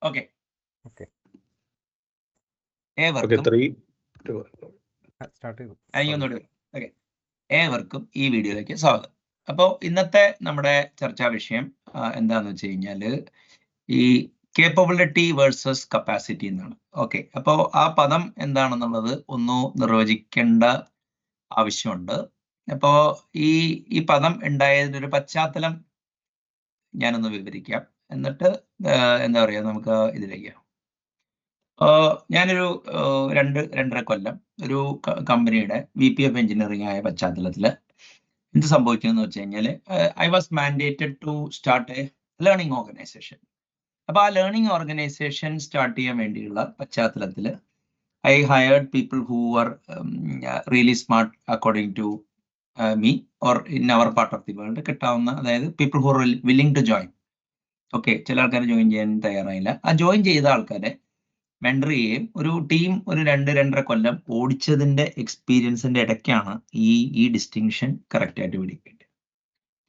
Okay, okay ഏവർക്കും start ചെയ്തു. Okay, ഏവർക്കും ഈ വീഡിയോയിലേക്ക് സ്വാഗതം. അപ്പോൾ ഇന്നത്തെ നമ്മുടെ ചർച്ചാ വിഷയം എന്താണെന്ന് വെച്ച് കഴിഞ്ഞാൽ ഈ കേപ്പബിലിറ്റി വേഴ്സസ് കപ്പാസിറ്റി എന്നാണ്. ഓക്കെ, അപ്പോൾ ആ പദം എന്താണെന്നുള്ളത് ഒന്ന് നിർവചിക്കേണ്ട ആവശ്യമുണ്ട്. അപ്പോൾ ഈ പദം ഉണ്ടായതിൻ്റെ ഒരു പശ്ചാത്തലം ഞാനൊന്ന് വിവരിക്കാം, എന്നിട്ട് എന്താ പറയുക, നമുക്ക് ഇതിലേക്ക്. ഞാനൊരു 2-2.5 കൊല്ലം ഒരു കമ്പനിയുടെ VP ഓഫ് എഞ്ചിനീയറിംഗ് ആയ പശ്ചാത്തലത്തിൽ എന്ത് സംഭവിച്ചതെന്ന് വെച്ച് കഴിഞ്ഞാൽ I was mandated to start a learning organization. അപ്പോൾ ആ ലേണിംഗ് ഓർഗനൈസേഷൻ സ്റ്റാർട്ട് ചെയ്യാൻ വേണ്ടിയുള്ള പശ്ചാത്തലത്തിൽ I hired people who are really smart according to me or in our part of the world കിട്ടാവുന്ന, അതായത് people who are willing to join. Okay, ചില ആൾക്കാർ join ചെയ്യാൻ തയ്യാറായില്ല. ആ ജോയിൻ ചെയ്ത ആൾക്കാരെ മെൻറ്റർ ചെയ്യുകയും ഒരു ടീം ഒരു 2-2.5 കൊല്ലം ഓടിച്ചതിന്റെ എക്സ്പീരിയൻസിന്റെ ഇടയ്ക്കാണ് ഈ ഡിസ്റ്റിങ്ഷൻ കറക്റ്റ് ആയിട്ട് പിടിക്കേണ്ടത്.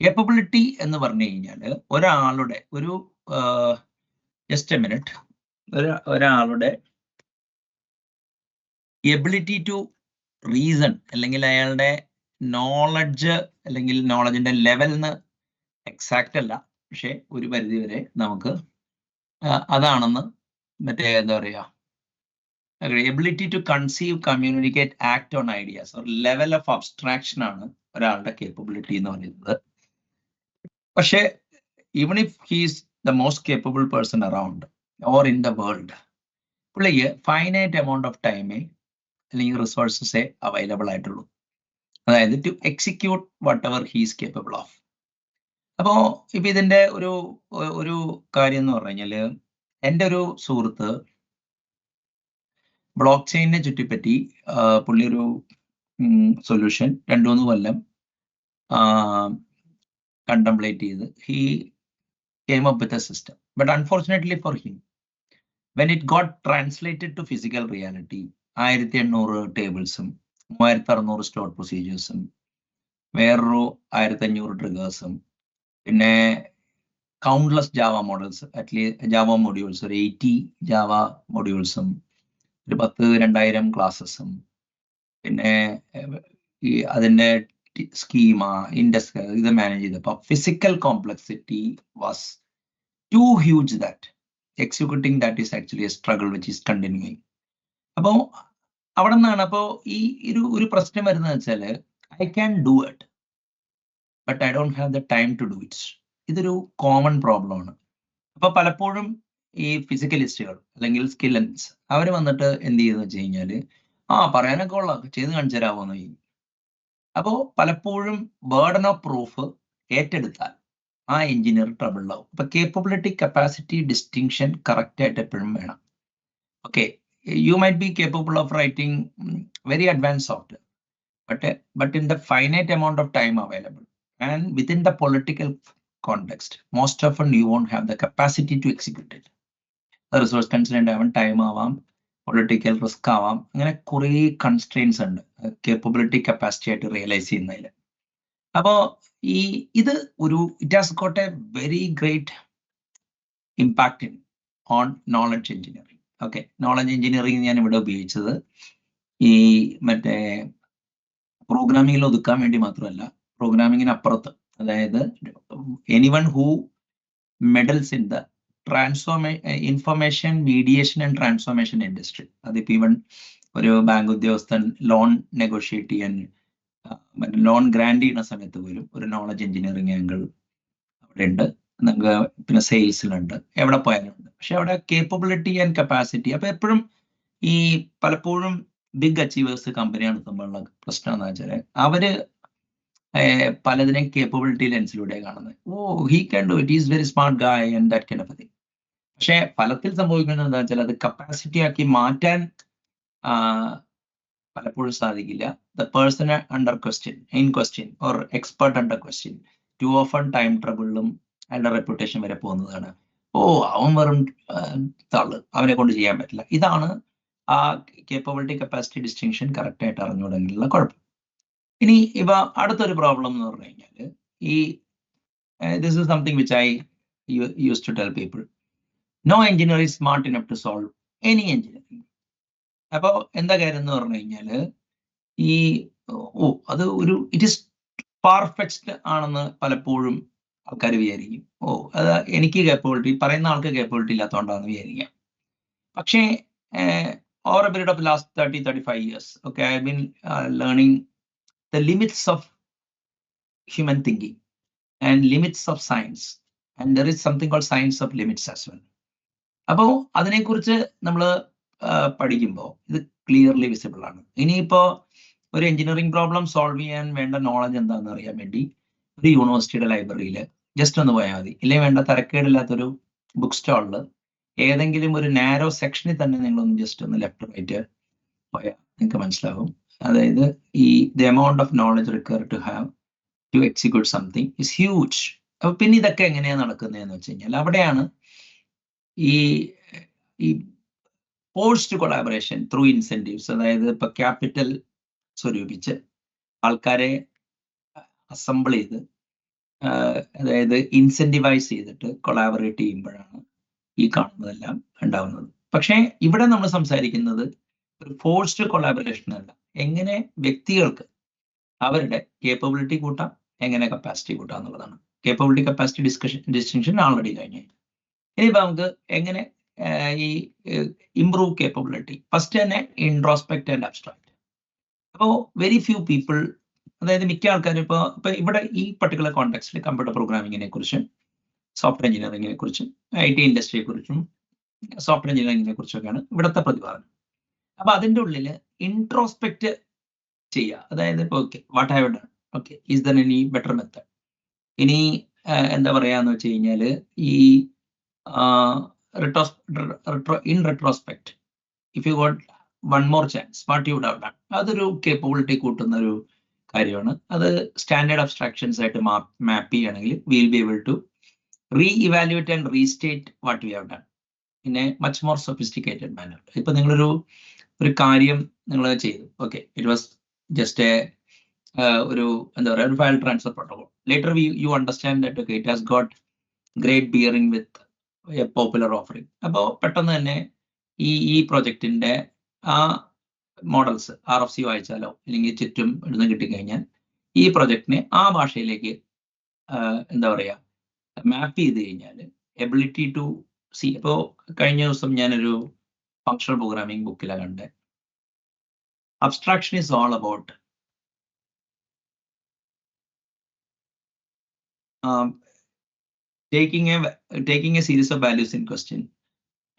കേപ്പബിലിറ്റി എന്ന് പറഞ്ഞു കഴിഞ്ഞാൽ ഒരാളുടെ ഒരു ജസ്റ്റ് എ മിനിറ്റ്, ഒരാളുടെ എബിലിറ്റി ടു റീസൺ, അല്ലെങ്കിൽ അയാളുടെ നോളജ്, അല്ലെങ്കിൽ നോളജിന്റെ ലെവലിന് എക്സാക്റ്റ് അല്ല, പക്ഷെ ഒരു പരിധി വരെ നമുക്ക് അതാണെന്ന് മറ്റേ എന്താ പറയുക, ability to conceive, communicate, act on ideas, ഒരു ലെവൽ ഓഫ് അബ്സ്ട്രാക്ഷൻ ആണ് ഒരാളുടെ കേപ്പബിലിറ്റി എന്ന് പറയുന്നത്. പക്ഷേ even if he's the most capable person around or in the world, പുള്ളിക്ക് ഫൈനൈറ്റ് എമൗണ്ട് ഓഫ് ടൈമേ അല്ലെങ്കിൽ റിസോഴ്സസേ അവൈലബിൾ ആയിട്ടുള്ളൂ, അതായത് to execute whatever he's capable of. അപ്പോൾ ഇപ്പം ഇതിൻ്റെ ഒരു കാര്യം എന്ന് പറഞ്ഞു കഴിഞ്ഞാൽ, എൻ്റെ ഒരു സുഹൃത്ത് ബ്ലോക്ക് ചെയിനിനെ ചുറ്റിപ്പറ്റി പുള്ളി ഒരു സൊല്യൂഷൻ 2-3 കൊല്ലം കണ്ടംപ്ലേറ്റ് ചെയ്ത് he came up with a system. But unfortunately for him, when it got translated to physical reality, 1800 tablesum 3600 stored proceduresum വേറൊരു 1500 ട്രിഗേഴ്സും പിന്നെ countless Java models, at least Java modules ഒരു 80 ജാവ മൊഡ്യൂൾസും ഒരു 10,000-2000 ക്ലാസ്സസും പിന്നെ ഈ അതിൻ്റെ സ്കീമ ഇൻഡസ് ഇത് മാനേജ് ചെയ്തപ്പോൾ physical complexity was too huge that executing that is actually a struggle which is continuing. അപ്പോൾ അവിടെ നിന്നാണ് അപ്പോൾ ഒരു പ്രശ്നം വരുന്നത് വെച്ചാൽ I can do it but I don't have the time to do it. ഇതൊരു കോമൺ പ്രോബ്ലം ആണ്. അപ്പോൾ പലപ്പോഴും ഈ ഫിസിക്കലിസ്റ്റുകൾ അല്ലെങ്കിൽ സ്കില്ലൻസ് അവർ വന്നിട്ട് എന്ത് ചെയ്യുന്നത് വെച്ച് കഴിഞ്ഞാൽ പറയാനൊക്കെ ഉള്ള ചെയ്ത് കാണിച്ചു തരാമോന്ന് ചോദിക്കും. അപ്പോൾ പലപ്പോഴും ബേർഡൻ ഓഫ് പ്രൂഫ് ഏറ്റെടുത്താൽ ആ എഞ്ചിനീയർ ട്രബിളിലാവും. അപ്പൊ കേപ്പബിലിറ്റി കപ്പാസിറ്റി ഡിസ്റ്റിങ്ഷൻ കറക്റ്റ് ആയിട്ട് എപ്പോഴും വേണം. Okay, you might be capable of writing very advance software, but in the finite amount of time available and within the political context, most often you won't have the capacity to execute it. The resource constraint ആവാം, time ആവാം, political risk ആവാം, അങ്ങനെ കുറേ constraints ഉണ്ട് capability capacity ആയിട്ട് realise ചെയ്യുന്നതിൽ. അപ്പോൾ ഇത് it has got A very great impact on knowledge engineering. Okay, knowledge engineering ഞാൻ ഇവിടെ ഉപയോഗിച്ചത് ഈ മറ്റേ പ്രോഗ്രാമിങ്ങിൽ ഒതുക്കാൻ വേണ്ടി മാത്രമല്ല, പ്രോഗ്രാമിങ്ങിന് അപ്പുറത്ത്, അതായത് anyone who medals in the information mediation and transformation industry. അതിപ്പോൾ ഈവൻ ഒരു ബാങ്ക് ഉദ്യോഗസ്ഥൻ ലോൺ നെഗോഷിയേറ്റ് ചെയ്യാൻ ലോൺ ഗ്രാൻഡ് ചെയ്യുന്ന സമയത്ത് പോലും ഒരു നോളജ് എഞ്ചിനീയറിംഗ് ആംഗിൾ അവിടെ ഉണ്ട്. നമുക്ക് പിന്നെ സെയിൽസിലുണ്ട്, എവിടെ പോയാലും ഉണ്ട്. പക്ഷെ അവിടെ കേപ്പബിലിറ്റി ആൻഡ് കപ്പാസിറ്റി, അപ്പൊ എപ്പോഴും ഈ പലപ്പോഴും ബിഗ് അച്ചീവേഴ്സ് കമ്പനി നടത്തുമ്പോഴുള്ള പ്രശ്നം എന്ന് വെച്ചാൽ അവര് പലതിനെയും കേപ്പബിലിറ്റി ലെൻസിലൂടെ കാണുന്നത്. He can do it, is very smart guy and that kind of thing. പക്ഷെ ഫലത്തിൽ സംഭവിക്കുന്നത് എന്താ വെച്ചാൽ അത് കപ്പാസിറ്റി ആക്കി മാറ്റാൻ പലപ്പോഴും സാധിക്കില്ല. The person under question, in question or expert under question too often time ട്രബിളിലും അയാളുടെ റെപ്യൂട്ടേഷൻ വരെ പോകുന്നതാണ്. അവൻ വെറും തള്ളു, അവനെ കൊണ്ട് ചെയ്യാൻ പറ്റില്ല. ഇതാണ് ആ കേപ്പബിലിറ്റി കപ്പാസിറ്റി ഡിസ്റ്റിങ്ഷൻ കറക്റ്റ് ആയിട്ട് അറിഞ്ഞുകൊണ്ടെങ്കിലുള്ള കുഴപ്പം. ഇനി അടുത്തൊരു പ്രോബ്ലം എന്ന് പറഞ്ഞു കഴിഞ്ഞാൽ this is something which I use to tell people. No engineer is smart enough to solve any engineering. അപ്പോൾ എന്താ കാര്യം എന്ന് പറഞ്ഞു കഴിഞ്ഞാൽ ഈ അത് ഒരു ഇറ്റ് ഈസ് പെർഫെക്റ്റ് ആണെന്ന് പലപ്പോഴും ആൾക്കാർ വിചാരിക്കും. അത് എനിക്ക് കേപ്പബിലിറ്റി, പറയുന്ന ആൾക്ക് കേപ്പബിലിറ്റി ഇല്ലാത്തതുകൊണ്ടാണെന്ന് വിചാരിക്കാം. പക്ഷേ over a period of the last 30-35 years, okay, I've been learning the limits of human thinking and limits of science, and there is something called science of limits as well. അപ്പോൾ അതിനെക്കുറിച്ച് നമ്മൾ പഠിക്കുമ്പോൾ ഇത് clearly visible ആണ്. ഇനിയിപ്പോൾ ഒരു engineering problem solve ചെയ്യാൻ വേണ്ട നോളജ് എന്താണെന്ന് അറിയാൻ വേണ്ടി ഒരു യൂണിവേഴ്സിറ്റിയുടെ ലൈബ്രറിയിൽ ജസ്റ്റ് ഒന്ന് പോയാൽ മതി. ഇല്ലെങ്കിൽ വേണ്ട തരക്കേടില്ലാത്തൊരു ബുക്ക് സ്റ്റാളിൽ ഏതെങ്കിലും ഒരു നാരോ സെക്ഷനിൽ തന്നെ നിങ്ങളൊന്ന് ജസ്റ്റ് ഒന്ന് ലെഫ്റ്റ് റൈറ്റ് പോയാൽ നിങ്ങൾക്ക് മനസ്സിലാവും. അതായത് ഈ the amount of knowledge require to have to execute something is huge. അപ്പൊ പിന്നെ ഇതൊക്കെ എങ്ങനെയാണ് നടക്കുന്നതെന്ന് വെച്ച് കഴിഞ്ഞാൽ അവിടെയാണ് ഈ ഫോഴ്സ്ഡ് കൊളാബറേഷൻ ത്രൂ ഇൻസെന്റീവ്സ്, അതായത് ഇപ്പൊ ക്യാപിറ്റൽ സ്വരൂപിച്ച് ആൾക്കാരെ അസംബിൾ ചെയ്ത് അതായത് ഇൻസെന്റിവൈസ് ചെയ്തിട്ട് കൊളാബറേറ്റ് ചെയ്യുമ്പോഴാണ് ഈ കാണുന്നതെല്ലാം ഉണ്ടാവുന്നത്. പക്ഷേ ഇവിടെ നമ്മൾ സംസാരിക്കുന്നത് ഒരു ഫോഴ്സ്ഡ് കൊളാബറേഷൻ അല്ല, എങ്ങനെ വ്യക്തികൾക്ക് അവരുടെ കേപ്പബിലിറ്റി കൂട്ടാം, എങ്ങനെ കപ്പാസിറ്റി കൂട്ടാം എന്നുള്ളതാണ്. കേപ്പബിലിറ്റി കപ്പാസിറ്റി ഡിസ്റ്റിങ്ഷൻ ആൾറെഡി കഴിഞ്ഞു. ഇനിയിപ്പോൾ നമുക്ക് എങ്ങനെ ഈ ഇംപ്രൂവ് കേപ്പബിലിറ്റി, ഫസ്റ്റ് തന്നെ ഇൻട്രോസ്പെക്ട് ആൻഡ് അബ്സ്ട്രാക്ട്. അപ്പോൾ വെരി ഫ്യൂ പീപ്പിൾ, അതായത് മിക്ക ആൾക്കാരും ഇപ്പോൾ ഇവിടെ ഈ പർട്ടിക്കുലർ കോണ്ടെക്സ്റ്റിൽ കമ്പ്യൂട്ടർ പ്രോഗ്രാമിങ്ങിനെ കുറിച്ചും സോഫ്റ്റ്വെയർ എഞ്ചിനീയറിംഗിനെ കുറിച്ചും IT ഇൻഡസ്ട്രിയെ കുറിച്ചും സോഫ്റ്റ്വെയർ എഞ്ചിനീയറിംഗിനെ കുറിച്ചൊക്കെയാണ് ഇവിടുത്തെ പ്രതിപാദനം. അപ്പൊ അതിൻ്റെ ഉള്ളിൽ ഇൻട്രോസ്പെക്ട് ചെയ്യുക, അതായത് ഇപ്പോൾ okay what have done, okay is there any better method. ഇനി എന്താ പറയാന്ന് വെച്ച് കഴിഞ്ഞാൽ ഈ in retrospect if you got one more chance what you would have done, അതൊരു കേപ്പബിലിറ്റി കൂട്ടുന്ന ഒരു കാര്യമാണ്. അത് സ്റ്റാൻഡേർഡ് അബ്സ്ട്രാക്ഷൻസ് ആയിട്ട് മാപ്പ് ചെയ്യുകയാണെങ്കിൽ will be able to re-evaluate and restate what we have done in a much more sophisticated manner. ഇപ്പൊ നിങ്ങളൊരു കാര്യം നിങ്ങൾ ചെയ്തു, ഓക്കെ ഇറ്റ് വാസ് ജസ്റ്റ് ഒരു എന്താ പറയുക ഒരു file transfer protocol. Later you understand that okay it has got great bearing with a popular offering. അപ്പോൾ പെട്ടെന്ന് തന്നെ ഈ പ്രൊജക്റ്റിന്റെ ആ മോഡൽസ് RFC വായിച്ചാലോ അല്ലെങ്കിൽ ചുറ്റും ഇടുന്ന് കിട്ടിക്കഴിഞ്ഞാൽ ഈ പ്രൊജക്റ്റിനെ ആ ഭാഷയിലേക്ക് എന്താ പറയുക മാപ്പ് ചെയ്ത് കഴിഞ്ഞാൽ എബിലിറ്റി ടു സി. ഇപ്പോൾ കഴിഞ്ഞ ദിവസം ഞാനൊരു ഫങ്ഷണൽ പ്രോഗ്രാമിംഗ് ബുക്കിലാണ് കണ്ടത്. Abstraction is all about taking a series of values in question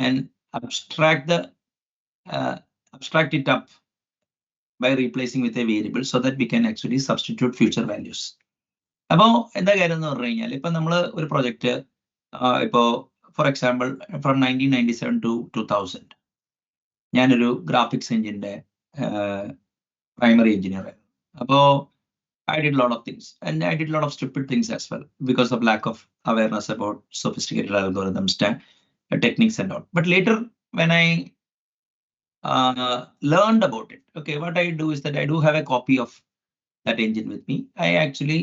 and abstract it up by replacing with a variable so that we can actually substitute future values. അപ്പോൾ എന്താ കാര്യം എന്ന് പറഞ്ഞു കഴിഞ്ഞാൽ ഇപ്പൊ നമ്മൾ ഒരു പ്രൊജക്റ്റ് ഇപ്പോൾ ഫോർ എക്സാമ്പിൾ ഫ്രം 1997 to 2000 ഞാനൊരു ഗ്രാഫിക്സ് എഞ്ചിന്റെ പ്രൈമറി എഞ്ചിനീയർ ആയിരുന്നു. അപ്പോൾ I did a lot of things and I did a lot of stupid things as well because of lack of awareness about sophisticated algorithms, techniques and all. But later when I learned about it, okay, what I do is that I do have a copy of that engine with me. I actually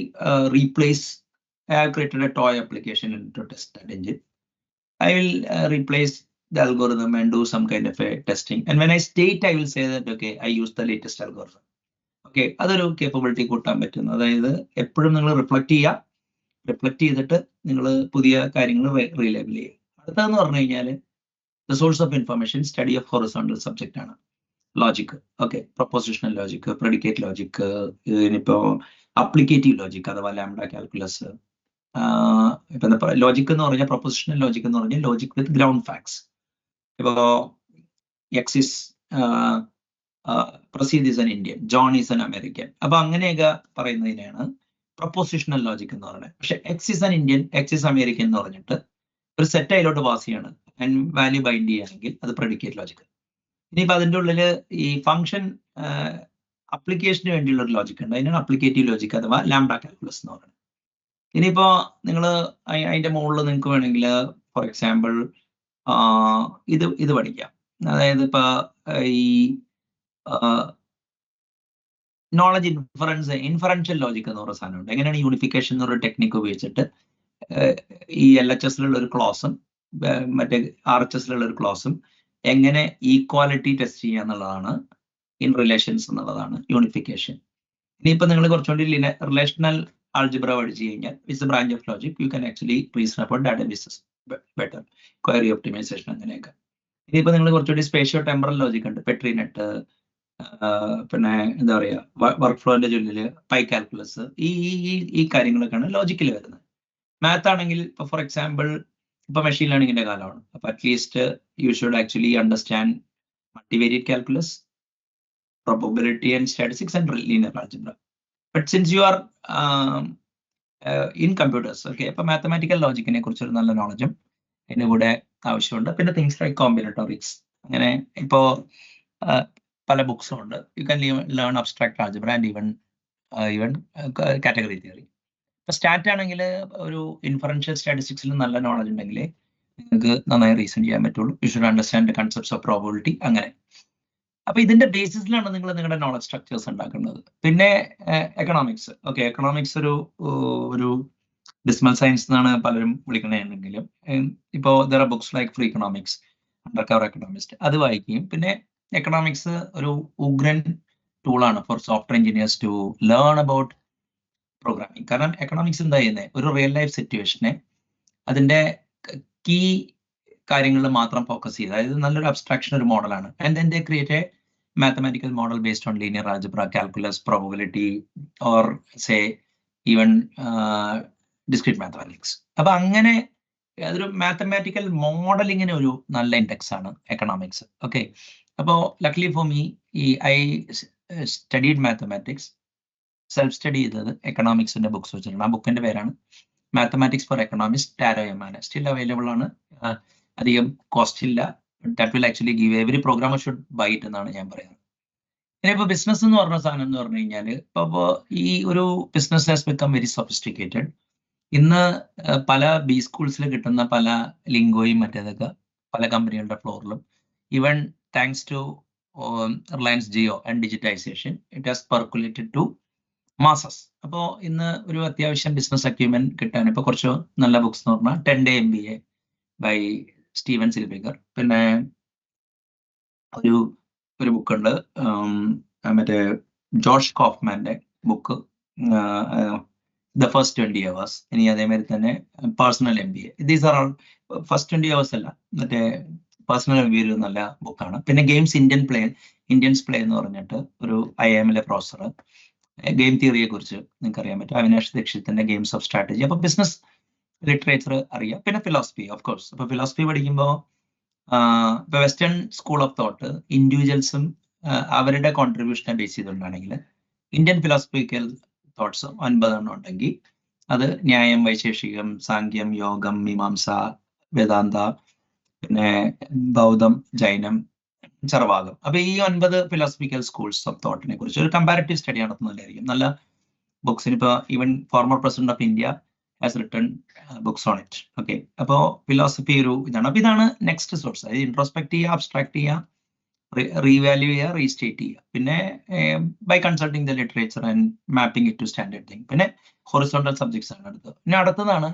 I have created a toy application to test that engine. I will replace the algorithm and do some kind of a testing. And when I state, I will say that, okay, I use the latest algorithm. Okay, അതൊരു capability കൂട്ടാൻ പറ്റുന്നു. അതായത് എപ്പോഴും നിങ്ങൾ reflect ചെയ്തിട്ട് നിങ്ങൾ പുതിയ കാര്യങ്ങൾ റീലേബിൾ ചെയ്യുക. അടുത്തതെന്ന് പറഞ്ഞു കഴിഞ്ഞാൽ the source of information study of horizontal subject ആണ്. Logic, okay, propositional logic, predicate logic, ഇനിയിപ്പോ അപ്ലിക്കേറ്റീവ് ലോജിക് അഥവാ ലാംഡ കാൽക്കുലസ്. ഇപ്പൊ ലോജിക് എന്ന് പറഞ്ഞാൽ പ്രൊപ്പോസിഷണൽ ലോജിക് എന്ന് പറഞ്ഞാൽ ലോജിക് വിത്ത് ഗ്രൗണ്ട് ഫാക്ട്സ്. ഇപ്പോ x is Praseed is an Indian, John is an American. അപ്പൊ അങ്ങനെയൊക്കെ പറയുന്നതിനാണ് പ്രൊപ്പോസിഷണൽ ലോജിക് എന്ന് പറയുന്നത്. പക്ഷെ x is an Indian, x is American എന്ന് പറഞ്ഞിട്ട് ഒരു സെറ്റ് അതിലോട്ട് പാസ് ചെയ്യാണ് ആൻഡ് വാല്യൂ ബൈൻഡ് ചെയ്യുകയാണെങ്കിൽ അത് പ്രെഡിക്കേറ്റ് ലോജിക്. ഇനിയിപ്പോൾ അതിൻ്റെ ഉള്ളിൽ ഈ ഫംഗ്ഷൻ അപ്ലിക്കേഷന് വേണ്ടിയുള്ള ഒരു ലോജിക് ഉണ്ട്, അതിനാണ് അപ്ലിക്കേറ്റീവ് ലോജിക് അഥവാ ലാംഡ കാൽക്കുലസ് എന്ന് പറയുന്നത്. ഇനിയിപ്പോ നിങ്ങൾ അതിന്റെ മുകളിൽ നിങ്ങൾക്ക് വേണമെങ്കിൽ ഫോർ എക്സാമ്പിൾ ഇത് പഠിക്കാം. അതായത് ഇപ്പൊ ഈ നോളജ് ഇൻഫറൻഷ്യൽ ലോജിക് എന്ന് പറയുന്ന സാധനമുണ്ട്. എങ്ങനെയാണ് യൂണിഫിക്കേഷൻ എന്നൊരു ടെക്നിക്ക് ഉപയോഗിച്ചിട്ട് ഈ LHS ഒരു ക്ലോസും മറ്റേ RHS ഒരു ക്ലോസും എങ്ങനെ ഈക്വാലിറ്റി ടെസ്റ്റ് ചെയ്യുക എന്നുള്ളതാണ് ഇൻ റിലേഷൻസ് എന്നുള്ളതാണ് യൂണിഫിക്കേഷൻ. ഇനിയിപ്പോൾ നിങ്ങൾ കുറച്ചുകൂടി റിലേഷണൽ ആൾജിബ്ര പഠിച്ചു കഴിഞ്ഞാൽ it's a branch of logic, you can actually reason about databases better, query optimization അങ്ങനെയൊക്കെ. ഇനിയിപ്പോൾ നിങ്ങൾ കുറച്ചുകൂടി സ്പേഷ്യോ ടെമ്പറൽ ലോജിക് ഉണ്ട്, പെട്രിനെറ്റ്, പിന്നെ എന്താ പറയുക വർക്ക് ഫ്ലോന്റെ ചൊല്ലില് പൈ കാൽക്കുലസ്, ഈ കാര്യങ്ങളൊക്കെയാണ് ലോജിക്കിൽ വരുന്നത്. മാത്ത് ആണെങ്കിൽ ഇപ്പോൾ ഫോർ എക്സാമ്പിൾ ഇപ്പോൾ മെഷീൻ ലേണിംഗിന്റെ കാലമാണ്, അപ്പോൾ at least you should actually understand multivariate calculus, probability and statistics and linear algebra. But since you are in computers, okay, അപ്പോൾ മാത്തമാറ്റിക്കൽ ലോജിക്കിനെ കുറിച്ചൊരു നല്ല നോളജും ഇതിൻ്റെ കൂടെ ആവശ്യമുണ്ട്. പിന്നെ തിങ്സ് ലൈക്ക് കോമ്പിനേറ്റോറിക്സ്, അങ്ങനെ ഇപ്പോൾ പല ബുക്സും ഉണ്ട്. You can learn abstract algebra and even category theory. ഇപ്പോൾ സ്റ്റാറ്റ് ആണെങ്കിൽ ഒരു ഇൻഫറൻഷ്യൽ സ്റ്റാറ്റിസ്റ്റിക്സിൽ നല്ല നോളജ് ഉണ്ടെങ്കിൽ നിങ്ങൾക്ക് നന്നായി റീസൺ ചെയ്യാൻ പറ്റുള്ളൂ. You should understand the concepts of probability. അങ്ങനെ അപ്പൊ ഇതിന്റെ ബേസിസിലാണ് നിങ്ങൾ നിങ്ങളുടെ നോളജ് സ്ട്രക്ചേഴ്സ് ഉണ്ടാക്കുന്നത്. പിന്നെ എക്കണോമിക്സ്, ഓക്കെ, എക്കണോമിക്സ് ഒരു ഡിസ്മൽ സയൻസ് എന്നാണ് പലരും വിളിക്കണമെങ്കിലും ഇപ്പോൾ there are books like free economics, under cover economist, അത് വായിക്കുകയും. പിന്നെ എക്കണോമിക്സ് ഒരു ഉഗ്രൻ ടൂളാണ് for software engineers to learn about programming. കാരണം എക്കണോമിക്സ് എന്താ ചെയ്യുന്നത്, ഒരു റിയൽ ലൈഫ് സിറ്റുവേഷനെ അതിന്റെ കീ കാര്യങ്ങളിൽ മാത്രം ഫോക്കസ് ചെയ്ത്, അതായത് നല്ലൊരു അബ്സ്ട്രാക്ഷൻ ഒരു മോഡലാണ്. And then they create A mathematical model based on linear algebra, calculus, probability, or say even discrete mathematics. അപ്പൊ അങ്ങനെ അതൊരു മാത്തമാറ്റിക്കൽ മോഡലിങ്ങിന് ഒരു നല്ല ഇൻഡെക്സ് ആണ് എക്കണോമിക്സ്. ഓക്കെ, അപ്പോൾ luckily for me I studied mathematics, self study ചെയ്തത് എക്കണോമിക്സിന്റെ ബുക്സ് വെച്ചിട്ടുണ്ട്. ആ ബുക്കിന്റെ പേരാണ് mathematics for economics, Taro Yamane. Still available ആണ്, അധികം കോസ്റ്റ് ഇല്ല. That will actually give every programmer should buy it എന്നാണ് ഞാൻ പറയുന്നത്. ഇനിയിപ്പോൾ ബിസിനസ് എന്ന് പറഞ്ഞ സാധനം എന്ന് പറഞ്ഞു കഴിഞ്ഞാൽ ഇപ്പോൾ ഈ ഒരു business has become very sophisticated. ഇന്ന് പല ബി സ്കൂൾസിൽ കിട്ടുന്ന പല ലിങ്കോയും മറ്റേതൊക്കെ പല കമ്പനികളുടെ ഫ്ലോറിലും, even thanks to Reliance Jio and digitisation, it has percolated to masses. അപ്പോൾ ഇന്ന് ഒരു അത്യാവശ്യം ബിസിനസ് അക്യൂമെന്റ് കിട്ടാൻ ഇപ്പോൾ കുറച്ച് നല്ല ബുക്സ് എന്ന് പറഞ്ഞാൽ 10-day MBA ബൈ സ്റ്റീവൻ സിൽബിഗർ. പിന്നെ ഒരു ബുക്കുണ്ട് മറ്റേ ജോഷ് കോഫ്മാന്റെ ബുക്ക് ദ ഫസ്റ്റ് 20 hours. ഇനി അതേമാതിരി തന്നെ personal MBA. These are all first 20 hours അല്ല, മറ്റേ പേഴ്സണൽ MBA ഒരു നല്ല ബുക്കാണ്. പിന്നെ ഗെയിംസ് ഇന്ത്യൻസ് പ്ലേ എന്ന് പറഞ്ഞിട്ട് ഒരു IIM-ലെ പ്രൊഫസർ ഗെയിം തിയറിയെ കുറിച്ച് നിങ്ങൾക്ക് അറിയാൻ പറ്റും, അവിനാഷ് ദീക്ഷിത്തിന്റെ ഗെയിംസ് ഓഫ് സ്ട്രാറ്റജി. അപ്പൊ ബിസിനസ് ലിറ്ററേച്ചർ അറിയാം. പിന്നെ ഫിലോസഫി, ഓഫ് കോഴ്സ്. അപ്പൊ ഫിലോസഫി പഠിക്കുമ്പോൾ ഇപ്പൊ വെസ്റ്റേൺ സ്കൂൾ ഓഫ് തോട്ട് ഇൻഡിവിജ്വൽസും അവരുടെ കോൺട്രിബ്യൂഷനെ ബേസ് ചെയ്തുകൊണ്ടാണെങ്കിൽ ഇന്ത്യൻ ഫിലോസഫിക്കൽ തോട്ട്സ് 9 ഉണ്ടെങ്കിൽ അത് ന്യായം, വൈശേഷികം, സാങ്ക്യം, യോഗം, മീമാംസ, വേദാന്ത, പിന്നെ ബൗദ്ധം, ജൈനം, ചർവാകം. അപ്പൊ ഈ 9 ഫിലോസഫിക്കൽ സ്കൂൾസ് ഓഫ് തോട്ടിനെ കുറിച്ച് ഒരു കമ്പാരിറ്റീവ് സ്റ്റഡി നടത്തുന്നതായിരിക്കും നല്ല ബുക്സിന്. ഇപ്പൊ even former president of India has written books on it. Okay, അപ്പോൾ ഫിലോസഫി ഒരു ഇതാണ്. അപ്പൊ ഇതാണ് നെക്സ്റ്റ് സോഴ്സ്. അതായത് ഇൻട്രോസ്പെക്ട് ചെയ്യുക, അബ്സ്ട്രാക്ട് ചെയ്യുക, റീവാല്യൂ ചെയ്യുക, റീസ്റ്റേറ്റ് ചെയ്യുക. പിന്നെ by consulting the literature and mapping it to standard thing. പിന്നെ ഹൊറിസോണ്ടൽ സബ്ജക്ട്സ് ആണ് അടുത്തത്. പിന്നെ അടുത്തതാണ്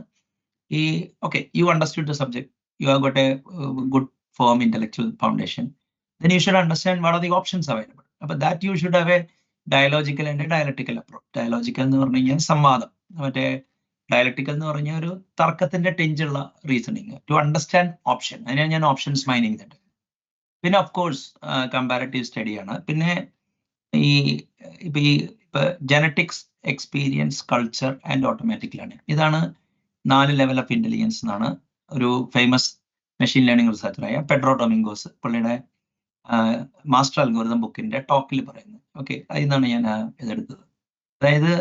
ഈ okay, you understood the subject, you have got a good firm intellectual foundation, then you should understand what are the options available. അപ്പോൾ that you should have a dialogical and a dialectical approach. Dialogical എന്ന് പറഞ്ഞു കഴിഞ്ഞാൽ സംവാദം, മറ്റേ dialectical എന്ന് പറഞ്ഞാൽ ഒരു തർക്കത്തിന്റെ ടെഞ്ചുള്ള reasoning to understand option. അതിനാണ് ഞാൻ ഓപ്ഷൻസ് മൈനിങ് ചെയ്തിട്ട്. പിന്നെ ഓഫ് കോഴ്സ് കമ്പാരറ്റീവ് സ്റ്റഡിയാണ്. പിന്നെ ഇപ്പൊ genetics, experience, culture and automatic learning. ഇതാണ് 4 ലെവൽ ഓഫ് ഇന്റലിജൻസ് എന്നാണ് ഒരു ഫേമസ് മെഷീൻ ലേണിംഗ് റിസർച്ചറായ പെഡ്രോ ഡൊമിംഗോസ് പുള്ളിയുടെ മാസ്റ്റർ അൽഗോരിതം ബുക്കിന്റെ ടോക്കിൽ പറയുന്നത്. ഓക്കെ, അതിൽ നിന്നാണ് ഞാൻ ഇതെടുത്തത്. അതായത്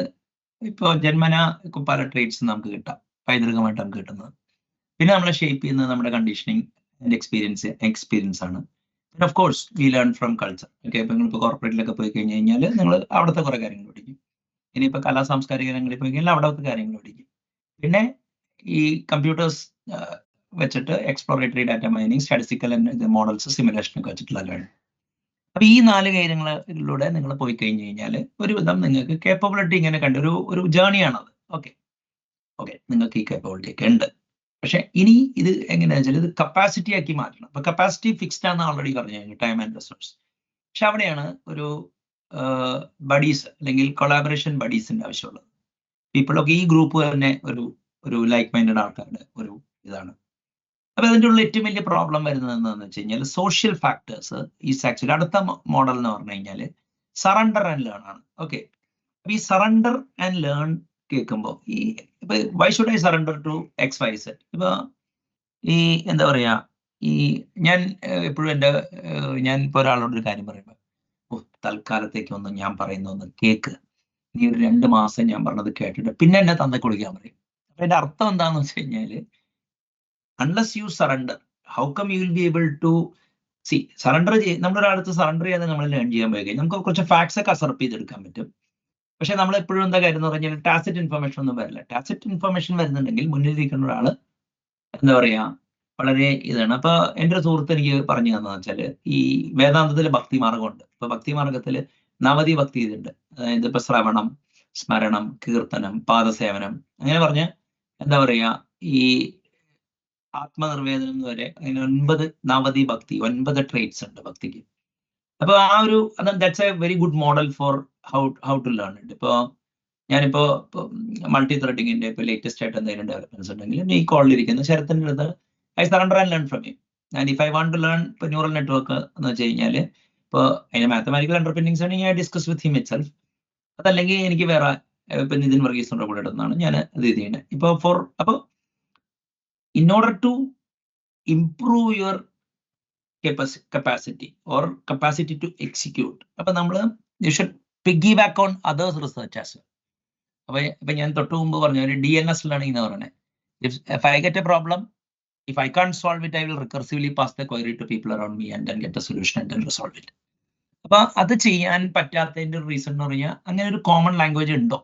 ഇപ്പോൾ ജന്മന പല ട്രേറ്റ്സ് നമുക്ക് കിട്ടാം, പൈതൃകമായിട്ട് നമുക്ക് കിട്ടുന്നത്. പിന്നെ നമ്മളെ ഷേപ്പ് ചെയ്യുന്നത് നമ്മുടെ കണ്ടീഷനിങ് ആൻഡ് എക്സ്പീരിയൻസ് ആണ്. പിന്നെ of course we learn from culture. Okay, ഇപ്പൊ നിങ്ങളിപ്പോൾ കോർപ്പറേറ്റിലൊക്കെ പോയി കഴിഞ്ഞ് കഴിഞ്ഞാൽ നിങ്ങൾ അവിടുത്തെ കുറെ കാര്യങ്ങൾ പഠിക്കും. ഇനിയിപ്പോൾ കലാ സാംസ്കാരിക രംഗങ്ങളിൽ പോയി കഴിഞ്ഞാൽ അവിടുത്തെ കാര്യങ്ങൾ പഠിക്കും. പിന്നെ ഈ കമ്പ്യൂട്ടേഴ്സ് വെച്ചിട്ട് exploratory data mining, statistical models, simulation ഒക്കെ വെച്ചിട്ടുള്ള ലേണിംഗ്. അപ്പൊ ഈ 4 കാര്യങ്ങളിലൂടെ നിങ്ങൾ പോയി കഴിഞ്ഞു കഴിഞ്ഞാൽ ഒരുവിധം നിങ്ങൾക്ക് കേപ്പബിലിറ്റി ഇങ്ങനെ കണ്ട് ഒരു ജേണിയാണത്. ഓക്കെ, നിങ്ങൾക്ക് ഈ കേപ്പബിലിറ്റി ഒക്കെ ഉണ്ട്. പക്ഷെ ഇനി ഇത് എങ്ങനെയാ വെച്ചാൽ ഇത് കപ്പാസിറ്റി ആക്കി മാറ്റണം. അപ്പൊ കപ്പാസിറ്റി ഫിക്സ്ഡ് ആണെന്ന് ഓൾറെഡി പറഞ്ഞു കഴിഞ്ഞു, ടൈം ആൻഡ് റിസോഴ്സ്. പക്ഷെ അവിടെയാണ് ഒരു ബഡീസ് അല്ലെങ്കിൽ കൊളാബറേഷൻ ബഡീസിന്റെ ആവശ്യമുള്ളത്. പീപ്പിളൊക്കെ ഈ ഗ്രൂപ്പ് തന്നെ ഒരു ലൈക്ക് മൈൻഡഡ് ആൾക്കാരുടെ ഒരു ഇതാണ്. അപ്പൊ അതിൻ്റെ ഉള്ള ഏറ്റവും വലിയ പ്രോബ്ലം വരുന്നത് എന്താണെന്ന് വെച്ച് കഴിഞ്ഞാൽ സോഷ്യൽ ഫാക്ടേഴ്സ് ഈസ് ആക്ച്വലി അടുത്ത മോഡൽ എന്ന് പറഞ്ഞു കഴിഞ്ഞാൽ സറണ്ടർ ആൻഡ് ലേൺ ആണ്. ഓക്കെ, അപ്പൊ ഈ സറണ്ടർ ആൻഡ് ലേൺ കേൾക്കുമ്പോൾ ഈ ഇപ്പൊ why should I surrender to X Y Z. ഇപ്പൊ ഈ എന്താ പറയാ, ഈ ഞാൻ എപ്പോഴും ഞാൻ ഇപ്പൊ ഒരാളോട് ഒരു കാര്യം പറയുമ്പോൾ തൽക്കാലത്തേക്കൊന്നും ഞാൻ പറയുന്നൊന്ന് കേക്ക്, നീ ഒരു 2 മാസം ഞാൻ പറഞ്ഞത് കേട്ടിട്ട് പിന്നെ എന്നെ തന്ന കുളിക്കാൻ പറയും. അപ്പൊ അതിന്റെ അർത്ഥം എന്താണെന്ന് വെച്ച് കഴിഞ്ഞാല് unless you surrender how come you will be able to see surrender നമ്മുടെ അടുത്ത് സറണ്ടർ ചെയ്യാതെ നമ്മൾ ലേൺ ചെയ്യാൻ പോയി കഴിഞ്ഞാൽ നമുക്ക് കുറച്ച് ഫാക്ട്സ് ഒക്കെ അസർപ്പ് ചെയ്തെടുക്കാൻ പറ്റും. പക്ഷെ നമ്മൾ എപ്പോഴും എന്താ കാര്യം എന്ന് പറഞ്ഞാൽ ടാസിറ്റ് ഇൻഫർമേഷൻ ഒന്നും വരില്ല. ടാസിറ്റ് ഇൻഫർമേഷൻ വരുന്നുണ്ടെങ്കിൽ മുന്നിലിരിക്കുന്ന ഒരാള് എന്താ പറയാ വളരെ ഇതാണ്. അപ്പൊ എൻ്റെ ഒരു സുഹൃത്ത് എനിക്ക് പറഞ്ഞു തന്നതെന്ന് വെച്ചാല് ഈ വേദാന്തത്തില് ഭക്തിമാർഗമുണ്ട്. ഇപ്പൊ ഭക്തിമാർഗത്തില് നവതി ഭക്തി ഇതുണ്ട്. അതായത് ഇപ്പൊ ശ്രവണം, സ്മരണം, കീർത്തനം, പാദസേവനം, അങ്ങനെ പറഞ്ഞ് എന്താ പറയാ ഈ ആത്മനിർവേദനം വരെ അങ്ങനെ 9 നവതി ഭക്തി, 9 ട്രേറ്റ്സ് ഉണ്ട് ഭക്തിക്ക്. അപ്പൊ ആ ഒരു that's a very good model for how to learn it. ഇപ്പൊ ഞാനിപ്പോ മൾട്ടി ത്രെഡിങ്ങിന്റെ ഇപ്പൊ ലേറ്റസ്റ്റ് ആയിട്ട് എന്തെങ്കിലും ഡെവലപ്മെന്റ്സ് ഉണ്ടെങ്കിൽ ഈ കോളിലിരിക്കുന്ന ശരത്തിന്റെ അടുത്ത് I surrender and learn from him. And if I want to learn ഇപ്പൊ ന്യൂറൽ നെറ്റ്വർക്ക് എന്ന് വെച്ച് കഴിഞ്ഞാൽ ഇപ്പൊ അതിന്റെ മാത്തമാറ്റിക്കൽ അണ്ടർപിന്നിങ്സ് ആണെങ്കിൽ I discuss with him itself. അതല്ലെങ്കിൽ എനിക്ക് വേറെ ഇപ്പൊ നിതിൻ വർഗീസിന്റെ കൂടെ ഇടുന്നതാണ് ഞാൻ ഇത് ചെയ്യുന്നത്. ഇപ്പൊ അപ്പൊ in order to improve your capacity or capacity to execute, അപ്പൊ നമ്മൾ you should piggyback on others research as well. അപ്പൊ ഞാൻ തൊട്ട് മുമ്പ് പറഞ്ഞ ഒരു DNS ലേണിംഗ് എന്ന് പറയുന്നത്, if I get a problem, if I can't solve it, I will recursively pass the query to people around me and then get a solution and then resolve it. അപ്പൊ അത് ചെയ്യാൻ പറ്റാത്തതിന്റെ ഒരു reason എന്ന് പറഞ്ഞാൽ അങ്ങനെ ഒരു കോമൺ ലാംഗ്വേജ് ഉണ്ടോ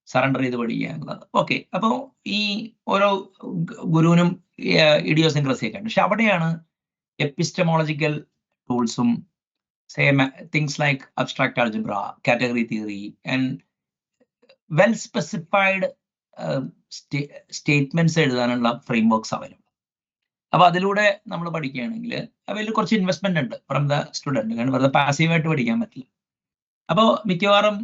surrender ചെയ്ത് പഠിക്കാനുള്ളത്. ഓക്കെ, അപ്പൊ ഈ ഓരോ ഗുരുവിനും ഇഡിയോസിൻക്രസിയൊക്കെ ഉണ്ട്. പക്ഷെ അവിടെയാണ് epistemological ടൂൾസും things like abstract algebra, category theory and well specified statements എഴുതാനുള്ള ഫ്രെയിംവർക്ക്സ് അവൈലബിൾ. അപ്പൊ അതിലൂടെ നമ്മൾ പഠിക്കുകയാണെങ്കിൽ അതിൽ കുറച്ച് ഇൻവെസ്റ്റ്മെന്റ് ഉണ്ട് ഫ്രം ദ സ്റ്റുഡന്റ്, കാരണം വെറുതെ പാസീവായിട്ട് പഠിക്കാൻ പറ്റില്ല. അപ്പോൾ മിക്കവാറും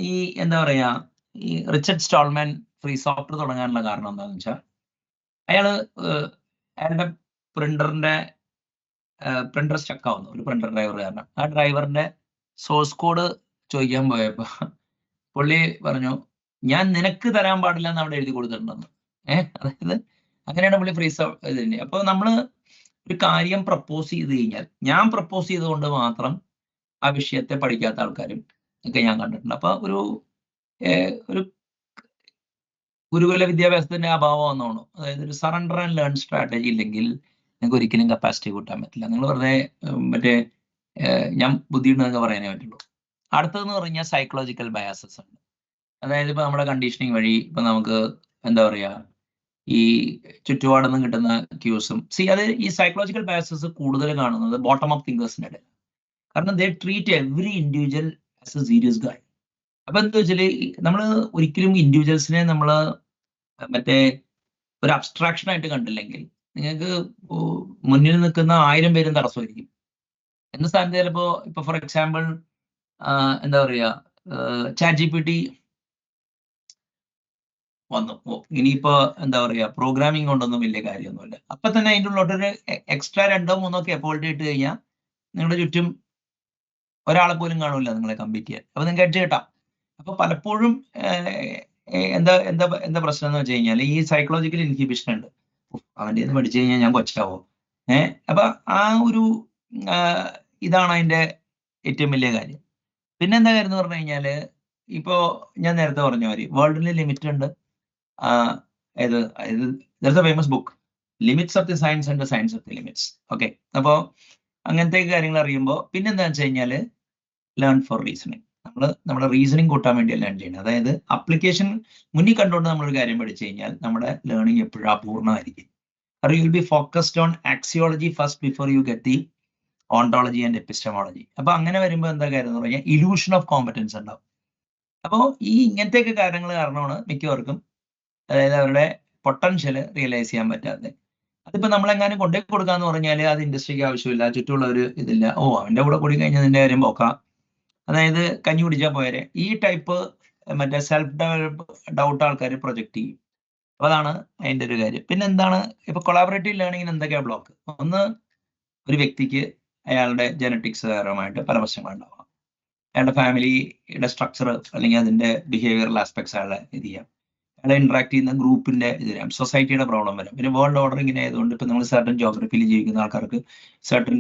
ഈ എന്താ പറയാ ഈ റിച്ചർഡ് സ്റ്റോൾമാൻ ഫ്രീ സോഫ്റ്റ്വെയർ തുടങ്ങാനുള്ള കാരണം എന്താണെന്ന് വെച്ചാൽ അയാളുടെ പ്രിന്റർ സ്റ്റക്ക് ആവുന്നു, ഒരു പ്രിന്റർ ഡ്രൈവർ കാരണം. ആ ഡ്രൈവറിന്റെ സോഴ്സ് കോഡ് ചോദിക്കാൻ പോയപ്പോ പുള്ളി പറഞ്ഞു, ഞാൻ നിനക്ക് തരാൻ പാടില്ല എന്ന് അവിടെ എഴുതി കൊടുത്തിട്ടുണ്ടെന്ന്. അതായത് അങ്ങനെയാണ് പുള്ളി ഫ്രീ ഇതിന്റെ. അപ്പൊ നമ്മള് ഒരു കാര്യം പ്രപ്പോസ് ചെയ്ത് കഴിഞ്ഞാൽ, ഞാൻ പ്രപ്പോസ് ചെയ്തുകൊണ്ട് മാത്രം ആ വിഷയത്തെ പഠിക്കാത്ത ആൾക്കാരും ഒക്കെ ഞാൻ കണ്ടിട്ടുണ്ട്. അപ്പൊ ഒരു ഗുരുകുല വിദ്യാഭ്യാസത്തിന്റെ അഭാവം വന്നോണു. അതായത് ഒരു സറണ്ടർ ആൻഡ് ലേൺ സ്ട്രാറ്റജി ഇല്ലെങ്കിൽ നിങ്ങൾക്ക് ഒരിക്കലും കപ്പാസിറ്റി കൂട്ടാൻ പറ്റില്ല. നിങ്ങൾ വെറുതെ മറ്റേ ഞാൻ ബുദ്ധിയുണ്ടെന്നൊക്കെ പറയാനേ പറ്റുള്ളൂ. അടുത്തതെന്ന് പറഞ്ഞാൽ സൈക്കോളജിക്കൽ ബയാസസ് ഉണ്ട്. അതായത് ഇപ്പൊ നമ്മുടെ കണ്ടീഷനിങ് വഴി ഇപ്പൊ നമുക്ക് എന്താ പറയാ ഈ ചുറ്റുപാടിൽ നിന്ന് കിട്ടുന്ന ക്യൂസും അത് ഈ സൈക്കോളജിക്കൽ ബയാസസ് കൂടുതൽ കാണുന്നത് ബോട്ടം അപ്പ് തിങ്കേഴ്സിന്റെ ഇടയിൽ. കാരണം they treat every individual as a serious guy. അപ്പൊ എന്താ വെച്ചാല് നമ്മൾ ഒരിക്കലും ഇൻഡിവിജ്വൽസിനെ നമ്മൾ മറ്റേ ഒരു അബ്സ്ട്രാക്ഷൻ ആയിട്ട് കണ്ടില്ലെങ്കിൽ നിങ്ങൾക്ക് മുന്നിൽ നിൽക്കുന്ന 1000 പേരും തടസ്സമായിരിക്കും. എന്ന സ്ഥാനത്ത് ചിലപ്പോ ഇപ്പൊ ഫോർ എക്സാമ്പിൾ എന്താ പറയാ ChatGPT വന്നു, ഇനിയിപ്പോ എന്താ പറയാ പ്രോഗ്രാമിംഗ് കൊണ്ടൊന്നും വലിയ കാര്യമൊന്നുമില്ല. അപ്പൊ തന്നെ അതിൻ്റെ ഉള്ളോട്ടൊരു എക്സ്ട്രാ 2-3 ഒക്കെ എഫോർട്ട് ഇട്ട് കഴിഞ്ഞാൽ നിങ്ങളുടെ ചുറ്റും ഒരാളെ പോലും കാണൂല നിങ്ങളെ കമ്പീറ്റ് ചെയ്യാൻ. അപ്പൊ നിങ്ങൾക്ക് എഡ്ജ് കിട്ടാം. അപ്പൊ പലപ്പോഴും എന്താ എന്താ എന്താ പ്രശ്നം എന്ന് വെച്ച് കഴിഞ്ഞാൽ ഈ സൈക്കോളജിക്കൽ ഇൻഹിബിഷൻ ഉണ്ട്. അവൻ്റെ നിന്ന് പഠിച്ചു കഴിഞ്ഞാൽ ഞാൻ കൊച്ചാവോ. അപ്പൊ ആ ഒരു ഇതാണ് അതിന്റെ ഏറ്റവും വലിയ കാര്യം. പിന്നെ എന്താ കാര്യം എന്ന് പറഞ്ഞു കഴിഞ്ഞാല് ഇപ്പോ ഞാൻ നേരത്തെ പറഞ്ഞ മാതിരി വേൾഡിന് ലിമിറ്റ് ഉണ്ട്. Famous book limits of the science and the science of the limits. Okay, അപ്പോ അങ്ങനത്തെ കാര്യങ്ങൾ അറിയുമ്പോൾ പിന്നെന്താ വെച്ച് കഴിഞ്ഞാല് ലേൺ ഫോർ റീസണിങ്. നമ്മുടെ റീസണിങ് കൂട്ടാൻ വേണ്ടി ലേൺ ചെയ്യണം. അതായത് അപ്ലിക്കേഷൻ മുന്നിൽ കണ്ടുകൊണ്ട് നമ്മളൊരു കാര്യം പഠിച്ചു കഴിഞ്ഞാൽ നമ്മുടെ ലേണിംഗ് എപ്പോഴും അപൂർണ്ണമായിരിക്കും. You will be focused on axiology first before you get the ontology and epistemology. അപ്പൊ അങ്ങനെ വരുമ്പോൾ എന്താ കാര്യം എന്ന് പറഞ്ഞാൽ ഇലൂഷൻ ഓഫ് കോമ്പറ്റൻസ് ഉണ്ടാവും. അപ്പോൾ ഈ ഇങ്ങനത്തെയൊക്കെ കാര്യങ്ങൾ കാരണമാണ് മിക്കവർക്കും അതായത് അവരുടെ പൊട്ടൻഷ്യൽ റിയലൈസ് ചെയ്യാൻ പറ്റാതെ അതിപ്പോ നമ്മളെങ്ങാനും കൊണ്ടേ കൊടുക്കാന്ന് പറഞ്ഞാൽ അത് ഇൻഡസ്ട്രിക്ക് ആവശ്യമില്ല, ചുറ്റുമുള്ളവർ ഇതില്ല, ഓ അവന്റെ കൂടെ കൂടി കഴിഞ്ഞാൽ നിന്റെ കാര്യം പോക്കാം, അതായത് കഞ്ഞി കുടിച്ചാൽ പോരെ, ഈ ടൈപ്പ് മറ്റേ സെൽഫ് ഡൗട്ട് ആൾക്കാർ പ്രൊജക്ട് ചെയ്യും. അപ്പൊ അതാണ് അതിന്റെ ഒരു കാര്യം. പിന്നെ എന്താണ് ഇപ്പൊ കൊളാബറേറ്റീവ് ലേണിംഗിന് എന്തൊക്കെയാ ബ്ലോക്ക്? ഒന്ന്, ഒരു വ്യക്തിക്ക് അയാളുടെ ജനറ്റിക്സ് പരമായിട്ട് പല പ്രശ്നങ്ങളുണ്ടാവാം, അയാളുടെ ഫാമിലിയുടെ സ്ട്രക്ചർ അല്ലെങ്കിൽ അതിന്റെ ബിഹേവിയറൽ ആസ്പെക്ട്സ് അയാളെ ഇത് ചെയ്യാം, അയാളെ ഇന്ററാക്ട് ചെയ്യുന്ന ഗ്രൂപ്പിന്റെ ഇത് വരാം, സൊസൈറ്റിയുടെ പ്രോബ്ലം വരാം. പിന്നെ വേൾഡ് ഓർഡർ ഇങ്ങനെ ആയതുകൊണ്ട് ഇപ്പൊ നമ്മൾ സർട്ടൻ ജോഗ്രഫിയിൽ ജീവിക്കുന്ന ആൾക്കാർക്ക് സർട്ടൻ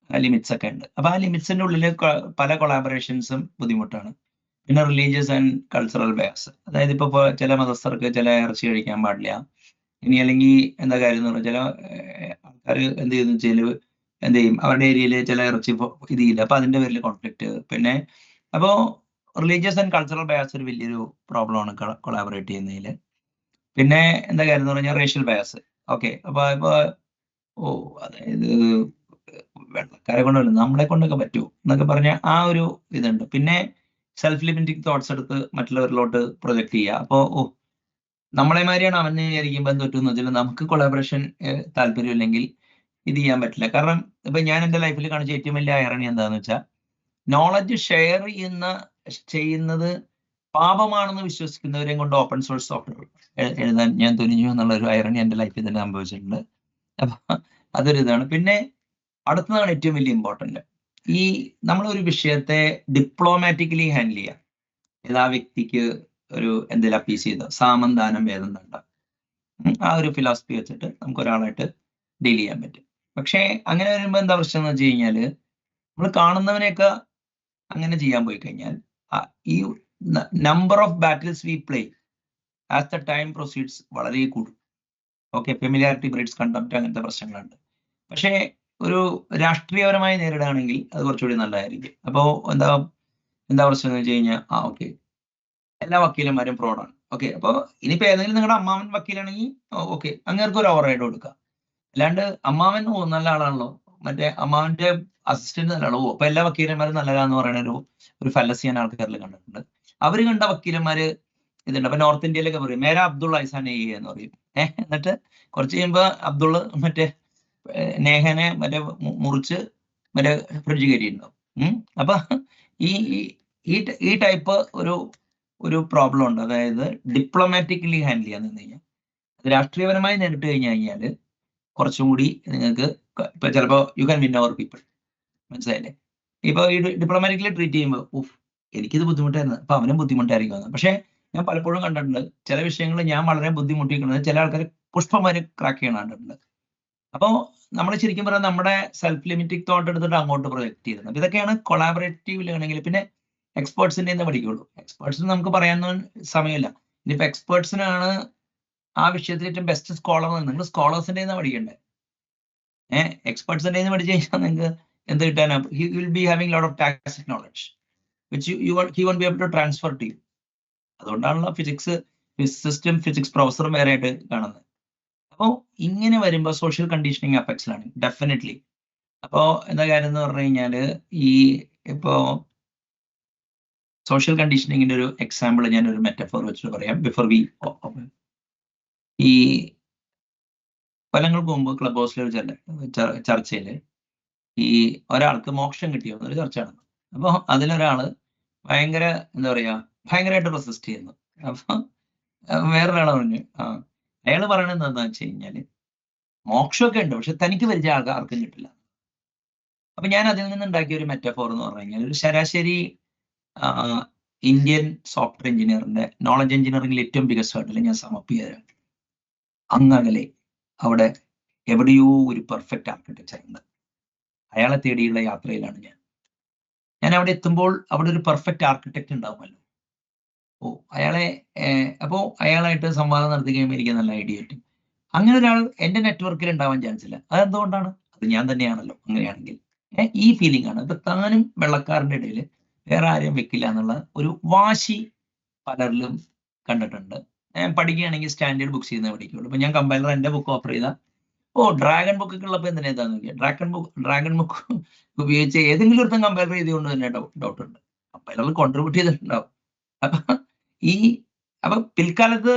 ലിമിറ്റ്സ് ഒക്കെ ഉണ്ട്. അപ്പൊ ആ ലിമിറ്റ്സിന്റെ ഉള്ളിൽ പല കൊളാബറേഷൻസും ബുദ്ധിമുട്ടാണ്. പിന്നെ റിലീജിയസ് ആൻഡ് കൾച്ചറൽ ബയസ്, അതായത് ഇപ്പൊ ചില മതസ്ഥർക്ക് ചില ഇറച്ചി കഴിക്കാൻ പാടില്ല, ഇനി അല്ലെങ്കിൽ എന്താ കാര്യം എന്ന് പറഞ്ഞാൽ ചില ആൾക്കാർ എന്ത് ചെയ്യുന്നു വെച്ചാൽ എന്ത് ചെയ്യും, അവരുടെ ഏരിയയിൽ ചില ഇറച്ചി ഇത് ചെയ്യില്ല, അപ്പൊ അതിന്റെ പേരിൽ കോൺഫ്ലിക്റ്റ്. പിന്നെ അപ്പോ റിലീജിയസ് ആൻഡ് കൾച്ചറൽ ബയസ് ഒരു വലിയൊരു പ്രോബ്ലമാണ് കൊളാബറേറ്റ് ചെയ്യുന്നതിൽ. പിന്നെ എന്താ കാര്യം എന്ന് പറഞ്ഞാൽ റേഷ്യൽ ബയസ്. ഓക്കെ, അപ്പൊ ഓ അതായത് വെള്ളക്കാരെ കൊണ്ടല്ല നമ്മളെ കൊണ്ടൊക്കെ പറ്റൂ എന്നൊക്കെ പറഞ്ഞ ആ ഒരു ഇതുണ്ട്. പിന്നെ സെൽഫ് ലിമിറ്റിംഗ് തോട്ട്സ് എടുത്ത് മറ്റുള്ളവരിലോട്ട് പ്രൊജക്ട് ചെയ്യുക. അപ്പോ നമ്മളെ മാതിരിയാണ് അവൻ വിചാരിക്കുമ്പോൾ എന്ത് പറ്റുമെന്ന് വെച്ചാൽ നമുക്ക് കൊളാബറേഷൻ താല്പര്യമില്ലെങ്കിൽ ഇത് ചെയ്യാൻ പറ്റില്ല. കാരണം ഇപ്പൊ ഞാൻ എൻ്റെ ലൈഫിൽ കാണിച്ച ഏറ്റവും വലിയ ഐറണി എന്താണെന്ന് വെച്ചാൽ, നോളജ് ഷെയർ ചെയ്യുന്നത് പാപമാണെന്ന് വിശ്വസിക്കുന്നവരെയും കൊണ്ട് ഓപ്പൺ സോഴ്സ് സോഫ്റ്റ്വെയർ എഴുതാൻ ഞാൻ തുനിഞ്ഞു എന്നുള്ള ഒരു ഐറണി എൻ്റെ ലൈഫിൽ തന്നെ സംഭവിച്ചിട്ടുണ്ട്. അപ്പൊ അതൊരു ഇതാണ്. പിന്നെ അടുത്തതാണ് ഏറ്റവും വലിയ ഇമ്പോർട്ടന്റ്, ഈ നമ്മളൊരു വിഷയത്തെ ഡിപ്ലോമാറ്റിക്കലി ഹാൻഡിൽ ചെയ്യുക. ഏത് ആ വ്യക്തിക്ക് ഒരു എന്തെങ്കിലും അപ്പീസ് ചെയ്തോ, സാമം ദാനം വേദം തണ്ട, ആ ഒരു ഫിലോസഫി വെച്ചിട്ട് നമുക്ക് ഒരാളായിട്ട് ഡീൽ ചെയ്യാൻ പറ്റും. പക്ഷേ അങ്ങനെ വരുമ്പോൾ എന്താ പ്രശ്നം എന്ന് വെച്ച് കഴിഞ്ഞാൽ, നമ്മൾ കാണുന്നവനെയൊക്കെ അങ്ങനെ ചെയ്യാൻ പോയി കഴിഞ്ഞാൽ ഈ number of battles V play as the time proceeds വളരെ കൂടും. ഓക്കെ, ഫെമിലിയാരിറ്റി ബ്രീഡ്സ് കണ്ടംപ്റ്റ്, അങ്ങനത്തെ പ്രശ്നങ്ങളുണ്ട്. പക്ഷേ ഒരു രാഷ്ട്രീയപരമായി നേരിടുകയാണെങ്കിൽ അത് കുറച്ചുകൂടി നല്ലതായിരിക്കും. അപ്പോൾ എന്താ പ്രശ്നം എന്ന് വെച്ച് കഴിഞ്ഞാൽ, ഓക്കെ എല്ലാ വക്കീലന്മാരും ഫ്രോഡാണ്. ഓക്കെ, അപ്പോൾ ഇനിയിപ്പോൾ ഏതെങ്കിലും നിങ്ങളുടെ അമ്മാവൻ വക്കീലാണെങ്കിൽ ഓക്കെ, അങ്ങേർക്ക് ഒരു ഓവർ റൈഡ് കൊടുക്കുക. അല്ലാണ്ട് അമ്മാവൻ നല്ല ആളാണല്ലോ, മറ്റേ അമ്മാവന്റെ അസിസ്റ്റന്റ് നല്ല ആളോ, അപ്പൊ എല്ലാ വക്കീലന്മാരും നല്ലതാന്ന് പറയുന്ന ഒരു ഫലസി ഞാൻ ആൾക്കാരിൽ കണ്ടിട്ടുണ്ട്. അവര് കണ്ട വക്കീലന്മാര് ഇതുണ്ട്. അപ്പൊ നോർത്ത് ഇന്ത്യയിലൊക്കെ പറയും മേര അബ്ദുള്ള ഐസാൻ എന്ന് പറയും. എന്നിട്ട് കുറച്ച് കഴിയുമ്പോ അബ്ദുള്ള മറ്റേ നേഹനെ മറ്റേ മുറിച്ച് മറ്റേ ഫ്രിഡ്ജ് കയറ്റിയിട്ടുണ്ടാവും. അപ്പൊ ഈ ഈ ടൈപ്പ് ഒരു പ്രോബ്ലം ഉണ്ട്. അതായത് ഡിപ്ലോമാറ്റിക്കലി ഹാൻഡിൽ ചെയ്യാൻ നിന്ന് കഴിഞ്ഞാൽ, രാഷ്ട്രീയപരമായി നേരിട്ട് കഴിഞ്ഞാല് കുറച്ചും കൂടി നിങ്ങൾക്ക് ഇപ്പൊ ചിലപ്പോ you can win over people. മനസ്സിലായില്ലേ? ഇപ്പൊ ഈ ഡിപ്ലോമാറ്റിക്കലി ട്രീറ്റ് ചെയ്യുമ്പോൾ എനിക്കിത് ബുദ്ധിമുട്ടായിരുന്നു, അപ്പൊ അവനും ബുദ്ധിമുട്ടായിരിക്കും. പക്ഷെ ഞാൻ പലപ്പോഴും കണ്ടിട്ടുണ്ട് ചില വിഷയങ്ങൾ ഞാൻ വളരെ ബുദ്ധിമുട്ടിക്കുന്നത് ചില ആൾക്കാർ പുഷ്പമാര് ക്രാക്ക് ചെയ്യണ കണ്ടിട്ടുണ്ട്. അപ്പോൾ നമ്മൾ ശരിക്കും പറയാൻ നമ്മുടെ സെൽഫ് ലിമിറ്റിംഗ് തോട്ട് എടുത്തിട്ട് അങ്ങോട്ട് പ്രൊജക്ട് ചെയ്യുന്നത്. അപ്പൊ ഇതൊക്കെയാണ് കൊളാബറേറ്റീവ് ലേണിംഗിൽ. പിന്നെ എക്സ്പേർട്സിന്റെ നിന്ന് പഠിക്കുള്ളൂ. എക്സ്പേർട്സിന് നമുക്ക് പറയാനൊന്നും സമയമില്ല. ഇനിയിപ്പോ എക്സ്പേർട്സിനാണ് ആ വിഷയത്തിൽ ഏറ്റവും ബെസ്റ്റ് സ്കോളർ, നിങ്ങൾ സ്കോളേഴ്സിന്റെ നിന്ന് പഠിക്കണ്ടേ. എക്സ്പേർട്സിന്റെ നിന്ന് പഠിച്ചു കഴിഞ്ഞാൽ നിങ്ങൾക്ക് എന്ത് കിട്ടാനാ? He will be having lot of toxic knowledge which he won't be able to transfer to you. അതുകൊണ്ടാണല്ലോ ഫിസിക്സ് പ്രൊഫസർ വേറെ ആയിട്ട് കാണുന്നത്. അപ്പോൾ ഇങ്ങനെ വരുമ്പോൾ സോഷ്യൽ കണ്ടീഷനിങ് അഫക്ട്സിലാണ് ഡെഫിനറ്റ്ലി. അപ്പോ എന്താ കാര്യം എന്ന് പറഞ്ഞു കഴിഞ്ഞാല്, ഈ ഇപ്പോ സോഷ്യൽ കണ്ടീഷനിങ്ങിന്റെ ഒരു എക്സാമ്പിൾ ഞാൻ ഒരു മെറ്റഫോർ വെച്ചിട്ട് പറയാം ബിഫോർ വി. ഈ കൊല്ലങ്ങൾക്ക് മുമ്പ് ക്ലബ് ഹൗസിലെ ഒരു ചർച്ചയില് ഈ ഒരാൾക്ക് മോക്ഷം കിട്ടിയോ എന്നൊരു ചർച്ച നടന്നു. അപ്പൊ അതിലൊരാള് ഭയങ്കര എന്താ പറയാ ഭയങ്കരമായിട്ട് റെസിസ്റ്റ് ചെയ്യുന്നു. അപ്പൊ വേറൊരാള് പറഞ്ഞു, അയാള് പറയണത് എന്താന്ന് വെച്ച് കഴിഞ്ഞാല് മോക്ഷമൊക്കെ ഉണ്ട്, പക്ഷെ തനിക്ക് പരിചയ ആർക്കും കിട്ടില്ല. അപ്പൊ ഞാൻ അതിൽ നിന്ന് ഉണ്ടാക്കിയ ഒരു മെറ്റഫോർ എന്ന് പറഞ്ഞു കഴിഞ്ഞാൽ, ഒരു ശരാശരി ഇന്ത്യൻ സോഫ്റ്റ്വെയർ എഞ്ചിനീയറിന്റെ നോളജ് എഞ്ചിനീയറിംഗിൽ ഏറ്റവും ബിഗസ്റ്റ് ഹേർഡിൽ ഞാൻ സമപ്പ് ചെയ്തതാണ്. അങ്ങകലെ അവിടെ എവിടെയോ ഒരു പെർഫെക്റ്റ് ആർക്കിടെക്ചർ ഉണ്ട്. അയാളെ തേടിയുള്ള യാത്രയിലാണ് ഞാൻ അവിടെ എത്തുമ്പോൾ അവിടെ ഒരു പെർഫെക്റ്റ് ആർക്കിടെക്ട് ഉണ്ടാവുമല്ലോ. അപ്പോ അയാളായിട്ട് സംവാദം നടത്തി കഴിയുമ്പോൾ എനിക്ക് നല്ല ഐഡിയ കിട്ടും. അങ്ങനെ ഒരാൾ എന്റെ നെറ്റ്വർക്കിൽ ഉണ്ടാവാൻ ചാൻസ് ഇല്ല. അതെന്തുകൊണ്ടാണ്? അത് ഞാൻ തന്നെയാണല്ലോ. അങ്ങനെയാണെങ്കിൽ ഈ ഫീലിംഗ് ആണ്. ഇപ്പൊ താനും വെള്ളക്കാരന്റെ ഇടയിൽ വേറെ ആരെയും വെക്കില്ല എന്നുള്ള ഒരു വാശി പലരിലും കണ്ടിട്ടുണ്ട്. ഞാൻ പഠിക്കുകയാണെങ്കിൽ സ്റ്റാൻഡേർഡ് ബുക്സ് ചെയ്യുന്നേ പഠിക്കുള്ളൂ. ഇപ്പൊ ഞാൻ കമ്പൈലർ എന്റെ ബുക്ക് ഓഫർ ചെയ്ത ഡ്രാഗൺ ബുക്കൊക്കെ ഉള്ളപ്പോൾ എന്തിനാന്ന് നോക്കിയാൽ ഡ്രാഗൺ ബുക്ക് ഉപയോഗിച്ച് ഏതെങ്കിലും ഒരുത്തം കമ്പയർ ചെയ്തുകൊണ്ട് തന്നെ ഡൗട്ട് ഉണ്ട്. കമ്പൈലർ കോൺട്രിബ്യൂട്ട് ചെയ്തിട്ടുണ്ടാവും. അപ്പൊ പിൽക്കാലത്ത്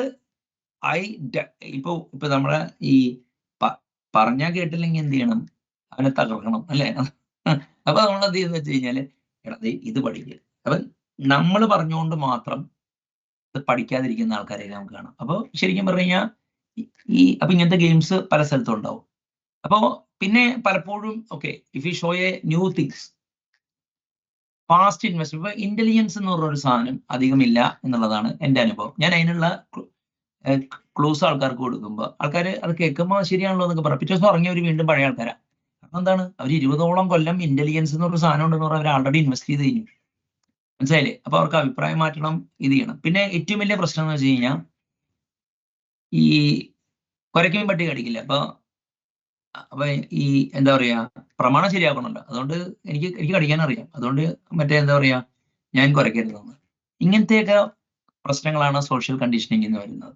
ഇപ്പൊ നമ്മുടെ ഈ പറഞ്ഞാൽ കേട്ടില്ലെങ്കിൽ എന്ത് ചെയ്യണം? അവനെ തകർക്കണം അല്ലേ? അപ്പൊ നമ്മൾ എന്ത് ചെയ്യുന്ന വെച്ച് കഴിഞ്ഞാല് എടാ ഇത് പഠിക്കുക. അപ്പൊ നമ്മൾ പറഞ്ഞുകൊണ്ട് മാത്രം ഇത് പഠിക്കാതിരിക്കുന്ന ആൾക്കാരെ നമുക്ക് കാണാം. അപ്പൊ ശരിക്കും പറഞ്ഞു കഴിഞ്ഞാൽ അപ്പൊ ഇങ്ങനത്തെ ഗെയിംസ് പല സ്ഥലത്തും ഉണ്ടാവും. അപ്പോ പിന്നെ പലപ്പോഴും if you show A new things, fast invest. ഇപ്പൊ ഇന്റലിജൻസ് എന്ന് പറഞ്ഞൊരു സാധനം അധികമില്ല എന്നുള്ളതാണ് എൻ്റെ അനുഭവം. ഞാൻ അതിനുള്ള ക്ലൂസ് ആൾക്കാർക്ക് കൊടുക്കുമ്പോൾ ആൾക്കാർ അത് കേൾക്കുമ്പോൾ ശരിയാണല്ലോ എന്നൊക്കെ പറയും. പിറ്റേ ദിവസം ഇറങ്ങിയവർ വീണ്ടും പഴയ ആൾക്കാരാണ്. അപ്പൊ എന്താണ്, അവർ 20ഓളം കൊല്ലം ഇന്റലിജൻസ് എന്ന് പറഞ്ഞ സാധനം ഉണ്ടെന്ന് പറഞ്ഞാൽ അവർ ആൾറെഡി ഇൻവെസ്റ്റ് ചെയ്ത് കഴിഞ്ഞു. മനസ്സിലായില്ലേ? അപ്പൊ അവർക്ക് അഭിപ്രായം മാറ്റണം, ഇത് ചെയ്യണം. പിന്നെ ഏറ്റവും വലിയ പ്രശ്നം എന്ന് വെച്ച് കഴിഞ്ഞാൽ ഈ കുരയ്ക്കും പട്ടി കടിക്കില്ല. അപ്പൊ ഈ എന്താ പറയാ, പ്രമാണം ശരിയാക്കണമല്ലോ. അതുകൊണ്ട് എനിക്ക് കടിക്കാൻ അറിയാം, അതുകൊണ്ട് എന്താ പറയാ, ഞാൻ കുരയ്ക്കരുതെന്ന്. ഇങ്ങനത്തെയൊക്കെ പ്രശ്നങ്ങളാണ് സോഷ്യൽ കണ്ടീഷനിങ് എന്ന് വരുന്നത്.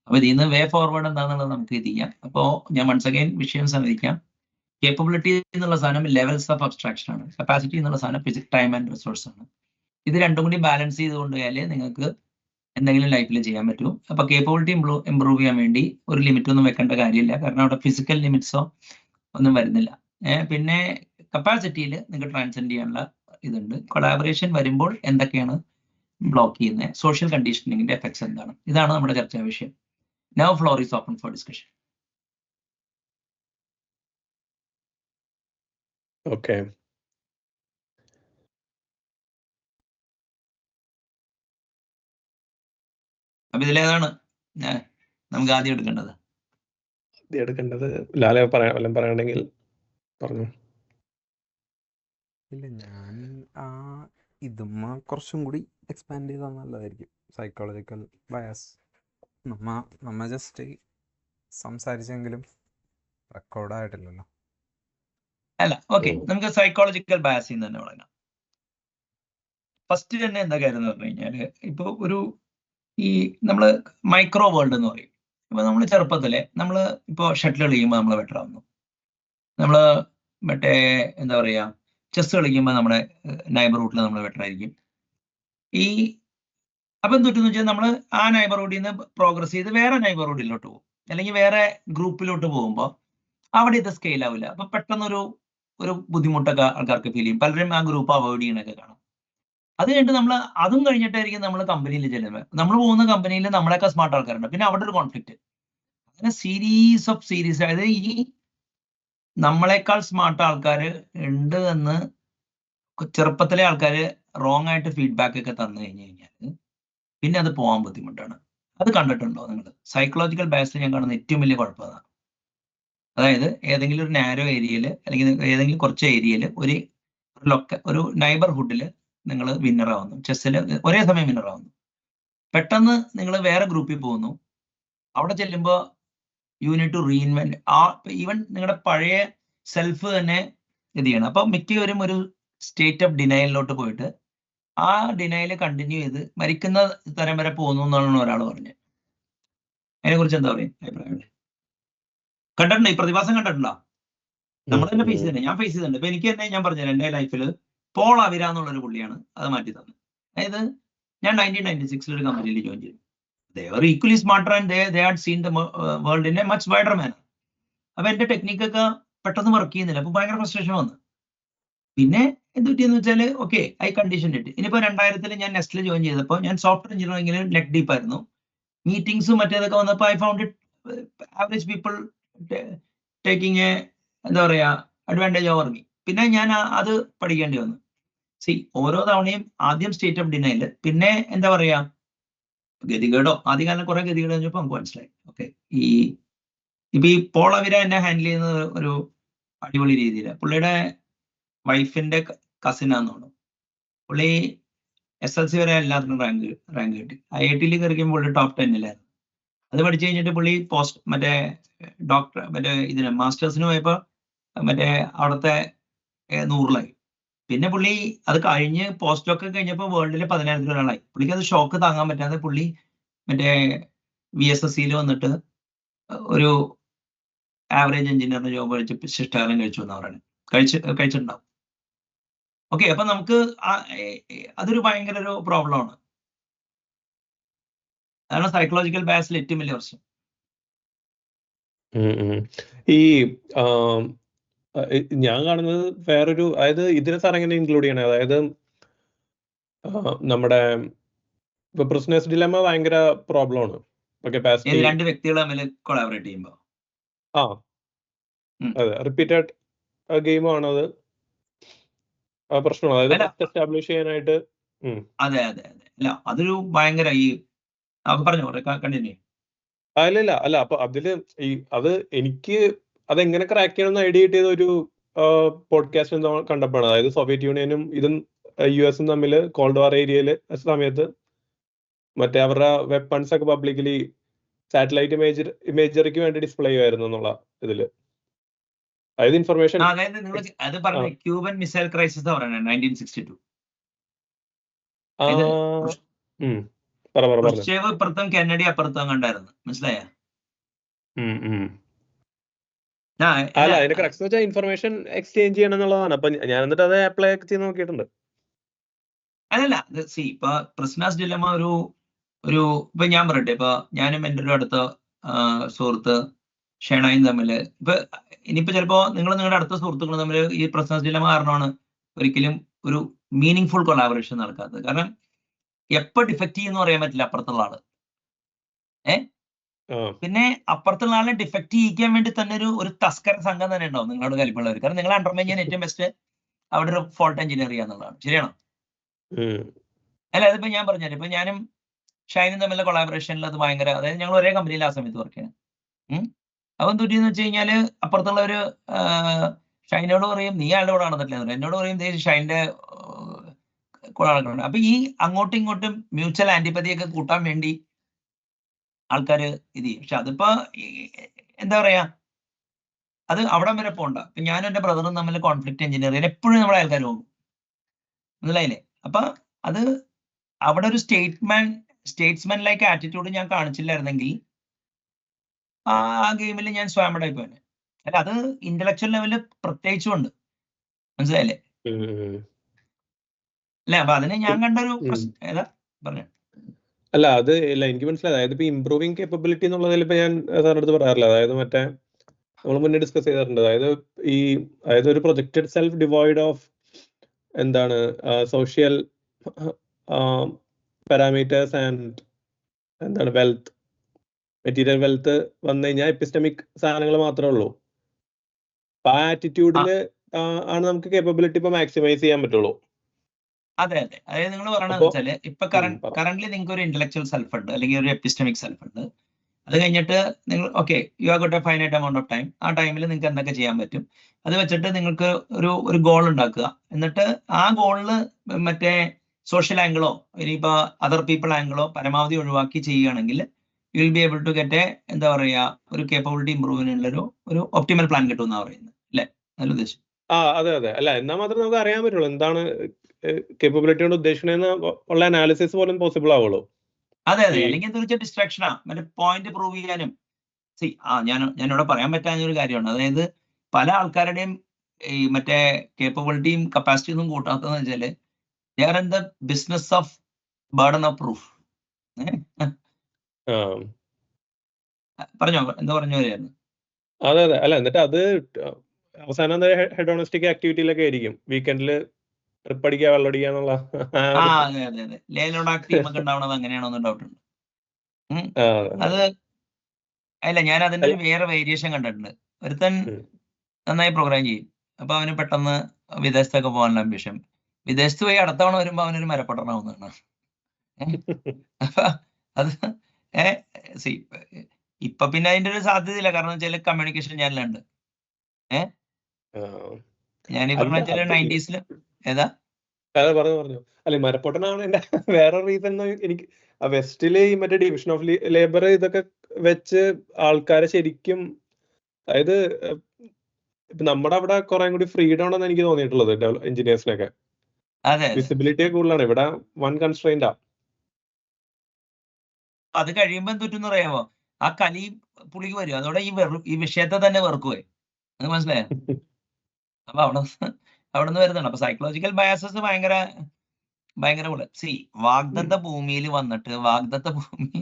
അപ്പൊ ഇതിൽ നിന്ന് വേ ഫോർവേഡ് എന്താണെന്നുള്ളത് നമുക്ക് ഇത് ചെയ്യാം. അപ്പോ ഞാൻ വൺസ് അഗൈൻ വിഷയം സമ്മതിക്കാം. കേപ്പബിലിറ്റി എന്നുള്ള സാധനം ലെവൽസ് ഓഫ് അബ്സ്ട്രാക്ഷൻ ആണ്. കപ്പാസിറ്റി എന്നുള്ള സാധനം ഫിസിക്സ്, ടൈം ആൻഡ് റിസോഴ്സ് ആണ്. ഇത് രണ്ടും കൂടി ബാലൻസ് ചെയ്ത് കൊണ്ടുപോയാലേ നിങ്ങൾക്ക് എന്തെങ്കിലും ലൈഫിൽ ചെയ്യാൻ പറ്റും. അപ്പൊ കേപ്പബിലിറ്റി ഇമ്പ്രൂവ് ചെയ്യാൻ വേണ്ടി ഒരു ലിമിറ്റ് ഒന്നും വെക്കേണ്ട കാര്യമില്ല, കാരണം അവിടെ ഫിസിക്കൽ ലിമിറ്റ്സോ ഒന്നും വരുന്നില്ല. പിന്നെ കപ്പാസിറ്റിയിൽ നിങ്ങൾക്ക് ട്രാൻസെൻഡ് ചെയ്യാനുള്ള ഇതുണ്ട്. കൊളാബറേഷൻ വരുമ്പോൾ എന്തൊക്കെയാണ് ബ്ലോക്ക് ചെയ്യുന്നത്, സോഷ്യൽ കണ്ടീഷനിങ്ങിന്റെ എഫക്ട്സ് എന്താണ്, ഇതാണ് നമ്മുടെ ചർച്ചാ വിഷയം. Now floor is open for discussion. Okay. അപ്പൊ ഇതിലേതാണ് നമുക്ക് ആദ്യം എടുക്കേണ്ടത്? ലാലെ വല്ലതും പറയണമെങ്കിൽ പറഞ്ഞു. ഇല്ല, ഞാൻ ഇതുമ്മ കുറച്ചും കൂടി എക്സ്പാൻഡ് ചെയ്താൽ നല്ലതായിരിക്കും. സൈക്കോളജിക്കൽ ബയാസ് നമ്മ ജസ്റ്റ് സംസാരിച്ചെങ്കിലും റെക്കോർഡായിട്ടില്ലല്ലോ. അല്ല, നമുക്ക് സൈക്കോളജിക്കൽ ബയാസിൽ നിന്ന് തന്നെ തുടങ്ങാം. ഫസ്റ്റ് തന്നെ എന്താ കാര്യം എന്ന് പറഞ്ഞു കഴിഞ്ഞാല്, ഇപ്പൊ നമ്മള് മൈക്രോ വേൾഡ് എന്ന് പറയും. ഇപ്പൊ നമ്മൾ ചെറുപ്പത്തിലെ ഇപ്പോ ഷട്ടിൽ കളിക്കുമ്പോൾ നമ്മൾ ബെറ്റർ ആവുന്നു. നമ്മള് എന്താ പറയാ, ചെസ് കളിക്കുമ്പോൾ നമ്മുടെ നൈബർഹുഡിൽ നമ്മൾ ബെറ്റർ ആയിരിക്കും. അപ്പൊ എന്തൊക്കെയെന്ന് വെച്ചാൽ നമ്മൾ ആ നൈബർഹുഡിൽ നിന്ന് പ്രോഗ്രസ് ചെയ്ത് വേറെ നൈബർഹുഡിലോട്ട് പോകും, അല്ലെങ്കിൽ വേറെ ഗ്രൂപ്പിലോട്ട് പോകുമ്പോൾ അവിടെ ഇത് സ്കെയിൽ ആവില്ല. അപ്പൊ പെട്ടെന്നൊരു ബുദ്ധിമുട്ടൊക്കെ ആൾക്കാർക്ക് ഫീൽ ചെയ്യും. പലരും ആ ഗ്രൂപ്പ് അവോയ്ഡ് ചെയ്യണൊക്കെ കാണാം. അത് കഴിഞ്ഞിട്ട് അതും കഴിഞ്ഞിട്ടായിരിക്കും നമ്മൾ കമ്പനിയിൽ ചെല്ലുന്നത്. നമ്മൾ പോകുന്ന കമ്പനിയിൽ നമ്മളെയൊക്കെ സ്മാർട്ട് ആൾക്കാരുണ്ട്, പിന്നെ അവിടെ ഒരു കോൺഫ്ലിക്റ്റ്. അങ്ങനെ സീരീസ് അതായത് ഈ നമ്മളെക്കാൾ സ്മാർട്ട് ആൾക്കാർ ഉണ്ട് എന്ന് ചെറുപ്പത്തിലെ ആൾക്കാർ റോങ് ആയിട്ട് ഫീഡ്ബാക്ക് ഒക്കെ തന്നു കഴിഞ്ഞാൽ പിന്നെ അത് പോകാൻ ബുദ്ധിമുട്ടാണ്. അത് കണ്ടിട്ടുണ്ടോ നിങ്ങൾ? സൈക്കോളജിക്കൽ ബയസിൽ ഞാൻ കാണുന്ന ഏറ്റവും വലിയ കുഴപ്പം അതാണ്. അതായത് ഏതെങ്കിലും ഒരു നാരോ ഏരിയയിൽ അല്ലെങ്കിൽ ഏതെങ്കിലും കുറച്ച് ഏരിയയിൽ ഒരു നൈബർഹുഡിൽ നിങ്ങൾ വിന്നറാവുന്നു, ചെസ്സിൽ ഒരേ സമയം വിന്നറാവുന്നു. പെട്ടെന്ന് നിങ്ങൾ വേറെ ഗ്രൂപ്പിൽ പോകുന്നു. അവിടെ ചെല്ലുമ്പോൾ you need to reinvent. Even നിങ്ങളുടെ പഴയ സെൽഫ് തന്നെ ഇത് ചെയ്യണം. അപ്പൊ മിക്കവരും ഒരു സ്റ്റേറ്റ് ഓഫ് ഡിനയലിലോട്ട് പോയിട്ട് ആ ഡിനയൽ കണ്ടിന്യൂ ചെയ്ത് മരിക്കുന്ന തരം വരെ പോകുന്നു എന്നാണ് ഒരാൾ പറഞ്ഞത്. അതിനെ കുറിച്ച് എന്താ പറയുക, അഭിപ്രായം? കണ്ടിട്ടുണ്ടോ ഈ പ്രതിഭാസം? കണ്ടിട്ടുണ്ടോ? നമ്മൾ തന്നെ ഫേസ് ചെയ്തിട്ടുണ്ട്, ഞാൻ ഫേസ് ചെയ്തിട്ടുണ്ട്. ഇപ്പൊ എനിക്ക് തന്നെ ഞാൻ പറഞ്ഞു, എൻ്റെ ലൈഫിൽ പോൾ അവിര എന്നുള്ളൊരു പുള്ളിയാണ് അത് മാറ്റി തന്നത്. അതായത് ഞാൻ 1996 ഒരു കമ്പനിയിൽ ജോയിൻ ചെയ്തു. They were equally smarter and they had seen the world in a much wider manner. അപ്പൊ എന്റെ ടെക്നിക്കൊക്കെ പെട്ടെന്ന് വർക്ക് ചെയ്യുന്നില്ല. അപ്പൊ ഭയങ്കര ഫ്രസ്ട്രേഷൻ വന്നു. പിന്നെ എന്ത് പറ്റിയെന്ന് വെച്ചാൽ ഐ കണ്ടീഷൻ ഇട്ട്. ഇനിയിപ്പോ 2000 ഞാൻ നെസ്റ്റിൽ ജോയിൻ ചെയ്തപ്പോൾ ഞാൻ സോഫ്റ്റ്വെയർ എഞ്ചിനീയറിംഗിൽ നെക്ക് ഡീപ്പ് ആയിരുന്നു. മീറ്റിംഗ്സും മറ്റേതൊക്കെ വന്നപ്പോൾ I found it average people taking എന്താ പറയാ അഡ്വാൻറ്റേജ് ഓവർ മീ. പിന്നെ ഞാൻ അത് പഠിക്കേണ്ടി വന്നു. ഓരോ തവണയും ആദ്യം സ്റ്റേറ്റ് ഓഫ് ഡിനൈൽ, പിന്നെ എന്താ പറയാ ഗതികേടോ, ആദ്യകാലം കുറെ ഗതികേട് കഴിഞ്ഞപ്പോൾ നമുക്ക് മനസ്സിലായി. ഇപ്പൊ ഈ പോൾ അവിര എന്നെ ഹാൻഡിൽ ചെയ്യുന്നത് ഒരു അടിപൊളി രീതിയിലാണ്. പുള്ളിയുടെ വൈഫിന്റെ കസിനാന്ന് തോന്നുന്നു. പുള്ളി SLC വരെ എല്ലാത്തിനും റാങ്ക് കിട്ടി. IIT കയറിക്കുമ്പോൾ പുള്ളി ടോപ്പ് 10-ലായിരുന്നു. അത് പഠിച്ചു കഴിഞ്ഞിട്ട് പുള്ളി ഇതിന് മാസ്റ്റേഴ്സിന് പോയപ്പോ അവിടുത്തെ 100-ലായി. പിന്നെ പുള്ളി അത് കഴിഞ്ഞ് പോസ്റ്റ് ഡോക്ക് കഴിഞ്ഞപ്പോൾ വേൾഡിലെ 10,000-ൽ ഒരാളായി. പുള്ളിക്ക് അത് ഷോക്ക് താങ്ങാൻ പറ്റാതെ പുള്ളി VSSCയിൽ വന്നിട്ട് ഒരു ആവറേജ് എഞ്ചിനീയറിന്റെ ജോബ് കഴിച്ച് ശിഷ്ടാകാലം കഴിച്ചു എന്ന് പറയുന്നത് കഴിച്ചിട്ടുണ്ടാവും. അപ്പൊ നമുക്ക് അതൊരു ഭയങ്കര ഒരു പ്രോബ്ലമാണ്. അതാണ് സൈക്കോളജിക്കൽ ബയസിൽ ഏറ്റവും വലിയ പ്രശ്നം. ഈ ആം, ഞാൻ കാണുന്നത് വേറൊരു, അതായത് ഇതിനെ സാർ എങ്ങനെ ഇൻക്ലൂഡ് ചെയ്യണേ, അതായത് നമ്മുടെ ഇപ്പൊ പ്രിസണേഴ്സ് ഡിലമ ഭയങ്കര പ്രോബ്ലം ആണ്. കപ്പാസിറ്റി രണ്ട് വ്യക്തികൾ തമ്മിൽ കൊളാബറേറ്റ് ചെയ്യുമ്പോൾ ആ അതെ, റിപ്പീറ്റഡ് ഗെയിമാണത്, പ്രശ്നമാണ്. അതായത് എസ്റ്റാബ്ലിഷ് ചെയ്യാനായിട്ട്. അതെ അതെ അതെ, അല്ല അതൊരു ഭയങ്കര ഈ പറഞ്ഞു കണ്ടിന്യൂ. അല്ല അപ്പൊ അതില് അത് എനിക്ക് അതെങ്ങനെ ക്രാക്ക് ചെയ്യണമെന്ന് ഐഡിയ കിട്ടിയത് ഒരു പോഡ്കാസ്റ്റ് കണ്ടപ്പോഴാണ്. അതായത് സോവിയറ്റ് യൂണിയനും ഇതും US തമ്മിൽ കോൾഡ് വാർ ഏരിയയില് സമയത്ത് മറ്റേ അവരുടെ വെപ്പൺസ് ഒക്കെ പബ്ലിക്കലി സാറ്റലൈറ്റ് ഇമേജറിക്ക് വേണ്ടി ഡിസ്പ്ലേ ചെയ്യുമായിരുന്നു എന്നുള്ള ഇതില്. അതായത് ഇൻഫർമേഷൻ. അതായത് നിങ്ങൾ അത് പറഞ്ഞ ക്യൂബൻ മിസൈൽ ക്രൈസിസ് പറയുന്നത് 1962. ഖുർഷേവ് ഇപ്പുറത്തും കെന്നഡി അപ്പുറത്തും കണ്ടായിരുന്നു, മനസ്സിലായ? അല്ല, അതിന്റെ കറക്റ്റ് വെച്ചാൽ ഇൻഫർമേഷൻ എക്സ്ചേഞ്ച് ചെയ്യണം എന്നുള്ളതാണ്. അപ്പൊ ഞാൻ എന്നിട്ട് അത് അപ്ലൈ ചെയ്ത് നോക്കിയിട്ടുണ്ട്. അല്ലല്ല, ഇപ്പൊ പ്രിസണേഴ്സ് ഡിലമ ഒരു ഇപ്പൊ ഞാൻ പറയട്ടെ, ഇപ്പൊ ഞാനും എൻ്റെ ഒരു അടുത്ത സുഹൃത്ത് ഷെണായും തമ്മിൽ ഇപ്പൊ ഇനിയിപ്പോ ചിലപ്പോ നിങ്ങളുടെ അടുത്ത സുഹൃത്തുക്കൾ തമ്മിൽ ഈ പ്രിസണേഴ്സ് ഡിലമ കാരണമാണ് ഒരിക്കലും ഒരു മീനിങ് ഫുൾ കൊളാബറേഷൻ നടക്കാത്തത്. കാരണം എപ്പോ ഡിഫക്റ്റ് ചെയ്യുമെന്ന് പറയാൻ പറ്റില്ല അപ്പുറത്തുള്ള ആള്. പിന്നെ അപ്പുറത്തുള്ള ആളെ ഡിഫക്റ്റ് ചെയ്യിക്കാൻ വേണ്ടി തന്നെ ഒരു തസ്കര സംഘം തന്നെ ഉണ്ടാവും നിങ്ങളോട് കലിപ്പുള്ളവർ. കാരണം നിങ്ങൾ അണ്ടർമൈൻ ചെയ്യാൻ ഏറ്റവും ബെസ്റ്റ് അവിടെ ഒരു ഫോൾട്ട് എഞ്ചിനീയർ ചെയ്യാന്നുള്ളതാണ്. ശരിയാണോ? അല്ല, അതിപ്പോ ഞാൻ പറഞ്ഞാൽ ഇപ്പൊ ഞാനും ഷൈനും തമ്മിലുള്ള കൊളാബറേഷനിൽ അത് ഭയങ്കര, അതായത് ഞങ്ങൾ ഒരേ കമ്പനിയിൽ ആ സമയത്ത് വർക്ക് ചെയ്യണം. അപ്പം തുറ്റിയെന്ന് വെച്ച് കഴിഞ്ഞാല് അപ്പുറത്തുള്ള ഒരു ഷൈനോട് പറയും നീ ആളുടെ കൂടെ നടന്നിട്ടില്ല, എന്നോട് പറയും ഷൈൻ്റെ കൂടെ നടക്കുന്നുണ്ട്. അപ്പൊ ഈ അങ്ങോട്ടും ഇങ്ങോട്ടും മ്യൂച്വൽ ആന്റിപ്പതിയൊക്കെ കൂട്ടാൻ വേണ്ടി ആൾക്കാർ ഇത് ചെയ്യും. പക്ഷെ അതിപ്പോ എന്താ പറയാ, അത് അവിടം വരെ പോണ്ട. ഇപ്പൊ ഞാനും എൻ്റെ ബ്രദറും തമ്മിൽ കോൺഫ്ലിക്റ്റ് എഞ്ചിനീയർ ചെയ്യാൻ എപ്പോഴും നമ്മളെ ആൾക്കാർ പോകും, മനസ്സിലായില്ലേ? അപ്പൊ അത് അവിടെ ഒരു സ്റ്റേറ്റ്സ്മാൻ ലൈക്ക് ആറ്റിറ്റ്യൂഡ് ഞാൻ കാണിച്ചില്ലായിരുന്നെങ്കിൽ ആ ഗെയിമിൽ ഞാൻ സ്വാമഡായി പോയി. അല്ല, അത് ഇന്റലക്ച്വൽ ലെവല് പ്രത്യേകിച്ചും ഉണ്ട്, മനസ്സിലായില്ലേ? അല്ലെ? അപ്പൊ അതിന് ഞാൻ കണ്ടൊരു പ്രശ്നം ഏതാ പറഞ്ഞു. അല്ല, അത് ഇല്ല, എനിക്ക് മനസ്സിലായി. അതായത് ഇപ്പൊ ഇംപ്രൂവിങ് കേപ്പബിലിറ്റി എന്നുള്ളതിൽ ഇപ്പൊ ഞാൻ സാറിന്റെ അടുത്ത് പറയാറില്ല. അതായത് മറ്റേ നമ്മൾ മുന്നേ ഡിസ്കസ് ചെയ്തിട്ടുണ്ട്. അതായത് ഒരു പ്രൊജക്റ്റഡ് സെൽഫ് ഡിവോയിഡ് ഓഫ് എന്താണ് സോഷ്യൽ പാരാമീറ്റേഴ്സ് ആൻഡ് എന്താണ് വെൽത്ത്, മെറ്റീരിയൽ വെൽത്ത് വന്നു കഴിഞ്ഞാൽ എപ്പിസ്റ്റമിക് സാധനങ്ങൾ മാത്രമേ ഉള്ളൂ. അപ്പൊ ആ ആറ്റിറ്റ്യൂഡില് ആണ് നമുക്ക് കേപ്പബിലിറ്റി ഇപ്പൊ മാക്സിമൈസ് ചെയ്യാൻ പറ്റുള്ളൂ. അതെ അതെ, അതായത് നിങ്ങൾ പറയണത് വെച്ചാല് ഇപ്പൊ കറന്റ്ലി നിങ്ങൾക്ക് ഒരു ഇന്റലക്ച്വൽ സെൽഫ് ഉണ്ട്, അല്ലെങ്കിൽ ഒരു എപ്പിസ്റ്റമിക് സെൽഫ് ഉണ്ട്. അത് കഴിഞ്ഞിട്ട് നിങ്ങൾ U have got A finite amount of time. ആ ടൈമിൽ നിങ്ങൾക്ക് എന്തൊക്കെ ചെയ്യാൻ പറ്റും അത് വെച്ചിട്ട് നിങ്ങൾക്ക് ഒരു ഗോൾ ഉണ്ടാക്കുക. എന്നിട്ട് ആ ഗോളില് മറ്റേ സോഷ്യൽ ആംഗിളോ ഇനിയിപ്പോ അതർ പീപ്പിൾ ആംഗിളോ പരമാവധി ഒഴിവാക്കി ചെയ്യുകയാണെങ്കിൽ you will be able to get എന്താ പറയാ ഒരു കേപ്പബിലിറ്റി ഇമ്പ്രൂവ്മെന്റിനുള്ള ഒരു ഒപ്റ്റിമൽ പ്ലാൻ കിട്ടും എന്നാ പറയുന്നത്, അല്ലെ? അതിൽ ഉദ്ദേശം അതെ. അല്ല, എന്നാൽ മാത്രമേ നമുക്ക് അറിയാൻ പറ്റുള്ളൂ എന്താണ് കേപ്പബിലിറ്റി കൊണ്ട് ഉദ്ദേശിക്കണേന്ന് ഉള്ള അനാലിസിസ് പോലും പോസിബിൾ ആവുള്ളൂ. അതെ അതെ, അല്ലെങ്കിൽ തീർച്ചയായും ഡിസ്ട്രാക്ഷനാ. മറ്റേ പോയിന്റ് പ്രൂവ് ചെയ്യാനും ഞാനിവിടെ പറയാൻ പറ്റാവുന്ന ഒരു കാര്യമാണ്. അതായത് പല ആൾക്കാരുടെയും ഈ മറ്റേ കേപ്പബിലിറ്റിയും കപ്പാസിറ്റിയും ഒന്നും കൂട്ടാത്തതെന്ന് വെച്ചാല് they are in the business of burden of proof. പറഞ്ഞോ, എന്താ പറഞ്ഞു വരികയായിരുന്നു? അതെ. അല്ല, എന്നിട്ട് അത് അവസാനം ഹെഡോണിസ്റ്റിക് ആക്ടിവിറ്റിയിലൊക്കെ ആയിരിക്കും. വീക്കെൻഡില് ട്രിപ്പ് അടിക്കുക, വെള്ളമടിക്കുക എന്നുള്ള. അതെ അതെ അതെ, ലേലോടാക് ടീമൊക്കെ ഉണ്ടാവണത് അങ്ങനെയാണോന്ന് ഡൗട്ട് ഉണ്ട്. അത് അല്ല, ഞാൻ അതിന്റെ ഒരു വേറെ വേരിയേഷൻ കണ്ടിട്ടുണ്ട്. ഒരുത്തൻ നന്നായി പ്രോഗ്രാം ചെയ്യും, അപ്പൊ അവന് പെട്ടെന്ന് വിദേശത്തൊക്കെ പോകാനുള്ള അംബിഷൻ. വിദേശത്ത് പോയി അടുത്ത തവണ വരുമ്പോ അവനൊരു മരപ്പട്ടണമാവുന്നതാണ്. അപ്പൊ അത് ഇപ്പൊ പിന്നെ അതിന്റെ ഒരു സാധ്യതയില്ല. കാരണം വെച്ചാൽ കമ്മ്യൂണിക്കേഷൻ ചാനലുണ്ട്. ഞാൻ ഈ പറഞ്ഞ വെച്ചാൽ 90s ഏതാ പറഞ്ഞു. അല്ലെ, മരപ്പൊട്ടനാണ് എന്റെ വേറെ റീസൺ. എനിക്ക് വെസ്റ്റില് ഈ മറ്റേ ഡിവിഷൻ ഓഫ് ലേബർ ഇതൊക്കെ വെച്ച് ആൾക്കാരെ ശരിക്കും, അതായത് ഇപ്പൊ നമ്മുടെ അവിടെ കുറെ കൂടി ഫ്രീഡം ഉണ്ടെന്ന് എനിക്ക് തോന്നിയിട്ടുള്ളത് എഞ്ചിനീയേഴ്സിനൊക്കെ. വിസിബിലിറ്റി കൂടുതലാണ്. ഇവിടെ വൺ കൺസ്ട്രെയിന്റ്. അത് കഴിയുമ്പോ എന്തൊറ്റെന്ന് അറിയാമോ, ആ കലി പുളിക്ക് വരും. അതോടെ ഈ വിഷയത്തെ തന്നെ വെറുക്കുവേ. അത് മനസ്സിലായോ? അപ്പൊ അവിടുന്ന് വരുന്നുണ്ട്. അപ്പൊ സൈക്കോളജിക്കൽ ബയാസസ് ഭയങ്കര വാഗ്ദത്ത ഭൂമിയിൽ വന്നിട്ട് വാഗ്ദത്ത ഭൂമി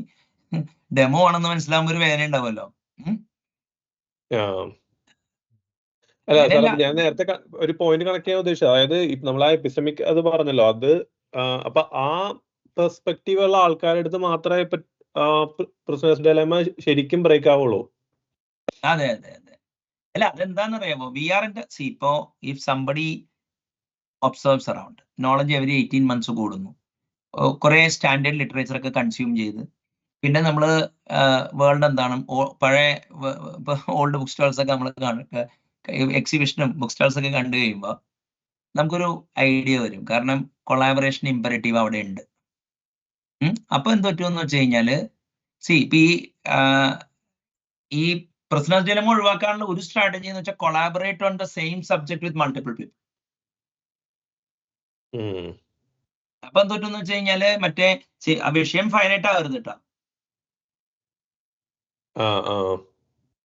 ഡെമോ ആണെന്ന് മനസ്സിലാകുമ്പോ ഒരു വേദന ഉണ്ടാവുമല്ലോ. ആ. അല്ല സാർ, അങ്ങനെയല്ല. അപ്പൊ ഞാൻ നേരത്തെ ഒരു പോയിന്റ് കണക്ട് ചെയ്യാൻ ഉദ്ദേശിച്ചത്, അതായത് നമ്മൾ ആ എപ്പിസ്റ്റമിക് അത് പറഞ്ഞല്ലോ, അത് അപ്പൊ ആ പെർസ്പെക്റ്റീവ് ഉള്ള ആൾക്കാരുടെ അടുത്ത് മാത്രമേ പ്രിസണേഴ്സ് ഡയലമ ശരിക്കും ബ്രേക്ക് ആവുള്ളൂ. അതെ അതെ അതെ. അല്ല അതെന്താണെന്നറിയാമോ, വി ആർ ഇൻ സി ഇപ്പോ if somebody observes around knowledge every 18 months കൂടുന്നു, കുറെ സ്റ്റാൻഡേർഡ് ലിറ്ററേച്ചർ ഒക്കെ കൺസ്യൂം ചെയ്ത്, പിന്നെ നമ്മൾ വേൾഡ് എന്താണ് പഴയ ഓൾഡ് ബുക്ക് സ്റ്റാൾസ് ഒക്കെ നമ്മൾ എക്സിബിഷനും ബുക്ക് സ്റ്റാൾസ് ഒക്കെ കണ്ടു കഴിയുമ്പോൾ നമുക്കൊരു ഐഡിയ വരും. കാരണം കൊളാബറേഷൻ ഇമ്പറേറ്റീവ് അവിടെ ഉണ്ട്. അപ്പൊ എന്ത് പറ്റുമെന്ന് വെച്ച് കഴിഞ്ഞാല് ഇപ്പൊ ഈ പ്രശ്ന ജലം ഒഴിവാക്കാനുള്ള ഒരു സ്ട്രാറ്റജി എന്ന് വെച്ചാൽ collaborate on the same subject with multiple people. അപ്പൊ എന്ത് പറ്റുമെന്ന് വെച്ച് കഴിഞ്ഞാല് മറ്റേ വിഷയം ഫൈനൈറ്റ് ആകരുത് കേട്ടോ.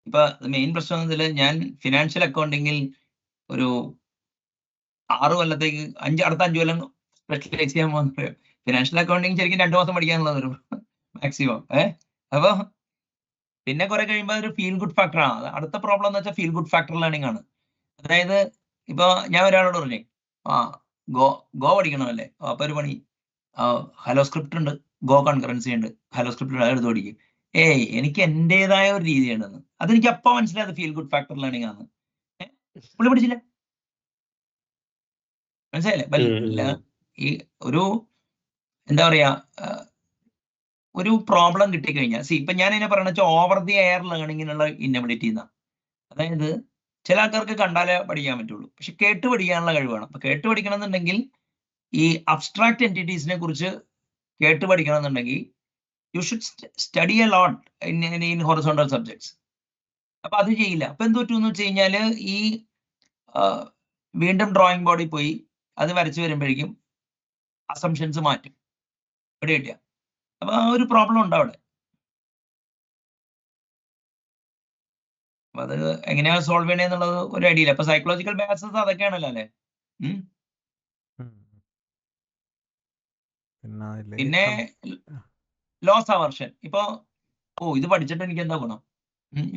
ഇപ്പൊ മെയിൻ പ്രശ്നം എന്നതില് ഞാൻ ഫിനാൻഷ്യൽ അക്കൗണ്ടിങ്ങിൽ ഒരു 6 കൊല്ലത്തേക്ക് അടുത്ത 5 കൊല്ലം സ്പെഷ്യലൈസ് ചെയ്യാൻ പോകുന്നത്. ഫിനാൻഷ്യൽ അക്കൗണ്ടിങ് ശരിക്കും 2 മാസം പഠിക്കാനുള്ളത് ഒരു മാക്സിമം. അപ്പൊ പിന്നെ കുറെ കഴിയുമ്പോൾ ഒരു ഫീൽ ഗുഡ് ഫാക്ടർ ആണ്. അടുത്ത പ്രോബ്ലം എന്ന് വെച്ചാൽ ഫീൽ ഗുഡ് ഫാക്ടർ ലേണിംഗ് ആണ്. അതായത് ഇപ്പൊ ഞാൻ ഒരാളോട് പറഞ്ഞേ, ഗോ പഠിക്കണമല്ലേ, അപ്പൊ ഒരു പണി, ഹലോ സ്ക്രിപ്റ്റ് ഉണ്ട്, ഗോ കൺകറൻസി ഉണ്ട്, ഹലോ സ്ക്രിപ്റ്റ് എടുത്ത് പഠിക്കും. എനിക്ക് എന്റേതായ ഒരു രീതിയുണ്ടെന്ന്. അതെനിക്ക് അപ്പൊ മനസ്സിലായത് ഫീൽ ഗുഡ് ഫാക്ടർ ലേണിംഗ് ആണ്. പുള്ളി പഠിച്ചില്ല, മനസ്സിലായില്ലേ? ഈ ഒരു എന്താ പറയാ, ഒരു പ്രോബ്ലം കിട്ടിക്കഴിഞ്ഞാൽ ഇപ്പൊ ഞാൻ ഇതിനെ പറയുന്നത് വെച്ചാൽ ഓവർ ദി എയർ ലേണിങ്ങിനുള്ള ഇന്നബിലിറ്റി എന്നാണ്. അതായത് ചില ആൾക്കാർക്ക് കണ്ടാലേ പഠിക്കാൻ പറ്റുള്ളൂ, പക്ഷെ കേട്ട് പഠിക്കാനുള്ള കഴിവ് വേണം. അപ്പൊ കേട്ട് പഠിക്കണം എന്നുണ്ടെങ്കിൽ ഈ അബ്സ്ട്രാക്ട് എൻറ്റിറ്റീസിനെ കുറിച്ച് കേട്ട് പഠിക്കണം എന്നുണ്ടെങ്കിൽ you should study a lot in horizontal subjects. അപ്പൊ അത് ചെയ്യില്ല. അപ്പൊ എന്ത് പറ്റുമെന്ന് വെച്ച് കഴിഞ്ഞാല് ഈ വീണ്ടും ഡ്രോയിങ് ബോർഡിൽ പോയി അത് വരച്ചു വരുമ്പോഴേക്കും അസംഷൻസ് മാറ്റും, ഇവിടെ കിട്ടിയ. അപ്പൊ ആ ഒരു പ്രോബ്ലം ഉണ്ട് അവിടെ. അപ്പൊ അത് എങ്ങനെയാ സോൾവ് ചെയ്യണെന്നുള്ളത് ഒരു ഐഡിയ ഇല്ല. അപ്പൊ സൈക്കോളജിക്കൽ ബയാസസ് അതൊക്കെയാണല്ലോ അല്ലെ. പിന്നെ ലോസ് അവർഷൻ. ഇപ്പൊ ഇത് പഠിച്ചിട്ട് എനിക്ക് എന്താ ഗുണം,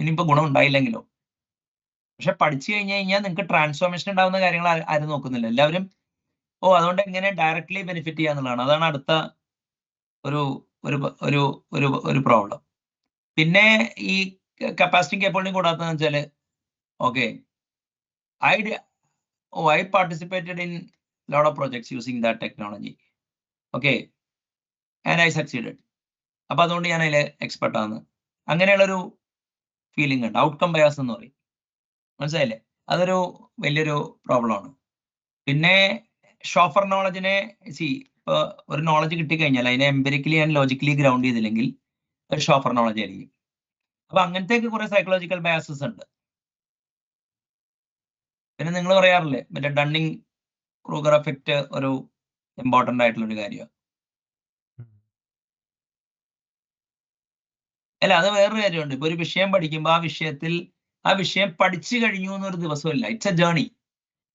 ഇനിയിപ്പോ ഗുണം ഉണ്ടായില്ലെങ്കിലോ. പക്ഷെ പഠിച്ചു കഴിഞ്ഞാൽ നിങ്ങൾക്ക് ട്രാൻസ്ഫോർമേഷൻ ഉണ്ടാവുന്ന കാര്യങ്ങൾ ആരും നോക്കുന്നില്ല. എല്ലാവരും അതുകൊണ്ട് എങ്ങനെ ഡയറക്ട്ലി ബെനിഫിറ്റ് ചെയ്യാന്നുള്ളതാണ്. അതാണ് അടുത്ത ഒരു ഒരു ഒരു ഒരു ഒരു പ്രോബ്ലം. പിന്നെ ഈ കപ്പാസിറ്റി കേപ്പബിലിറ്റി കൂടാത്തതെന്ന് വെച്ചാല് I participated in a lot of projects using that technology. And I succeeded. അപ്പൊ അതുകൊണ്ട് ഞാൻ അതിൽ എക്സ്പെർട്ട് ആണ്, അങ്ങനെയുള്ളൊരു ഫീലിംഗ് ഉണ്ട്. ഔട്ട്കം ബയാസ് എന്ന് പറയും, മനസ്സിലായില്ലേ? അതൊരു വലിയൊരു പ്രോബ്ലമാണ്. പിന്നെ ഷോഫർ നോളജിനെ ഇപ്പൊ ഒരു നോളജ് കിട്ടിക്കഴിഞ്ഞാൽ അതിനെ എംപിരിക്കലി ആൻഡ് ലോജിക്കലി ഗ്രൗണ്ട് ചെയ്തില്ലെങ്കിൽ ഒരു ഷോഫർ നോളജ് ആയിരിക്കും. അപ്പൊ അങ്ങനത്തേക്ക് കുറെ സൈക്കോളജിക്കൽ ബയാസസ് ഉണ്ട്. പിന്നെ നിങ്ങൾ പറയാറില്ലേ മറ്റേ ഡണ്ണിങ് ക്രൂഗർ എഫക്റ്റ് ഒരു ഇമ്പോർട്ടൻ്റ് ആയിട്ടുള്ള ഒരു കാര്യമാണ്. അല്ല, അത് വേറൊരു കാര്യമുണ്ട്. ഇപ്പൊ ഒരു വിഷയം പഠിക്കുമ്പോൾ ആ വിഷയം പഠിച്ചു കഴിഞ്ഞു എന്നൊരു ദിവസമില്ല. It's A journey.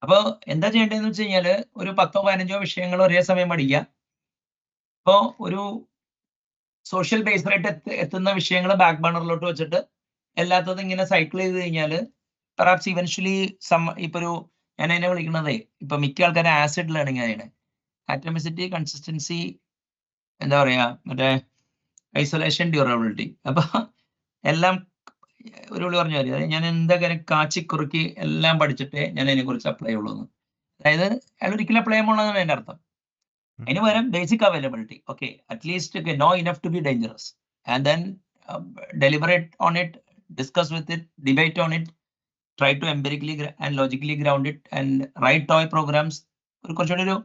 അപ്പൊ എന്താ ചെയ്യേണ്ടതെന്ന് വെച്ച് കഴിഞ്ഞാല് ഒരു 10-15 വിഷയങ്ങൾ ഒരേ സമയം പഠിക്കുക. ഇപ്പോ ഒരു സോഷ്യൽ ബേസ്ഡായിട്ട് എത്തുന്ന വിഷയങ്ങൾ ബാക്ക് ബേണറിലോട്ട് വെച്ചിട്ട് എല്ലാത്തതും ഇങ്ങനെ സൈക്കിൾ ചെയ്ത് കഴിഞ്ഞാൽ പെർഹാപ്സ് ഇവൻച്വലി ഇപ്പൊ ഒരു ഞാൻ അതിനെ വിളിക്കുന്നതേ, ഇപ്പൊ മിക്ക ആൾക്കാരും ആസിഡ് ലേണിംഗ് ആണ്. ആറ്റമിസിറ്റി, കൺസിസ്റ്റൻസി, എന്താ പറയാ, മറ്റേ ഐസൊലേഷൻ, ഡ്യൂറബിലിറ്റി. അപ്പൊ എല്ലാം ഒരു വിളി പറഞ്ഞ കാര്യം, ഞാൻ എന്താ കാര്യം കാച്ചിക്കുറുക്കി എല്ലാം പഠിച്ചിട്ടേ ഞാൻ അതിനെ കുറിച്ച് അപ്ലൈ ചെയ്യുള്ളൂ എന്ന്. അതായത് അയാൾ ഒരിക്കലും അപ്ലൈ ചെയ്യുമ്പോഴാണ് എൻ്റെ അർത്ഥം. അതിന് പകരം basic availability, at least know enough to be dangerous, and then deliberate on it, discuss with it, debate on it, try to empirically and logically ground it, and write toy programs. കുറച്ചുകൂടി ഒരു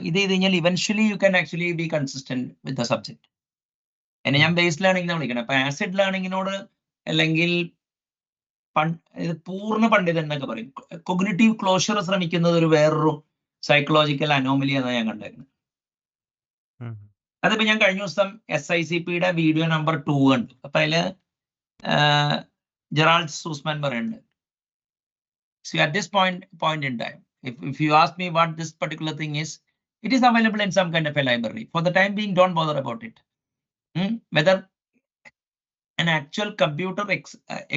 ഇത് ചെയ്ത് കഴിഞ്ഞാൽ eventually U can actually B consistent with the subject. എന്നെ ഞാൻ base learning വിളിക്കണം. അപ്പൊ acid ലേണിങ്ങിനോട് അല്ലെങ്കിൽ ഇത് പൂർണ്ണ പണ്ഡിതൻ എന്നൊക്കെ പറയും. കൊഗ്നിറ്റീവ് ക്ലോഷർ ശ്രമിക്കുന്നത് ഒരു വേറൊരു സൈക്കോളജിക്കൽ അനോമലി എന്നാണ് ഞാൻ കണ്ടേക്കുന്നത്. അതിപ്പോ ഞാൻ കഴിഞ്ഞ ദിവസം SICPയുടെ വീഡിയോ നമ്പർ 2 കണ്ടു. അപ്പൊ അതില് Gerald Sussman പറയുന്നുണ്ട്, see at this point in time, if you ask me what this particular thing is, it is available in some kind of a library. For the time being, don't bother about it. Whether an actual computer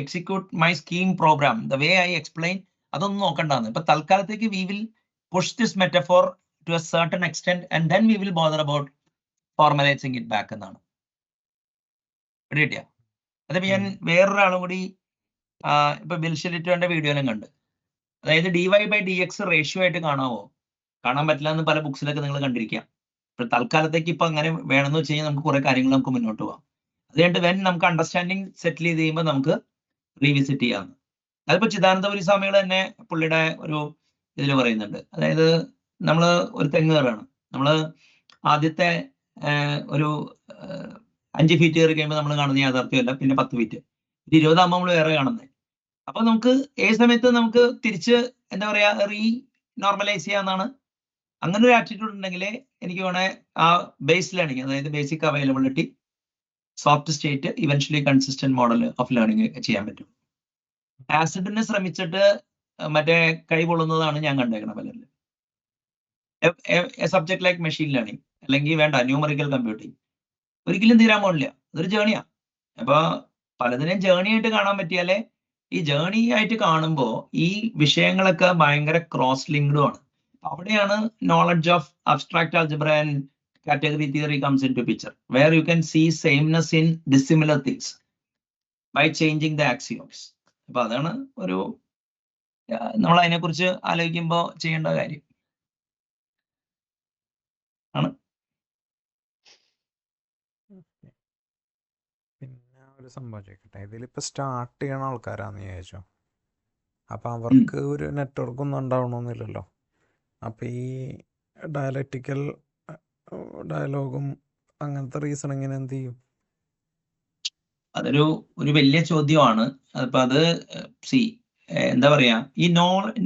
execute my scheme program the way I explain, അതൊന്നും നോക്കണ്ടാന്ന്. ഇപ്പൊ തൽക്കാലത്തേക്ക് we will push this metaphor to a certain extent and then we will bother about formalizing it back എന്നാണ്. കിട്ടിയ അതിപ്പോ ഞാൻ വേറൊരാളും കൂടി ഇപ്പൊ ബിൽഷലിറ്റോന്റെ വീഡിയോയിലും കണ്ട്, അതായത് dy/dx റേഷ്യോ ആയിട്ട് കാണാവോ? കാണാൻ പറ്റില്ല എന്ന് പല ബുക്സിലൊക്കെ നിങ്ങൾ കണ്ടിരിക്കാം. ഇപ്പൊ തൽക്കാലത്തേക്ക് ഇപ്പൊ അങ്ങനെ വേണമെന്ന് വെച്ച് കഴിഞ്ഞാൽ നമുക്ക് കുറെ കാര്യങ്ങൾ നമുക്ക് മുന്നോട്ട് പോകാം. അതുകൊണ്ട് വെൻ നമുക്ക് അണ്ടർസ്റ്റാൻഡിങ് സെറ്റിൽ ചെയ്ത് കഴിയുമ്പോൾ നമുക്ക് റീവിസിറ്റ് ചെയ്യാം. അതിപ്പോ ചിദാനന്ദപുരി സ്വാമികൾ തന്നെ പുള്ളിയുടെ ഒരു ഇതിൽ പറയുന്നുണ്ട്. അതായത് നമ്മൾ ഒരു തെങ്ങ് കയറാണ്, നമ്മൾ ആദ്യത്തെ ഒരു 5 ഫീറ്റ് കയറി കഴിയുമ്പോൾ നമ്മൾ കാണുന്ന യാഥാർത്ഥ്യമല്ല, പിന്നെ 10 ഫീറ്റ്, 20 ആകുമ്പോൾ നമ്മൾ വേറെ കാണുന്നത്. അപ്പൊ നമുക്ക് ഏത് സമയത്ത് നമുക്ക് തിരിച്ച് എന്താ പറയാ നോർമലൈസ് ചെയ്യാന്നാണ്. അങ്ങനെ ഒരു ആറ്റിറ്റ്യൂഡ് ഉണ്ടെങ്കിൽ എനിക്ക് വേണേ ആ ബേസ് ലേണിംഗ്, അതായത് basic availability, soft state, eventually consistent model of learning ചെയ്യാൻ പറ്റും. ആസിഡിനെ ശ്രമിച്ചിട്ട് മറ്റേ കൈ പൊള്ളുന്നതാണ് ഞാൻ കണ്ടേക്കണം പലരിലും. സബ്ജക്ട് ലൈക്ക് മെഷീൻ ലേണിംഗ് അല്ലെങ്കിൽ വേണ്ട ന്യൂമറിക്കൽ കമ്പ്യൂട്ടിംഗ് ഒരിക്കലും തീരാൻ പോണില്ല. അതൊരു ജേണിയാ. അപ്പൊ പലതിനെയും ജേണി ആയിട്ട് കാണാൻ പറ്റിയാലേ, ഈ ജേണി ആയിട്ട് കാണുമ്പോൾ ഈ വിഷയങ്ങളൊക്കെ ഭയങ്കര ക്രോസ് ലിങ്ക്ഡും ആണ്. അവിടെയാണ് knowledge of abstract algebra and category theory comes into picture, where you can see sameness in dissimilar things by changing the axioms. അപ്പൊ അതാണ് ഒരു നമ്മൾ അതിനെക്കുറിച്ച് ആലോചിക്കുമ്പോൾ ചെയ്യേണ്ട കാര്യം ആണ്. പിന്നെ ഒരു സംഭവം ചോദിക്കട്ടെ, ഇതിലിപ്പോൾ സ്റ്റാർട്ട് ചെയ്യണ ആൾക്കാരാന്ന് വിചാരിച്ചോ, അപ്പം അവർക്ക് ഒരു നെറ്റ്വർക്ക് ഒന്നും ഉണ്ടാവണമെന്നില്ലല്ലോ. അപ്പം ഈ ഡയലക്റ്റിക്കൽ ഡയലോഗും അങ്ങനത്തെ റീസണിങ്ങിന് എന്ത് ചെയ്യും? അതൊരു വലിയ ചോദ്യമാണ്. അപ്പൊ അത് എന്താ പറയാ, ഈ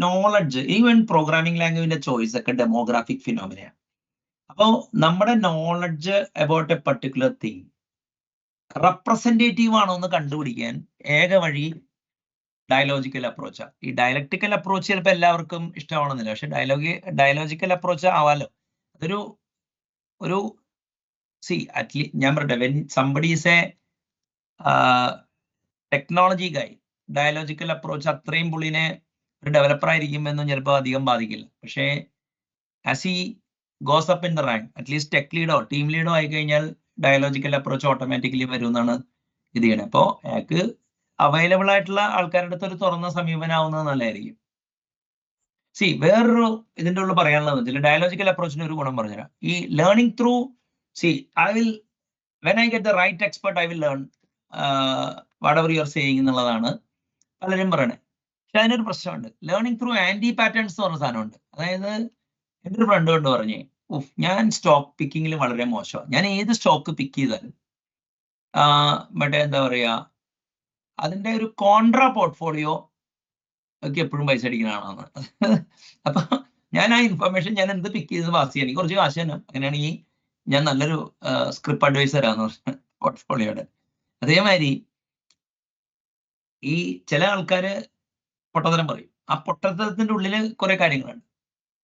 നോളജ്, ഈവൻ പ്രോഗ്രാമിംഗ് ലാംഗ്വേജിന്റെ ചോയ്സ് ഒക്കെ ഡെമോഗ്രാഫിക് ഫിനോമിനയാണ്. അപ്പോ നമ്മുടെ knowledge about A particular thing representative ആണോ എന്ന് കണ്ടുപിടിക്കാൻ ഏക വഴി ഡയലോജിക്കൽ അപ്രോച്ചാണ്. ഈ ഡയലക്റ്റിക്കൽ അപ്രോച്ച് ചിലപ്പോൾ എല്ലാവർക്കും ഇഷ്ടമാണെന്നില്ല, പക്ഷെ ഡയലോജിക്കൽ അപ്രോച്ച് ആവാലോ. അതൊരു ഞാൻ പറയട്ടെ, when somebody is A technology Guy, ഡയലോജിക്കൽ approach അത്രയും പുള്ളിനെ ഒരു ഡെവലപ്പർ ആയിരിക്കുമെന്നും ചിലപ്പോൾ അധികം ബാധിക്കില്ല. പക്ഷേ ആസ് ഈ goes up in the rank, at least tech Lido team Lido ആയി കഴിഞ്ഞാൽ ഡയലോജിക്കൽ അപ്രോച്ച് ഓട്ടോമാറ്റിക്കലി വരും എന്നാണ് ഇത് ചെയ്യണത്. അപ്പോൾ അയാൾക്ക് അവൈലബിൾ ആയിട്ടുള്ള ആൾക്കാരുടെ അടുത്ത് ഒരു തുറന്ന സമീപനാവുന്നത് നല്ലതായിരിക്കും. വേറൊരു ഇതിൻ്റെ ഉള്ളിൽ പറയാനുള്ളത് വെച്ചാൽ ഡയലോജിക്കൽ അപ്രോച്ചിന് ഒരു ഗുണം പറഞ്ഞുതരാം. ഈ learning through when I get the right expert, I will learn whatever you are saying എന്നുള്ളതാണ് പലരും പറയണേ. പക്ഷെ അതിനൊരു പ്രശ്നമുണ്ട്. ലേണിംഗ് ത്രൂ ആന്റി പാറ്റേൺസ് എന്ന് പറഞ്ഞ സാധനമുണ്ട്. അതായത് എൻ്റെ ഒരു ഫ്രണ്ട് കൊണ്ട് പറഞ്ഞേ, ഞാൻ സ്റ്റോക്ക് പിക്കിങ്ങിൽ വളരെ മോശമാണ്, ഞാൻ ഏത് സ്റ്റോക്ക് പിക്ക് ചെയ്താലും മറ്റേ എന്താ പറയാ, അതിന്റെ ഒരു കോൺട്രാ പോർട്ട്ഫോളിയോ ഒക്കെ എപ്പോഴും പൈസ അടിക്കുന്നതാണെന്ന്. അപ്പൊ ഞാൻ ആ ഇൻഫർമേഷൻ ഞാൻ എന്ത് പിക്ക് ചെയ്ത് പാസ് ചെയ്യാൻ, എനിക്ക് കുറച്ച് കാശ് തന്നെ, അങ്ങനെയാണെങ്കിൽ ഞാൻ നല്ലൊരു സ്ക്രിപ്റ്റ് അഡ്വൈസറാന്ന് പറഞ്ഞ പോർട്ട്ഫോളിയോയുടെ. അതേമാതിരി ഈ ചില ആൾക്കാര് പൊട്ടത്തരം പറയും. ആ പൊട്ടത്തരത്തിന്റെ ഉള്ളിൽ കുറെ കാര്യങ്ങളുണ്ട്,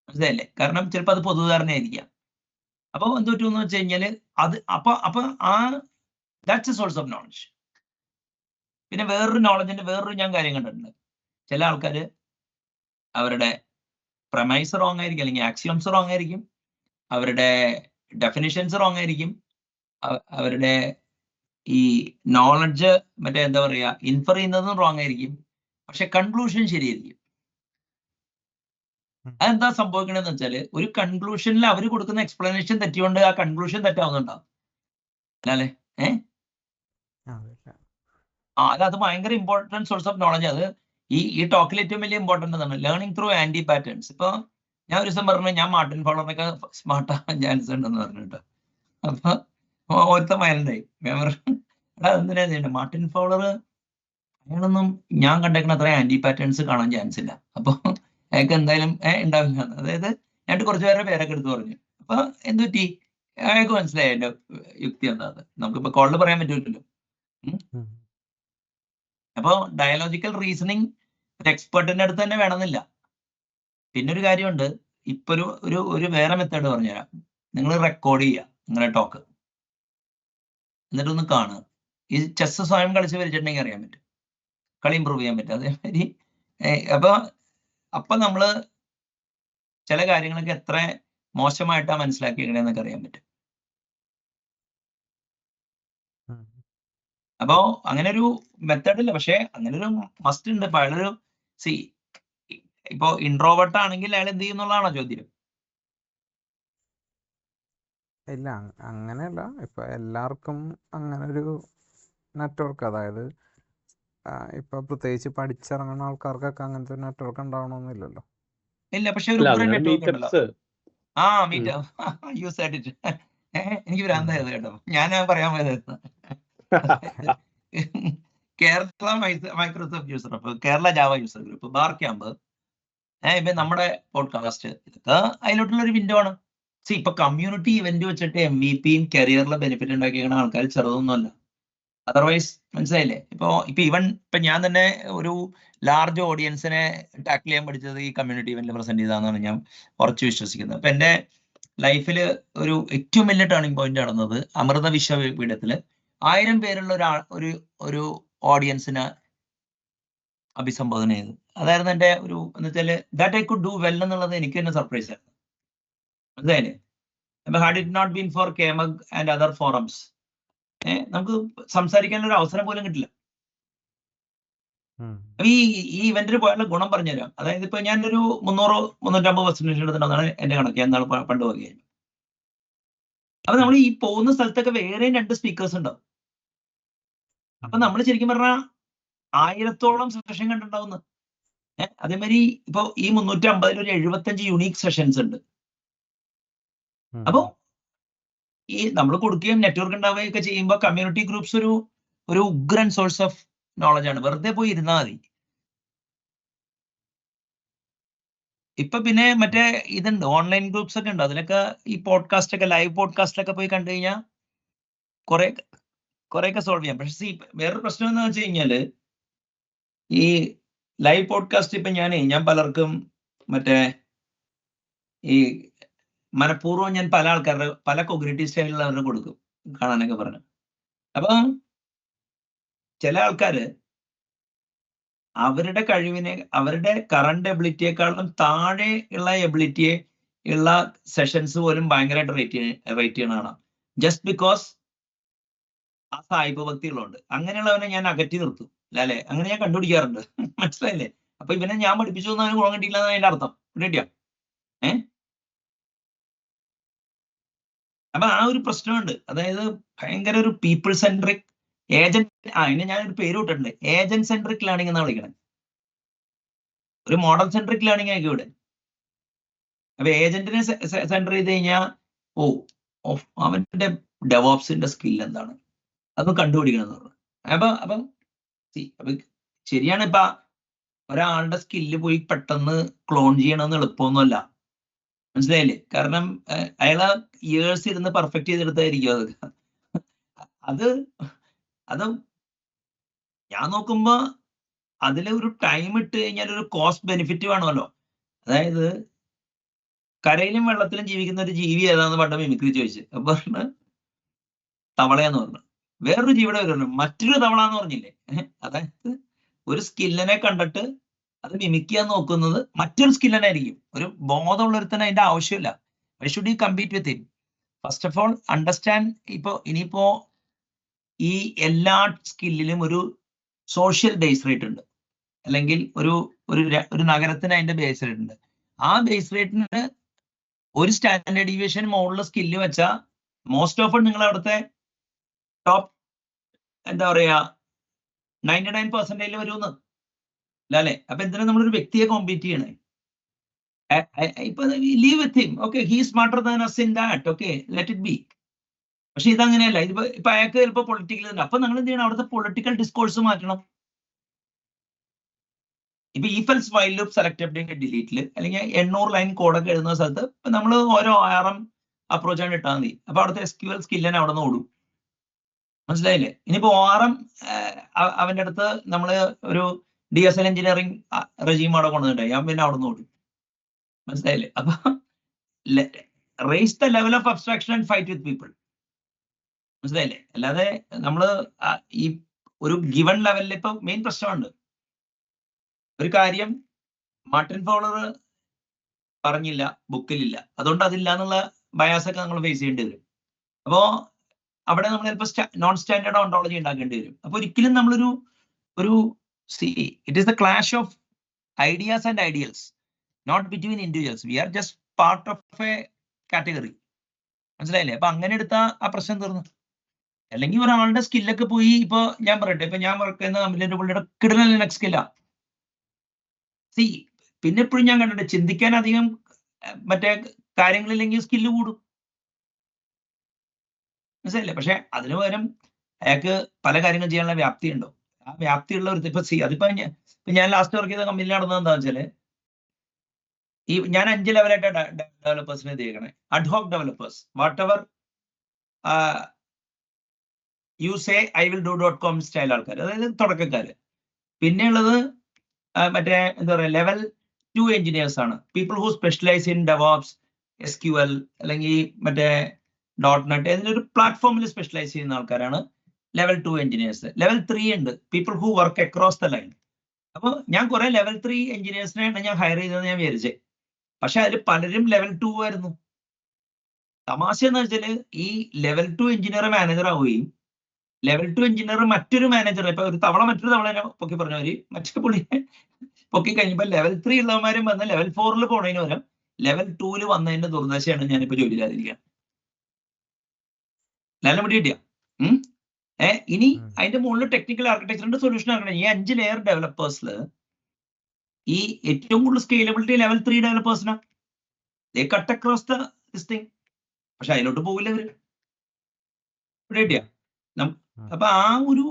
മനസ്സിലായില്ലേ? കാരണം ചിലപ്പോൾ അത് പൊതുധാരണയായിരിക്കാം. അപ്പോൾ എന്ത് പറ്റുമെന്ന് വെച്ച് കഴിഞ്ഞാല് അത് അപ്പൊ that's A source of knowledge. പിന്നെ വേറൊരു നോളജിന്റെ വേറൊരു ഞാൻ കാര്യം കണ്ടിട്ടുണ്ട്. ചില ആൾക്കാര് അവരുടെ പ്രമൈസ് റോങ് ആയിരിക്കും, അല്ലെങ്കിൽ ആക്സിയോംസ് റോങ് ആയിരിക്കും, അവരുടെ ഡെഫിനിഷൻസ് റോങ് ആയിരിക്കും, അവരുടെ ഈ നോളജ് മറ്റേ എന്താ പറയാ ഇൻഫർ ചെയ്യുന്നതും റോങ് ആയിരിക്കും, പക്ഷെ കൺക്ലൂഷൻ ശരിയായിരിക്കും. അതെന്താ സംഭവിക്കണമെന്ന് വെച്ചാല് ഒരു കൺക്ലൂഷനിൽ അവർ കൊടുക്കുന്ന എക്സ്പ്ലനേഷൻ തെറ്റിയോണ്ട് ആ കൺക്ലൂഷൻ തെറ്റാവുന്നുണ്ടാവും അല്ലേ? അത് ഭയങ്കര ഇമ്പോർട്ടൻറ്റ് സോഴ്സ് ഓഫ് നോളജ്. അത് ഈ ടോക്കിൽ ഏറ്റവും വലിയ ഇമ്പോർട്ടൻ്റ് ആണ് ലേണിംഗ് ത്രൂ ആന്റി പാറ്റേൺസ്. ഇപ്പൊ ഞാൻ ഒരു ദിവസം പറഞ്ഞു, ഞാൻ മാർട്ടിൻ ഫോളറിനൊക്കെ സ്മാർട്ടാകാൻ ചാൻസ് ഉണ്ടെന്ന് പറഞ്ഞിട്ട്. അപ്പൊ ഒരുത്തം വയലുണ്ടായി. എന്തിനാ ചെയ്യണ്ടേ, മാർട്ടിൻ ഫോളർ അയാളൊന്നും ഞാൻ കണ്ടേക്കുന്ന അത്ര ആന്റി പാറ്റേൺസ് കാണാൻ ചാൻസ് ഇല്ല. അപ്പൊ അയാൾക്ക് എന്തായാലും ഉണ്ടാവില്ല. അതായത് ഞാൻ കുറച്ചു പേരുടെ പേരൊക്കെ എടുത്ത് പറഞ്ഞു. അപ്പൊ എന്ത് പറ്റി, അയാൾക്ക് മനസ്സിലായി എന്റെ യുക്തി എന്താ. നമുക്കിപ്പോ കോളിൽ പറയാൻ പറ്റൂലല്ലോ. അപ്പൊ ഡയലോജിക്കൽ റീസണിങ് ഒരു എക്സ്പെർട്ടിന്റെ അടുത്ത് തന്നെ വേണമെന്നില്ല. പിന്നെ ഒരു കാര്യമുണ്ട്, ഇപ്പൊ ഒരു വേറെ മെത്തേഡ് പറഞ്ഞുതരാം. നിങ്ങൾ റെക്കോർഡ് ചെയ്യുക നിങ്ങളുടെ ടോക്ക്, എന്നിട്ടൊന്ന് കാണുക. ഈ ചെസ് സ്വയം കളിച്ച് വരിച്ചിട്ടുണ്ടെങ്കിൽ അറിയാൻ പറ്റും, കളി ഇമ്പ്രൂവ് ചെയ്യാൻ പറ്റും. അതേമാതിരി അപ്പൊ നമ്മള് ചില കാര്യങ്ങളൊക്കെ എത്ര മോശമായിട്ടാ മനസ്സിലാക്കിയെന്നൊക്കെ അറിയാൻ പറ്റും. അപ്പോ അങ്ങനെ ഒരു മെത്തേഡ് ഇല്ല, പക്ഷെ അങ്ങനെ ഒരു മസ്റ്റ് ഉണ്ട്. ഇപ്പൊ അയാളൊരു ഇപ്പോ ഇൻട്രോവേർട്ട് ആണെങ്കിൽ അയാൾ എന്ത് ചെയ്യുന്നുള്ളതാണോ ചോദ്യം? ഇല്ല, അങ്ങനെയല്ല. ഇപ്പൊ എല്ലാവർക്കും അങ്ങനെ ഒരു നെറ്റ്വർക്ക്, അതായത് ഇപ്പൊ പ്രത്യേകിച്ച് പഠിച്ചിറങ്ങുന്ന ആൾക്കാർക്കൊക്കെ അങ്ങനത്തെ ഒരു നെറ്റ്വർക്ക് ഉണ്ടാവണമെന്നില്ലല്ലോ. ഇല്ല, പക്ഷെ ഒരു നെറ്റ്വർക്ക് ഉണ്ടല്ലോ. മീറ്റപ്സ്. യൂസ് ആയിട്ട് എനിക്ക് ഭ്രാന്തായത് കേട്ടോ, ഞാൻ പറയാൻ പോയതായിരുന്നു. Kerala Microsoft user group, Kerala Java user group, bar camp, ഇപ്പൊ നമ്മുടെ പോഡ്കാസ്റ്റ്, ഇതൊക്കെ അതിലോട്ടുള്ള ഒരു വിൻഡോ ആണ്. ഇപ്പൊ കമ്മ്യൂണിറ്റി ഇവന്റ് വെച്ചിട്ട് MVP കരിയറിലെ ബെനിഫിറ്റ് ഉണ്ടാക്കിയ ആൾക്കാർ ചെറുതൊന്നുമല്ല. അതർവൈസ് മനസ്സിലായില്ലേ? ഇപ്പൊ ഞാൻ തന്നെ ഒരു ലാർജ് ഓഡിയൻസിനെ ടാക്കിൾ ചെയ്യാൻ പഠിച്ചത് ഈ കമ്മ്യൂണിറ്റി ഇവന്റിൽ പ്രസന്റ് ചെയ്താന്നാണ് ഞാൻ ഉറച്ചു വിശ്വസിക്കുന്നത്. അപ്പൊ എന്റെ ലൈഫിൽ ഒരു ഏറ്റവും വലിയ ടേണിംഗ് പോയിന്റ് നടന്നത് അമൃത വിശ്വവിദ്യാപീഠത്തില് 1000 പേരുള്ള ഒരു ഓഡിയൻസിനെ അഭിസംബോധന ചെയ്തു. അതായിരുന്നു എന്റെ ഒരു എന്ന് വെച്ചാല് that I could do well എന്നുള്ളത് എനിക്ക് തന്നെ സർപ്രൈസ് ആയിരുന്നു. മനസ്സിലായില്ലേ? Had it not been for കേമഗ് ആൻഡ് അതർ ഫോറംസ്, നമുക്ക് സംസാരിക്കാനുള്ള ഒരു അവസരം പോലും കിട്ടില്ല. ഈ ഇവന്റിന് പോയാലുള്ള ഗുണം പറഞ്ഞുതരാം. അതായത് ഇപ്പൊ ഞാനൊരു 300-350% എടുത്തിട്ടുണ്ടെന്നാണ് എന്റെ കണക്ക്. ഞാൻ നാളെ പണ്ട് പോകുകയായിരുന്നു. അപ്പൊ നമ്മൾ ഈ പോകുന്ന സ്ഥലത്തൊക്കെ വേറെയും 2 സ്പീക്കേഴ്സ് ഉണ്ടാവും. അപ്പൊ നമ്മൾ ശരിക്കും പറഞ്ഞാൽ 1000-ഓളം സെഷൻ കണ്ടിട്ടുണ്ടാവുന്നു. അതേമാതിരി ഇപ്പൊ ഈ 350 ഒരു 75 യുണീക്ക് സെഷൻസ് ഉണ്ട്. അപ്പൊ ഈ നമ്മൾ കൊടുക്കുകയും നെറ്റ്വർക്ക് ഉണ്ടാവുകയൊക്കെ ചെയ്യുമ്പോൾ കമ്മ്യൂണിറ്റി ഗ്രൂപ്പ്സ് ഒരു ഉഗ്രൻ സോഴ്സ് ഓഫ് നോളജ് ആണ്. വെറുതെ പോയി ഇരുന്നാൽ മതി. ഇപ്പൊ പിന്നെ മറ്റേ ഇതുണ്ട്, ഓൺലൈൻ ഗ്രൂപ്പ്സ് ഒക്കെ ഉണ്ട്. അതിലൊക്കെ ഈ പോഡ്കാസ്റ്റ് ഒക്കെ, ലൈവ് പോഡ്കാസ്റ്റ് ഒക്കെ പോയി കണ്ടു കഴിഞ്ഞാൽ കുറെയൊക്കെ സോൾവ് ചെയ്യാം. പക്ഷെ വേറൊരു പ്രശ്നം എന്ന് വെച്ച് കഴിഞ്ഞാല് ഈ ലൈവ് പോഡ്കാസ്റ്റ് ഇപ്പൊ ഞാൻ പലർക്കും മറ്റേ ഈ മനഃപൂർവ്വം ഞാൻ പല ആൾക്കാരുടെ പല കോഗ്നിറ്റീവ് സ്റ്റൈലുള്ളവരുടെ കൊടുക്കും കാണാനൊക്കെ പറഞ്ഞു. അപ്പൊ ചില ആൾക്കാര് അവരുടെ കഴിവിനെ, അവരുടെ കറണ്ട് എബിലിറ്റിയെക്കാളും താഴെ ഉള്ള എബിലിറ്റിയെ ഉള്ള സെഷൻസ് പോലും ഭയങ്കരമായിട്ട് റേറ്റ് ചെയ്യണതാണ്. ജസ്റ്റ് ബിക്കോസ് ആ സായിപ്പ് ഭക്തികളുണ്ട്. അങ്ങനെയുള്ളവനെ ഞാൻ അകറ്റി നിർത്തും അല്ലേ? അങ്ങനെ ഞാൻ കണ്ടുപിടിക്കാറുണ്ട്. മനസ്സിലായില്ലേ? അപ്പൊ ഇവനെ ഞാൻ പഠിപ്പിച്ചു തന്ന ഗുണം കിട്ടിയില്ല എന്നാണ് അതിന്റെ അർത്ഥം. കിട്ടിയോ? അപ്പൊ ആ ഒരു പ്രശ്നമുണ്ട്. അതായത് ഭയങ്കര ഒരു പീപ്പിൾ സെൻട്രിക് ഏജന്റ്, അതിന് ഞാനൊരു പേര് വിട്ടിട്ടുണ്ട്, ഏജന്റ് സെൻട്രിക് ലേണിംഗ് എന്നാണ് വിളിക്കണം. ഒരു മോഡൽ സെൻട്രിക് ലേണിംഗ് ആയിരിക്കും ഇവിടെ. അപ്പൊ ഏജന്റിനെ സെന്റർ ചെയ്ത് കഴിഞ്ഞാൽ അവന്റെ ഡെവോപ്സിന്റെ സ്കിൽ എന്താണ് അതൊന്ന് കണ്ടുപിടിക്കണം എന്ന് പറഞ്ഞു. അപ്പം ശരിയാണ്, ഇപ്പൊ ഒരാളുടെ സ്കില്ല് പോയി പെട്ടെന്ന് ക്ലോൺ ചെയ്യണമെന്ന് എളുപ്പമൊന്നുമല്ല. മനസ്സിലായില്ലേ? കാരണം അയാളെ ഇയേഴ്സ് ഇരുന്ന് പെർഫെക്റ്റ് ചെയ്തെടുത്തായിരിക്കും അത് ഞാൻ നോക്കുമ്പോ അതിൽ ഒരു ടൈം ഇട്ട് കഴിഞ്ഞാൽ ഒരു കോസ്റ്റ് ബെനിഫിറ്റ് വേണമല്ലോ. അതായത് കരയിലും വെള്ളത്തിലും ജീവിക്കുന്ന ഒരു ജീവി ഏതാന്ന് പണ്ട് മിമിക്രി ചോദിച്ചു. അപ്പൊ തവളയെന്ന് പറഞ്ഞു. വേറൊരു ജീവിയുടെ പേര് മറ്റൊരു തവള എന്ന് പറഞ്ഞില്ലേ? അതായത് ഒരു സ്കില്ലിനെ കണ്ടിട്ട് അത് മിമിക്കാൻ നോക്കുന്നത് മറ്റൊരു സ്കില്ലിനെ ആയിരിക്കും. ഒരു ബോധമുള്ള ഒരുത്തന്നെ അതിന്റെ ആവശ്യമില്ല. I should you compete with him. First of all understand. ഇനിയിപ്പോ ഈ എല്ലാ സ്കില്ലിലും ഒരു സോഷ്യൽ ബേസ് റേറ്റ് ഉണ്ട്, അല്ലെങ്കിൽ ഒരു നഗരത്തിന് അതിന്റെ ബേസ് റേറ്റ് ഉണ്ട്. ആ ബേസ് റേറ്റിന് ഒരു സ്റ്റാൻഡേർഡ് ഡീവിയേഷൻ മുകളിൽ സ്കില്ല് വെച്ചാൽ മോസ്റ്റ് ഓഫ് നിങ്ങൾ അവിടുത്തെ ടോപ്പ് എന്താ പറയാ 99% വരുമെന്ന് അല്ലേ? അപ്പൊ എന്തിനാ നമ്മളൊരു വ്യക്തിയെ കോമ്പീറ്റ് ചെയ്യണേ? ഇപ്പൊ leave with him. Okay, he smarter than us in that. Okay, let it be. പക്ഷെ ഇതങ്ങനെയല്ല. ഇപ്പൊ അയാൾക്ക് ചിലപ്പോൾ പൊളിറ്റിക്കൽ ഉണ്ട്. അപ്പൊ നിങ്ങൾ എന്ത് ചെയ്യണം? അവിടുത്തെ പൊളിറ്റിക്കൽ ഡിസ്കോഴ്സ് മാറ്റണം. ഇപ്പൊ ഈഫൽസ് വൈൽ ലൂപ്പ് സെലക്ട് ഡിലീറ്റില് അല്ലെങ്കിൽ 800 ലൈൻ കോഡൊക്കെ എഴുതുന്ന സ്ഥലത്ത് നമ്മൾ ഓരോ ARM അപ്രോച്ചാണ് ഇട്ടാൽ മതി. അപ്പൊ അവിടുത്തെ SQL സ്കില്ലിനെ അവിടെ നിന്ന് ഓടും. മനസ്സിലായില്ലേ? ഇനിയിപ്പോ ORM അവന്റെ അടുത്ത് നമ്മൾ ഒരു DSL എഞ്ചിനീയറിംഗ് റെജീം അവിടെ കൊണ്ടുവന്നിട്ടുണ്ടായി, ഞാൻ പിന്നെ അവിടെ നിന്ന് ഓടും. മനസ്സിലായില്ലേ? അപ്പൊ raise the level of abstraction and fight with people. മനസ്സിലായില്ലേ? അല്ലാതെ നമ്മള് ഈ ഒരു ഗിവൺ ലെവലിൽ ഇപ്പൊ മെയിൻ പ്രശ്നമുണ്ട്. ഒരു കാര്യം മാർട്ടിൻ ഫൗളർ പറഞ്ഞില്ല, ബുക്കിലില്ല, അതുകൊണ്ട് അതില്ല എന്നുള്ള ബയാസൊക്കെ നമ്മൾ ഫേസ് ചെയ്യേണ്ടി വരും. അപ്പോ അവിടെ നമ്മൾ ചിലപ്പോൾ നോൺ സ്റ്റാൻഡേർഡ് ഓണ്ടോളജി ഉണ്ടാക്കേണ്ടി വരും. അപ്പൊ ഒരിക്കലും നമ്മളൊരു it is the clash of ideas and ideals, not between individuals. We are just part of a category. മനസ്സിലായില്ലേ? അപ്പൊ അങ്ങനെ എടുത്താൽ ആ പ്രശ്നം തീർന്നു. അല്ലെങ്കിൽ ഒരാളുടെ സ്കില്ലൊക്കെ പോയി, ഇപ്പൊ ഞാൻ പറയട്ടെ, ഇപ്പൊ ഞാൻ വർക്ക് ചെയ്യുന്ന കമ്പനിയുടെ പുള്ളിയുടെ കിടലൻ സ്കില്ലാ. പിന്നെ എപ്പോഴും ഞാൻ കണ്ടിട്ടുണ്ട്, ചിന്തിക്കാൻ അധികം മറ്റേ കാര്യങ്ങളില്ലെങ്കിൽ സ്കില്ല് കൂടും. മനസ്സിലായില്ലേ? പക്ഷെ അതിന് പകരം അയാൾക്ക് പല കാര്യങ്ങൾ ചെയ്യാനുള്ള വ്യാപ്തി ഉണ്ടോ? ആ വ്യാപ്തിയുള്ള ഒരു അതിപ്പോ ഞാൻ ലാസ്റ്റ് വർക്ക് ചെയ്ത കമ്പനിയിൽ നടന്നത് എന്താ വെച്ചാല്, ഞാൻ 5 ലെവലായിട്ട് ഡെവലപ്പേഴ്സിനെ ചെയ്യണേ. Ad hoc developers, whatever you say I will ഡു.com സ്റ്റൈൽ ആൾക്കാർ, അതായത് തുടക്കക്കാര്. പിന്നെയുള്ളത് മറ്റേ എന്താ പറയുക, ലെവൽ 2 എഞ്ചിനീയേഴ്സ് ആണ്. People who specialize in DevOps, SQL അല്ലെങ്കിൽ മറ്റേ .NET, ഏതൊരു പ്ലാറ്റ്ഫോമിൽ സ്പെഷ്യലൈസ് ചെയ്യുന്ന ആൾക്കാരാണ് ലെവൽ 2 എഞ്ചിനീയേഴ്സ്. ലെവൽ 3 ഉണ്ട്, people who work across the line. അപ്പോൾ ഞാൻ കുറെ ലെവൽ 3 എഞ്ചിനീയേഴ്സിനെയാണ് ഞാൻ ഹയർ ചെയ്തതെന്ന് ഞാൻ വിചാരിച്ചേ. പക്ഷെ അതിൽ പലരും ലെവൽ 2 ആയിരുന്നു. തമാശ എന്ന് വെച്ചാൽ ഈ ലെവൽ 2 എഞ്ചിനീയർ മാനേജർ ആവുകയും ലെവൽ 2 എഞ്ചിനീയർ മറ്റൊരു മാനേജർ, ഇപ്പൊ ഒരു തവള മറ്റൊരു തവളനെ പൊക്കി പറഞ്ഞവര് മറ്റേ പുള്ളിയെ പൊക്കി കഴിഞ്ഞപ്പോൾ ലെവൽ 3 ഉള്ളവന്മാരും വന്ന് ലെവൽ 4 പോണതിന് പകരം ലെവൽ 2 വന്നതിന്റെ ദുർദശയാണ് ഞാനിപ്പോ ജോലിയില്ലാതിരിക്കുക. നല്ല പിടി കിട്ടിയ ഇനി അതിന്റെ മുകളിൽ ടെക്നിക്കൽ ആർക്കിടെക്ചറിന്റെ സൊല്യൂഷൻ ആക്കണം. ഈ 5 ലെയർ ഡെവലപ്പേഴ്സിൽ ഈ ഏറ്റവും കൂടുതൽ സ്കെയിലബിലിറ്റി ലെവൽ 3 ഡെവലപ്പേഴ്സിനാ. They cut across the this thing. പക്ഷെ അതിലോട്ട് പോകില്ല ഇവര്. ഇവിടെ കിട്ടിയ അപ്പൊ ആ ഒരു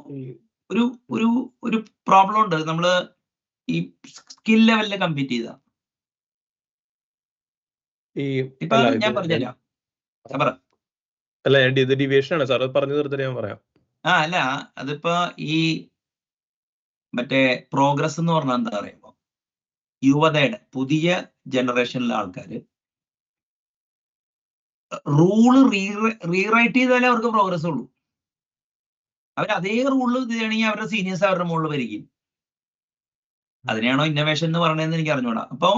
പ്രോബ്ലം ഉണ്ട്. നമ്മള് ഈ സ്കിൽ ലെവലിൽ കമ്പീറ്റ് ചെയ്ത ഇപ്പൊ ഞാൻ പറഞ്ഞുതരാം. അല്ല, ഇത് ഡിവിയേഷൻ ആണ് സാർ, പറഞ്ഞു തീർത്തിട്ട് ഞാൻ പറയാം. അല്ല, അതിപ്പോ ഈ മറ്റേ പ്രോഗ്രസ് എന്ന് പറഞ്ഞാൽ എന്താ പറയുമ്പോ, യുവതയുടെ പുതിയ ജനറേഷനിലെ ആൾക്കാര് റൂള് റീറൈറ്റ് ചെയ്താലേ അവർക്ക് പ്രോഗ്രസ് ഉള്ളൂ. അവർ അതേ റൂളിൽ ഇത് ചെയ്യണമെങ്കിൽ അവരുടെ സീനിയേഴ്സ് അവരുടെ മുകളിൽ വരികയും. അതിനെയാണോ ഇന്നോവേഷൻ എന്ന് പറയണതെന്ന് എനിക്ക് അറിഞ്ഞൂടാ. അപ്പോ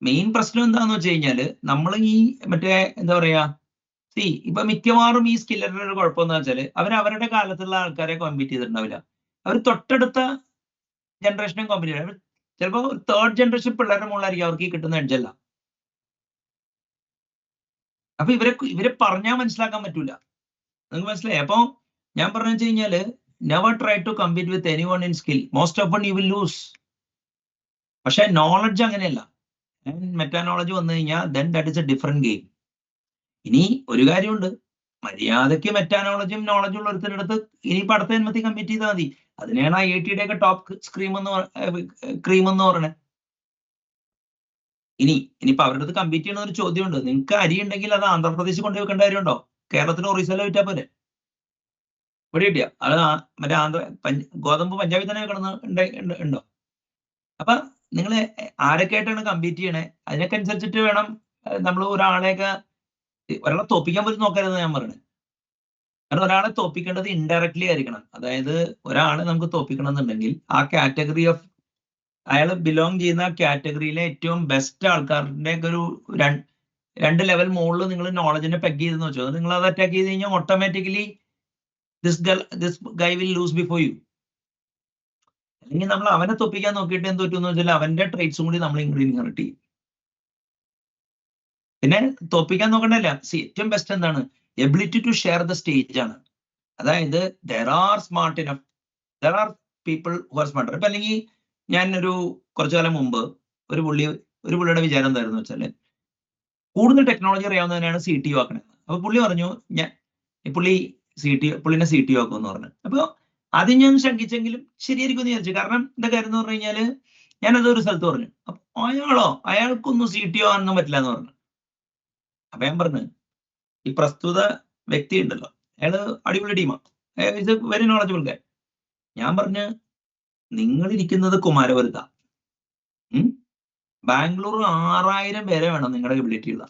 മെയിൻ പ്രശ്നം എന്താന്ന് വെച്ച് കഴിഞ്ഞാല്, നമ്മൾ ഈ മറ്റേ എന്താ പറയാ, ഇപ്പൊ മിക്കവാറും ഈ സ്കില്ലറിന്റെ ഒരു കുഴപ്പമെന്ന് വെച്ചാല് അവരുടെ കാലത്തുള്ള ആൾക്കാരെ കോമ്പീറ്റ് ചെയ്തിട്ടുണ്ടാവില്ല. അവർ തൊട്ടടുത്ത ജനറേഷനും കോമ്പീറ്റ് ചെയ്യും. ചിലപ്പോൾ 3rd ജനറേഷൻ പിള്ളേരുടെ മുകളിലായിരിക്കും അവർക്ക് ഈ കിട്ടുന്ന എഡ്ജല്ല. അപ്പൊ ഇവരെ പറഞ്ഞാൽ മനസ്സിലാക്കാൻ പറ്റൂല. നിങ്ങൾക്ക് മനസ്സിലായി? അപ്പൊ ഞാൻ പറഞ്ഞു വെച്ച് കഴിഞ്ഞാല്, never try to compete with any one in skill. Most of one you will lose. പക്ഷെ നോളജ് അങ്ങനെയല്ല. മെറ്റാനോളജി വന്നു കഴിഞ്ഞാൽ then that is a different game. ഇനി ഒരു കാര്യമുണ്ട്, മര്യാദയ്ക്ക് മെറ്റാനോളജിയും നോളജും ഉള്ള ഒരുത്തിനടുത്ത് ഇനിയിപ്പോൾ അടുത്ത ജന്മത്തിൽ കമ്പീറ്റ് ചെയ്താൽ മതി. അതിനെയാണ് IIT-യുടെ ഒക്കെ ടോപ്പ് ക്രീം എന്ന് പറയണേ. ഇനിയിപ്പോ അവരുടെ അടുത്ത് കമ്പീറ്റ് ചെയ്യണ ഒരു ചോദ്യമുണ്ട്, നിങ്ങൾക്ക് അരി ഉണ്ടെങ്കിൽ അത് ആന്ധ്രാപ്രദേശിൽ കൊണ്ടുപോയി വെക്കേണ്ട കാര്യമുണ്ടോ? കേരളത്തിന് ഒറീസയിലെ വിറ്റാ പോലെ. ഇവിടെ കിട്ടിയ അത് മറ്റേ ഗോതമ്പ് പഞ്ചാബിൽ തന്നെ ഉണ്ടോ? അപ്പൊ നിങ്ങൾ ആരൊക്കെ ആയിട്ടാണ് കമ്പീറ്റ് ചെയ്യണേ, അതിനൊക്കെ അനുസരിച്ചിട്ട് വേണം നമ്മൾ ഒരാളെ തോപ്പിക്കാൻ പോലും നോക്കരുത് ഞാൻ പറയണേ. കാരണം ഒരാളെ തോപ്പിക്കേണ്ടത് ഇൻഡയറക്ട്ലി ആയിരിക്കണം. അതായത് ഒരാളെ നമുക്ക് തോപ്പിക്കണം എന്നുണ്ടെങ്കിൽ ആ കാറ്റഗറി ഓഫ് അയാൾ ബിലോങ് ചെയ്യുന്ന കാറ്റഗറിയിലെ ഏറ്റവും ബെസ്റ്റ് ആൾക്കാരുടെ ഒരു 2 ലെവൽ മുകളിൽ നിങ്ങൾ നോളജിനെ പെഗ് ചെയ്തെന്ന് വെച്ചോ, നിങ്ങൾ അത് അറ്റാക്ക് ചെയ്ത് കഴിഞ്ഞാൽ automatically this guy will loose before you. അല്ലെങ്കിൽ നമ്മൾ അവനെ തോപ്പിക്കാൻ നോക്കിയിട്ട് എന്ത് പറ്റുമെന്ന് വെച്ചാൽ അവന്റെ ട്രേറ്റ്സും കൂടി നമ്മൾ ഇൻഹെറിറ്റ് ചെയ്യും. പിന്നെ തോപ്പിക്കാൻ നോക്കണ്ടല്ല, ഏറ്റവും ബെസ്റ്റ് എന്താണ്, ability to share the stage ആണ്. അതായത് there are people who are smarter. ഇപ്പൊ അല്ലെങ്കിൽ ഞാൻ കുറച്ചു കാലം മുമ്പ് ഒരു പുള്ളിയുടെ വിചാരം എന്തായിരുന്നു വെച്ചാല്, കൂടുതൽ ടെക്നോളജി അറിയാവുന്നതിനാണ് CTO ആക്കണത്. അപ്പൊ പുള്ളി പറഞ്ഞു പുള്ളിനെ CTO ആക്കുമെന്ന് പറഞ്ഞു. അപ്പൊ അത് ഞാൻ ശങ്കിച്ചെങ്കിലും ശരിയായിരിക്കും എന്ന് വിചാരിച്ചു. കാരണം എന്താ കാര്യം എന്ന് പറഞ്ഞു കഴിഞ്ഞാല്, ഞാനതൊരു സ്ഥലത്ത് പറഞ്ഞു, അപ്പൊ അയാൾക്കൊന്നും CTO ആകാനൊന്നും പറ്റില്ല എന്ന് പറഞ്ഞു. അപ്പൊ ഞാൻ പറഞ്ഞു, ഈ പ്രസ്തുത വ്യക്തി ഉണ്ടല്ലോ, അയാള് അടിപൊളി ടീമാണ്, ഇത് വെരി നോളജബിൾ ഗായ്. ഞാൻ പറഞ്ഞു, നിങ്ങൾ ഇരിക്കുന്നത് കുമാരപുരത്ത, ബാംഗ്ലൂർ 6000 പേരെ വേണം നിങ്ങളുടെ എബിലിറ്റി ഉള്ള.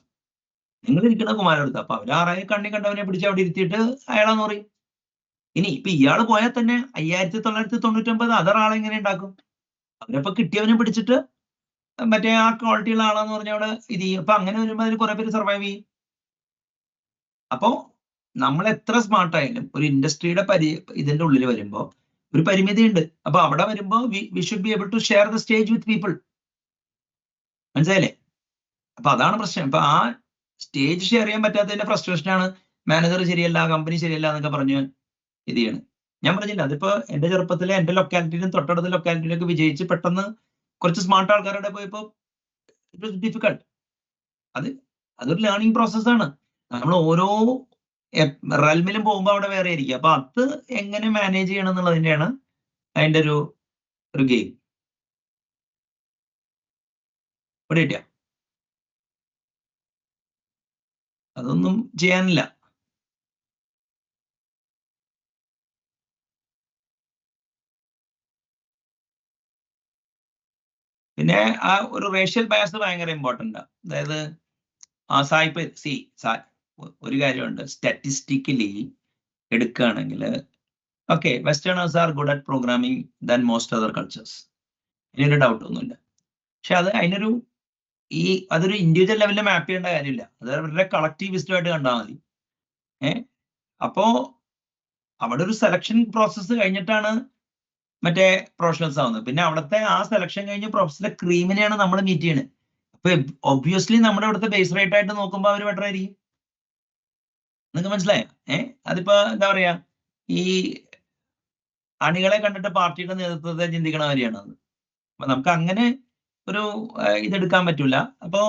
നിങ്ങൾ ഇരിക്കുന്ന കുമാരടുത്ത്. അപ്പൊ അവർ 6 കണ്ണി കണ്ടവനെ പിടിച്ച് അവിടെ ഇരുത്തിയിട്ട് അയാളാന്ന് പറയും. ഇനി ഇപ്പൊ ഇയാള് പോയാൽ തന്നെ 5999 അതർ ആളെ എങ്ങനെ ഉണ്ടാക്കും? അവരപ്പോ കിട്ടിയവനെ പിടിച്ചിട്ട് മറ്റേ ആ ക്വാളിറ്റിയുള്ള ആളാന്ന് പറഞ്ഞ അവിടെ ഇത് ചെയ്യും. അപ്പൊ അങ്ങനെ വരുമ്പോ അതിൽ കുറെ പേര് സർവൈവ് ചെയ്യും. അപ്പോ നമ്മൾ എത്ര സ്മാർട്ട് ആയാലും ഒരു ഇൻഡസ്ട്രിയുടെ ഇതിന്റെ ഉള്ളിൽ വരുമ്പോ ഒരു പരിമിതി ഉണ്ട്. അപ്പൊ അവിടെ വരുമ്പോ we should be able to share the stage with people. മനസ്സിലായില്ലേ? അപ്പൊ അതാണ് പ്രശ്നം. ഇപ്പൊ ആ സ്റ്റേജ് ഷെയർ ചെയ്യാൻ പറ്റാത്തതിന്റെ ഫ്രസ്ട്രേഷൻ ആണ് മാനേജർ ശരിയല്ല, കമ്പനി ശരിയല്ല എന്നൊക്കെ പറഞ്ഞ് ഇത് ചെയ്യണം. ഞാൻ പറഞ്ഞില്ല, അതിപ്പോ എന്റെ ചെറുപ്പത്തിലെ എന്റെ ലൊക്കാലിറ്റിയിലും തൊട്ടടുത്ത ലൊക്കാലിറ്റിയിലൊക്കെ വിജയിച്ച് പെട്ടെന്ന് കുറച്ച് സ്മാർട്ട് ആൾക്കാരുടെ പോയപ്പോ ഇറ്റ് വാസ് ഡിഫിക്കൾട്ട്. അതൊരു ലേണിംഗ് പ്രോസസ്സാണ്. നമ്മൾ ഓരോ റെൽമിലും പോകുമ്പോൾ അവിടെ വേറെ ആയിരിക്കും. അപ്പൊ അത് എങ്ങനെ മാനേജ് ചെയ്യണം എന്നുള്ളതിന്റെയാണ് അതിന്റെ ഒരു ഗെയിം. ഇവിടെ കിട്ടിയ അതൊന്നും ചെയ്യാനില്ല. പിന്നെ ആ ഒരു റേഷ്യൽ ബയസ് ഭയങ്കര ഇമ്പോർട്ടൻ്റ് ആണ്. അതായത് സായിപ്പ് ഒരു കാര്യമുണ്ട്, സ്റ്റാറ്റിസ്റ്റിക്കലി എടുക്കുകയാണെങ്കിൽ okay, westerners are good at programming than most other cultures, ഇതിനൊരു ഡൗട്ട് ഒന്നുമില്ല. പക്ഷെ അതൊരു ഇൻഡിവിജ്വൽ ലെവലിൽ മാപ്പ് ചെയ്യേണ്ട കാര്യമില്ല. അത് അവരുടെ കളക്റ്റീവ് വിസ്ഡമായിട്ട് കണ്ടാൽ മതി. അപ്പോ അവിടെ ഒരു സെലക്ഷൻ പ്രോസസ്സ് കഴിഞ്ഞിട്ടാണ് മറ്റേ പ്രൊഫഷണൽസ് ആവുന്നത്. പിന്നെ അവിടുത്തെ ആ സെലക്ഷൻ കഴിഞ്ഞ് പ്രൊഫഷണൽ ക്രീമിനെയാണ് നമ്മൾ മീറ്റ് ചെയ്യണത്. അപ്പൊ ഒബ്വിയസ്ലി നമ്മുടെ ഇവിടുത്തെ ബേസ് റേറ്റ് ആയിട്ട് നോക്കുമ്പോൾ അവർ ബെറ്റർ ആയിരിക്കും. നിങ്ങൾക്ക് മനസ്സിലായോ? അതിപ്പോ എന്താ പറയാ, ഈ അണികളെ കണ്ടിട്ട് പാർട്ടിയുടെ നേതൃത്വത്തെ ചിന്തിക്കണ കാര്യമാണ് അത്. അപ്പൊ നമുക്ക് അങ്ങനെ ഒരു ഇതെടുക്കാൻ പറ്റൂല. അപ്പോ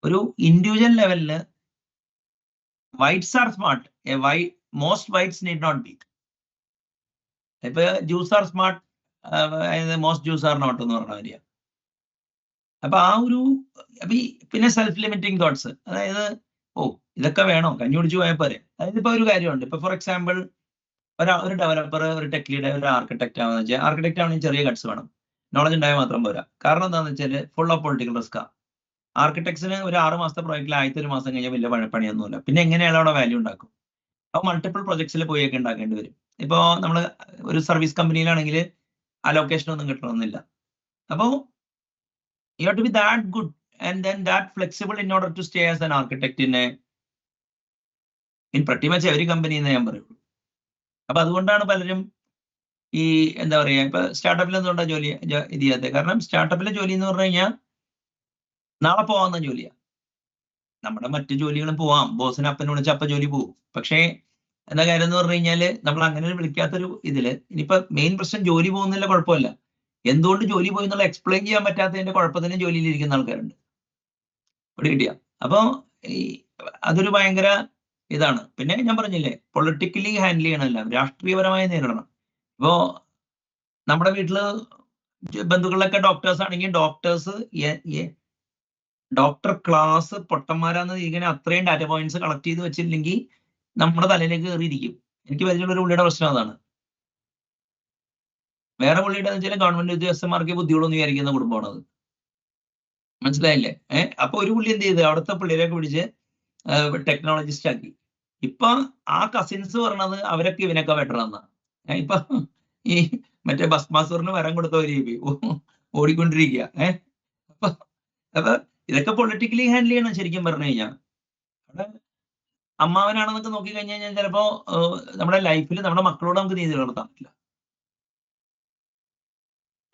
ഒരു ഇൻഡിവിജ്വൽ ലെവലില് whites are smart, most whites need not be. ഇപ്പൊ Jews are smart, most Jews are not എന്ന് പറഞ്ഞ കാര്യം. അപ്പൊ പിന്നെ സെൽഫ് ലിമിറ്റിംഗ് തോട്ട്സ്, അതായത് ഇതൊക്കെ വേണോ, കഞ്ഞി കുടിച്ചു പോയാൽ പോരെ. അതായത് ഇപ്പൊ ഒരു കാര്യമുണ്ട്. ഇപ്പൊ ഫോർ എക്സാമ്പിൾ ഒരു ഡെവലപ്പർ, ഒരു ടെക് ലീഡർ, ഒരു ആർക്കിടെക്ട് ആണെന്ന് വെച്ചാൽ ആർക്കിടെക്ട് ആണെങ്കിൽ ചെറിയ ഗട്സ് വേണം, നോളജ് ഉണ്ടായാൽ മാത്രം പോരാ. കാരണം എന്താണെന്ന് വെച്ചാൽ ഫുൾ ഓഫ് പൊളിറ്റിക്കൽ റിസ്ക്കാ. ആർക്കിടെക്ട്സിന് ഒരു 6 മാസത്തെ പ്രോജക്റ്റിൽ ആദ്യത്തെ 1 മാസം കഴിഞ്ഞാൽ വലിയ പണിയൊന്നുമില്ല. പിന്നെ എങ്ങനെയാണ് അവിടെ വാല്യൂ ഉണ്ടാക്കും? അപ്പോൾ മൾട്ടിപ്പിൾ പ്രൊജക്ട്സിൽ പോയൊക്കെ ഉണ്ടാക്കേണ്ടി വരും. ഇപ്പോൾ നമ്മൾ ഒരു സർവീസ് കമ്പനിയിലാണെങ്കിൽ അലോക്കേഷൻ ഒന്നും കിട്ടണമെന്നില്ല. അപ്പോൾ you have to be that good and then that flexible in order to stay as an architect in pretty much every company എന്ന് ഞാൻ പറയുള്ളൂ. അപ്പൊ അതുകൊണ്ടാണ് പലരും ഈ എന്താ പറയാ, ഇപ്പൊ സ്റ്റാർട്ടപ്പിൽ എന്തുകൊണ്ടാണ് ജോലി ഇത് ചെയ്യാത്തത്? കാരണം സ്റ്റാർട്ടപ്പിലെ ജോലി എന്ന് പറഞ്ഞു കഴിഞ്ഞാൽ നാളെ പോവാന്ന ജോലിയാ. നമ്മുടെ മറ്റു ജോലികളും പോവാം, ബോസിന് അപ്പനെ വിളിച്ച അപ്പ ജോലി പോകും. പക്ഷേ എന്താ കാര്യം എന്ന് പറഞ്ഞു കഴിഞ്ഞാല് നമ്മൾ അങ്ങനെ വിളിക്കാത്തൊരു ഇതില് ഇനിയിപ്പോ മെയിൻ പ്രശ്നം ജോലി പോകുന്നില്ല, കുഴപ്പമില്ല. എന്തുകൊണ്ട് ജോലി പോയി എന്നുള്ള എക്സ്പ്ലെയിൻ ചെയ്യാൻ പറ്റാത്തതിന്റെ കുഴപ്പത്തിന് ജോലിയിലിരിക്കുന്ന ആൾക്കാരുണ്ട്. ഇവിടെ കിട്ടിയ അപ്പൊ അതൊരു ഭയങ്കര ഇതാണ്. പിന്നെ ഞാൻ പറഞ്ഞില്ലേ, പൊളിറ്റിക്കലി ഹാൻഡിൽ ചെയ്യണമല്ല, രാഷ്ട്രീയപരമായി നേരിടണം. ഇപ്പോ നമ്മുടെ വീട്ടില് ബന്ധുക്കളിലൊക്കെ ഡോക്ടേഴ്സ് ആണെങ്കിൽ ഡോക്ടർ ക്ലാസ് പൊട്ടന്മാരാന്ന് ഇങ്ങനെ അത്രയും ഡാറ്റ പോയിന്റ്സ് കളക്ട് ചെയ്ത് വെച്ചില്ലെങ്കിൽ നമ്മുടെ തലയിലേക്ക് കയറിയിരിക്കും. എനിക്ക് പരിചയമുള്ള ഒരു പുള്ളിയുടെ പ്രശ്നം അതാണ്. വേറെ പുള്ളിയുടെ വെച്ചാൽ ഗവൺമെന്റ് ഉദ്യോഗസ്ഥന്മാർക്ക് ബുദ്ധികളൊന്നും വിചാരിക്കുന്ന കുടുംബമാണത്. മനസ്സിലായില്ലേ? അപ്പൊ ഒരു പുള്ളി എന്ത് ചെയ്ത് അവിടുത്തെ പിള്ളേരൊക്കെ പിടിച്ച് ടെക്നോളജിസ്റ്റ് ആക്കി. ഇപ്പൊ ആ കസിൻസ് പറഞ്ഞത് അവരൊക്കെ ഇവനൊക്കെ ബെറ്റർ ആണെന്നാ. ഇപ്പൊ ഈ മറ്റേ ബസ് മാസ്റ്ററിന് വരം കൊടുത്തവര് ഓടിക്കൊണ്ടിരിക്കുക. അപ്പൊ ഇതൊക്കെ പൊളിറ്റിക്കലി ഹാൻഡിൽ ചെയ്യണം ശരിക്കും പറഞ്ഞു കഴിഞ്ഞാൽ. അവിടെ അമ്മാവനാണെന്നൊക്കെ നോക്കി കഴിഞ്ഞു കഴിഞ്ഞാൽ ചിലപ്പോ നമ്മുടെ ലൈഫിൽ നമ്മുടെ മക്കളോട് നമുക്ക് നീതി നടത്താൻ പറ്റില്ല.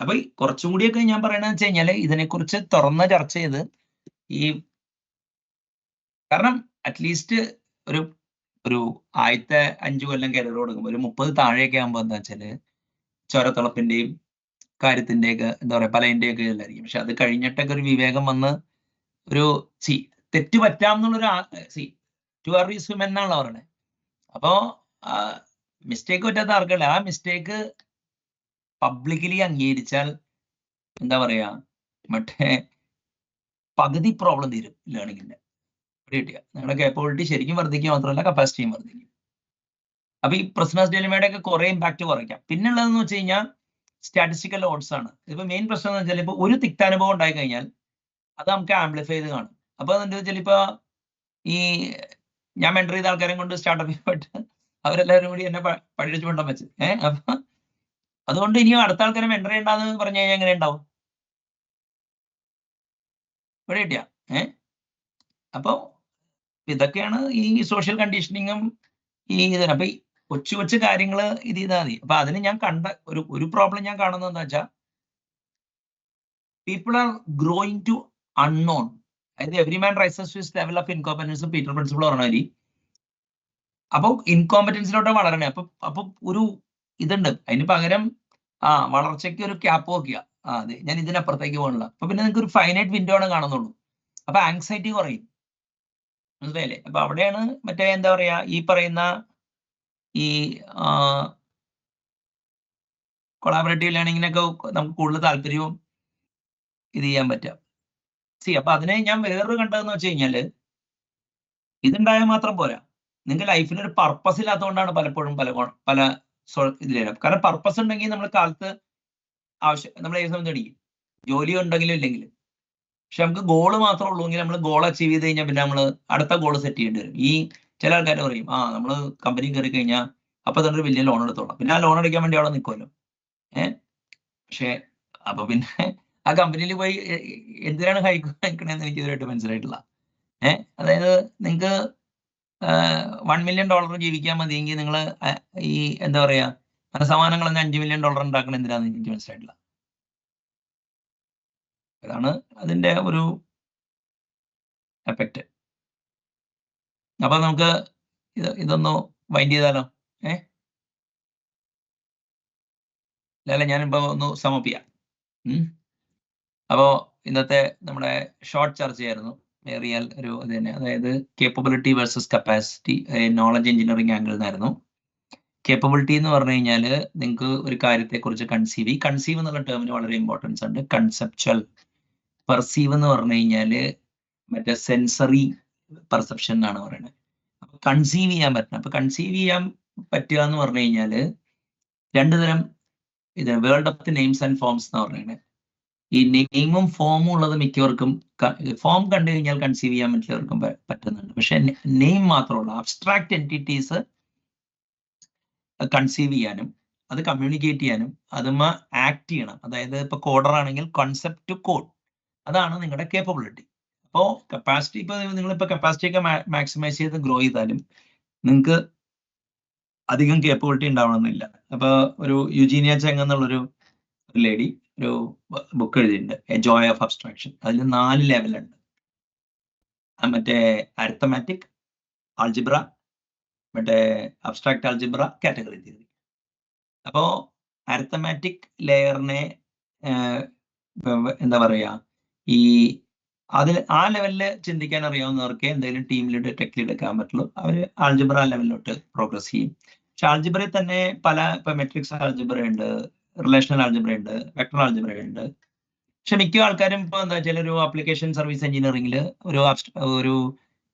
അപ്പൊ കുറച്ചും കൂടിയൊക്കെ ഞാൻ പറയണെന്ന് വെച്ച് കഴിഞ്ഞാല് ഇതിനെക്കുറിച്ച് തുറന്ന ചർച്ച ചെയ്ത് കാരണം അറ്റ്ലീസ്റ്റ് ഒരു ആദ്യത്തെ 5 കൊല്ലം കരിയർ കൊടുക്കുമ്പോൾ ഒരു 30 താഴെയൊക്കെ ആകുമ്പോ എന്താ വെച്ചാല് ചോരത്തിളപ്പിന്റെയും കാര്യത്തിന്റെയൊക്കെ എന്താ പറയാ പലതിന്റെയൊക്കെ ഇല്ലായിരിക്കും. പക്ഷെ അത് കഴിഞ്ഞിട്ടൊക്കെ ഒരു വിവേകം വന്ന് ഒരു തെറ്റ് പറ്റാം എന്നുള്ളൊരു ടു ആർ ഈസ് ഹ്യൂമൻ എന്നാണല്ലോ പറയണേ. അപ്പോ മിസ്റ്റേക്ക് പറ്റാത്ത ആർക്കല്ല, ആ മിസ്റ്റേക്ക് പബ്ലിക്കലി അംഗീകരിച്ചാൽ എന്താ പറയാ മറ്റേ പകുതി പ്രോബ്ലം തീരും ലേണിങ്ങിന്റെ. കിട്ടിയ നിങ്ങളുടെ കേപ്പബിലിറ്റി ശരിക്കും വർദ്ധിക്കുക മാത്രമല്ല കപ്പാസിറ്റിയും വർദ്ധിക്കും. അപ്പൊ ഈ പ്രശ്നസ് ഡെലിമയുടെ ഒക്കെ കുറെ ഇമ്പാക്ട് കുറയ്ക്കാം. പിന്നെ ഉള്ളതെന്ന് വെച്ച് കഴിഞ്ഞാൽ സ്റ്റാറ്റിസ്റ്റിക്കൽ ഓഡ്സ് ആണ്. ഇപ്പൊ മെയിൻ പ്രശ്നം എന്ന് വെച്ചാൽ ഇപ്പൊ ഒരു തിക്താനുഭവം ഉണ്ടായി കഴിഞ്ഞാൽ അത് നമുക്ക് ആംപ്ലിഫൈ ചെയ്ത് കാണും. അപ്പൊ എന്താ വെച്ചാൽ ഇപ്പൊ ഈ ഞാൻ മെന്റർ ചെയ്ത ആൾക്കാരെ കൊണ്ട് സ്റ്റാർട്ടപ്പിൽ പോയിട്ട് അവരെല്ലാവരും കൂടി എന്നെ പഠിച്ചു കൊണ്ടാൻ വെച്ച്. അപ്പൊ അതുകൊണ്ട് ഇനിയും അടുത്ത ആൾക്കാരെ മെന്റർ ചെയ്യണ്ടെന്ന് പറഞ്ഞു കഴിഞ്ഞാൽ എങ്ങനെ ഉണ്ടാവും? ഇവിടെ കിട്ടിയ അപ്പൊ ഇതൊക്കെയാണ് ഈ സോഷ്യൽ കണ്ടീഷനിങ്ങും ഈ ഇതിന്. അപ്പൊ ഈ കൊച്ചു കൊച്ചു കാര്യങ്ങള് ഇത് ചെയ്താൽ മതി. അപ്പൊ അതിന് ഞാൻ കണ്ട ഒരു പ്രോബ്ലം ഞാൻ കാണുന്നത് എന്താ വെച്ചാൽ people are growing to unknown. അതായത് every man rises to his level of incompetence Peter principle പറഞ്ഞ മാതിരി. അപ്പൊ ഇൻകോമ്പറ്റൻസിലോട്ട് വളരണേ. അപ്പൊ ഒരു ഇതുണ്ട്. അതിന് പകരം വളർച്ചയ്ക്ക് ഒരു ക്യാപ്പ് നോക്കുക. അതെ, ഞാൻ ഇതിനപ്പുറത്തേക്ക് പോകണില്ല. അപ്പൊ പിന്നെ നിങ്ങൾക്ക് ഒരു ഫൈനൈറ്റ് വിൻഡോ ആണ് കാണുന്നുള്ളൂ. അപ്പൊ ആങ്സൈറ്റി കുറയും. മനസ്സിലായില്ലേ? അപ്പൊ അവിടെയാണ് മറ്റേ എന്താ പറയാ ഈ പറയുന്ന ഈ കൊളാബറേറ്റീവ് ലേണിങ്ങിനൊക്കെ നമുക്ക് കൂടുതൽ താല്പര്യവും ഇത് ചെയ്യാൻ പറ്റുക. അപ്പൊ അതിനെ ഞാൻ വേറൊരു കണ്ടതെന്ന് വെച്ച് കഴിഞ്ഞാല് ഇതുണ്ടായാൽ മാത്രം പോരാ. നിങ്ങൾക്ക് ലൈഫിന് ഒരു പർപ്പസ് ഇല്ലാത്തതുകൊണ്ടാണ് പലപ്പോഴും പല ഇതിലും. കാരണം പർപ്പസ് ഉണ്ടെങ്കിൽ നമ്മൾ കാലത്ത് നമ്മൾ ഏത് സമയത്ത് അടിക്കും, ജോലി ഉണ്ടെങ്കിലും ഇല്ലെങ്കിലും. പക്ഷെ നമുക്ക് ഗോള് മാത്രമേ ഉള്ളൂ എങ്കിൽ നമ്മൾ ഗോൾ അച്ചീവ് ചെയ്ത് കഴിഞ്ഞാൽ പിന്നെ നമ്മൾ അടുത്ത ഗോൾ സെറ്റ് ചെയ്യേണ്ടി വരും. ഈ ചില ആൾക്കാർ പറയും നമ്മൾ കമ്പനി കയറി കഴിഞ്ഞാൽ അപ്പൊ തന്നെ ഒരു വലിയ ലോൺ എടുത്തോളാം. പിന്നെ ആ ലോൺ അടിക്കാൻ വേണ്ടി അവിടെ നിൽക്കുമല്ലോ. പക്ഷെ അപ്പൊ പിന്നെ ആ കമ്പനിയിൽ പോയി എന്തിനാണ് ഹൈക്കണേന്ന് എനിക്ക് ഇതുവരെയായിട്ട് മനസ്സിലായിട്ടില്ല. അതായത് നിങ്ങൾക്ക് $1 million ജീവിക്കാൻ മതിയെങ്കിൽ നിങ്ങൾ ഈ എന്താ പറയാ സമാനങ്ങൾ $5 million ഉണ്ടാക്കണം എന്തിനാന്ന് എനിക്ക് മനസ്സിലായിട്ടില്ല. ഇതാണ് അതിന്റെ ഒരു എഫക്റ്റ്. അപ്പൊ നമുക്ക് ഇതൊന്ന് വൈൻഡ് ചെയ്താലോ? അല്ല ഞാനിപ്പോ ഒന്ന് സമപ്പ് ചെയ്യാം. അപ്പോ ഇന്നത്തെ നമ്മുടെ ഷോർട്ട് ചർച്ചയായിരുന്നു. ഏറിയാൽ ഒരു ഇത് തന്നെ, അതായത് capability versus capacity, knowledge engineering angle എന്നായിരുന്നു. കേപ്പബിലിറ്റി എന്ന് പറഞ്ഞു കഴിഞ്ഞാൽ നിങ്ങൾക്ക് ഒരു കാര്യത്തെക്കുറിച്ച് കൺസീവ് എന്നുള്ള ടേമിന് വളരെ ഇമ്പോർട്ടൻസ് ഉണ്ട്. കൺസെപ്ച്വൽ. പെർസീവ് എന്ന് പറഞ്ഞു കഴിഞ്ഞാൽ മറ്റേ സെൻസറി പെർസെപ്ഷൻ എന്നാണ് പറയുന്നത്. അപ്പൊ കൺസീവ് ചെയ്യാൻ പറ്റണം. അപ്പൊ കൺസീവ് ചെയ്യാൻ പറ്റുക എന്ന് പറഞ്ഞു കഴിഞ്ഞാൽ രണ്ടു തരം ഇത് world of the names and forms എന്ന് പറയുന്നത്. ഈ നെയിമും ഫോമും ഉള്ളത് മിക്കവർക്കും ഫോം കണ്ടു കഴിഞ്ഞാൽ കൺസീവ് ചെയ്യാൻ മിക്കവർക്കും പറ്റുന്നുണ്ട്. പക്ഷെ നെയിം മാത്രമുള്ള അബ്സ്ട്രാക്ട് എൻറ്റിറ്റീസ് കൺസീവ് ചെയ്യാനും അത് കമ്മ്യൂണിക്കേറ്റ് ചെയ്യാനും അതുമ്മ ആക്ട് ചെയ്യണം. അതായത് ഇപ്പൊ കോഡർ ആണെങ്കിൽ കൺസെപ്റ്റ് ടു കോഡ്, അതാണ് നിങ്ങളുടെ കേപ്പബിലിറ്റി. അപ്പോൾ കപ്പാസിറ്റി ഇപ്പൊ നിങ്ങളിപ്പോ കപ്പാസിറ്റി ഒക്കെ മാക്സിമൈസ് ചെയ്ത് ഗ്രോ ചെയ്താലും നിങ്ങൾക്ക് അധികം കേപ്പബിലിറ്റി ഉണ്ടാവണമെന്നില്ല. അപ്പൊ ഒരു യുജീനിയ ചെങ് എന്നുള്ളൊരു ലേഡി ഒരു ബുക്ക് എഴുതിയിട്ടുണ്ട്, എ ജോയ് ഓഫ് അബ്സ്ട്രാക്ഷൻ. അതിൽ 4 ലെവലുണ്ട്. മറ്റേ അരിത്തമാറ്റിക്, ആൾജിബ്ര, മറ്റേ അബ്സ്ട്രാക്ട് ആൾജിബ്ര, കാറ്റഗറി തിയറി. അപ്പോ അരിത്തമാറ്റിക് ലെയറിനെ എന്താ പറയാ ഈ അതിൽ ആ ലെവലിൽ ചിന്തിക്കാൻ അറിയാവുന്നവർക്ക് എന്തെങ്കിലും ടീമിൽ ടെക്നിൽ എടുക്കാൻ പറ്റുള്ളൂ. അവർ ആൾജിബ്ര ലെവലിലോട്ട് പ്രോഗ്രസ് ചെയ്യും. പക്ഷെ ആൾജിബ്രയിൽ തന്നെ ഇപ്പൊ മെട്രിക്സ് ആൾജിബ്ര ഉണ്ട്, റിലേഷണൽ ആൾജിബ്ര ഉണ്ട്, വെക്ടർ ആൾജിബ്ര ഉണ്ട്. പക്ഷെ മിക്ക ആൾക്കാരും ഇപ്പൊ എന്താ വെച്ചാൽ ഒരു ആപ്ലിക്കേഷൻ സർവീസ് എഞ്ചിനീയറിംഗിൽ ഒരു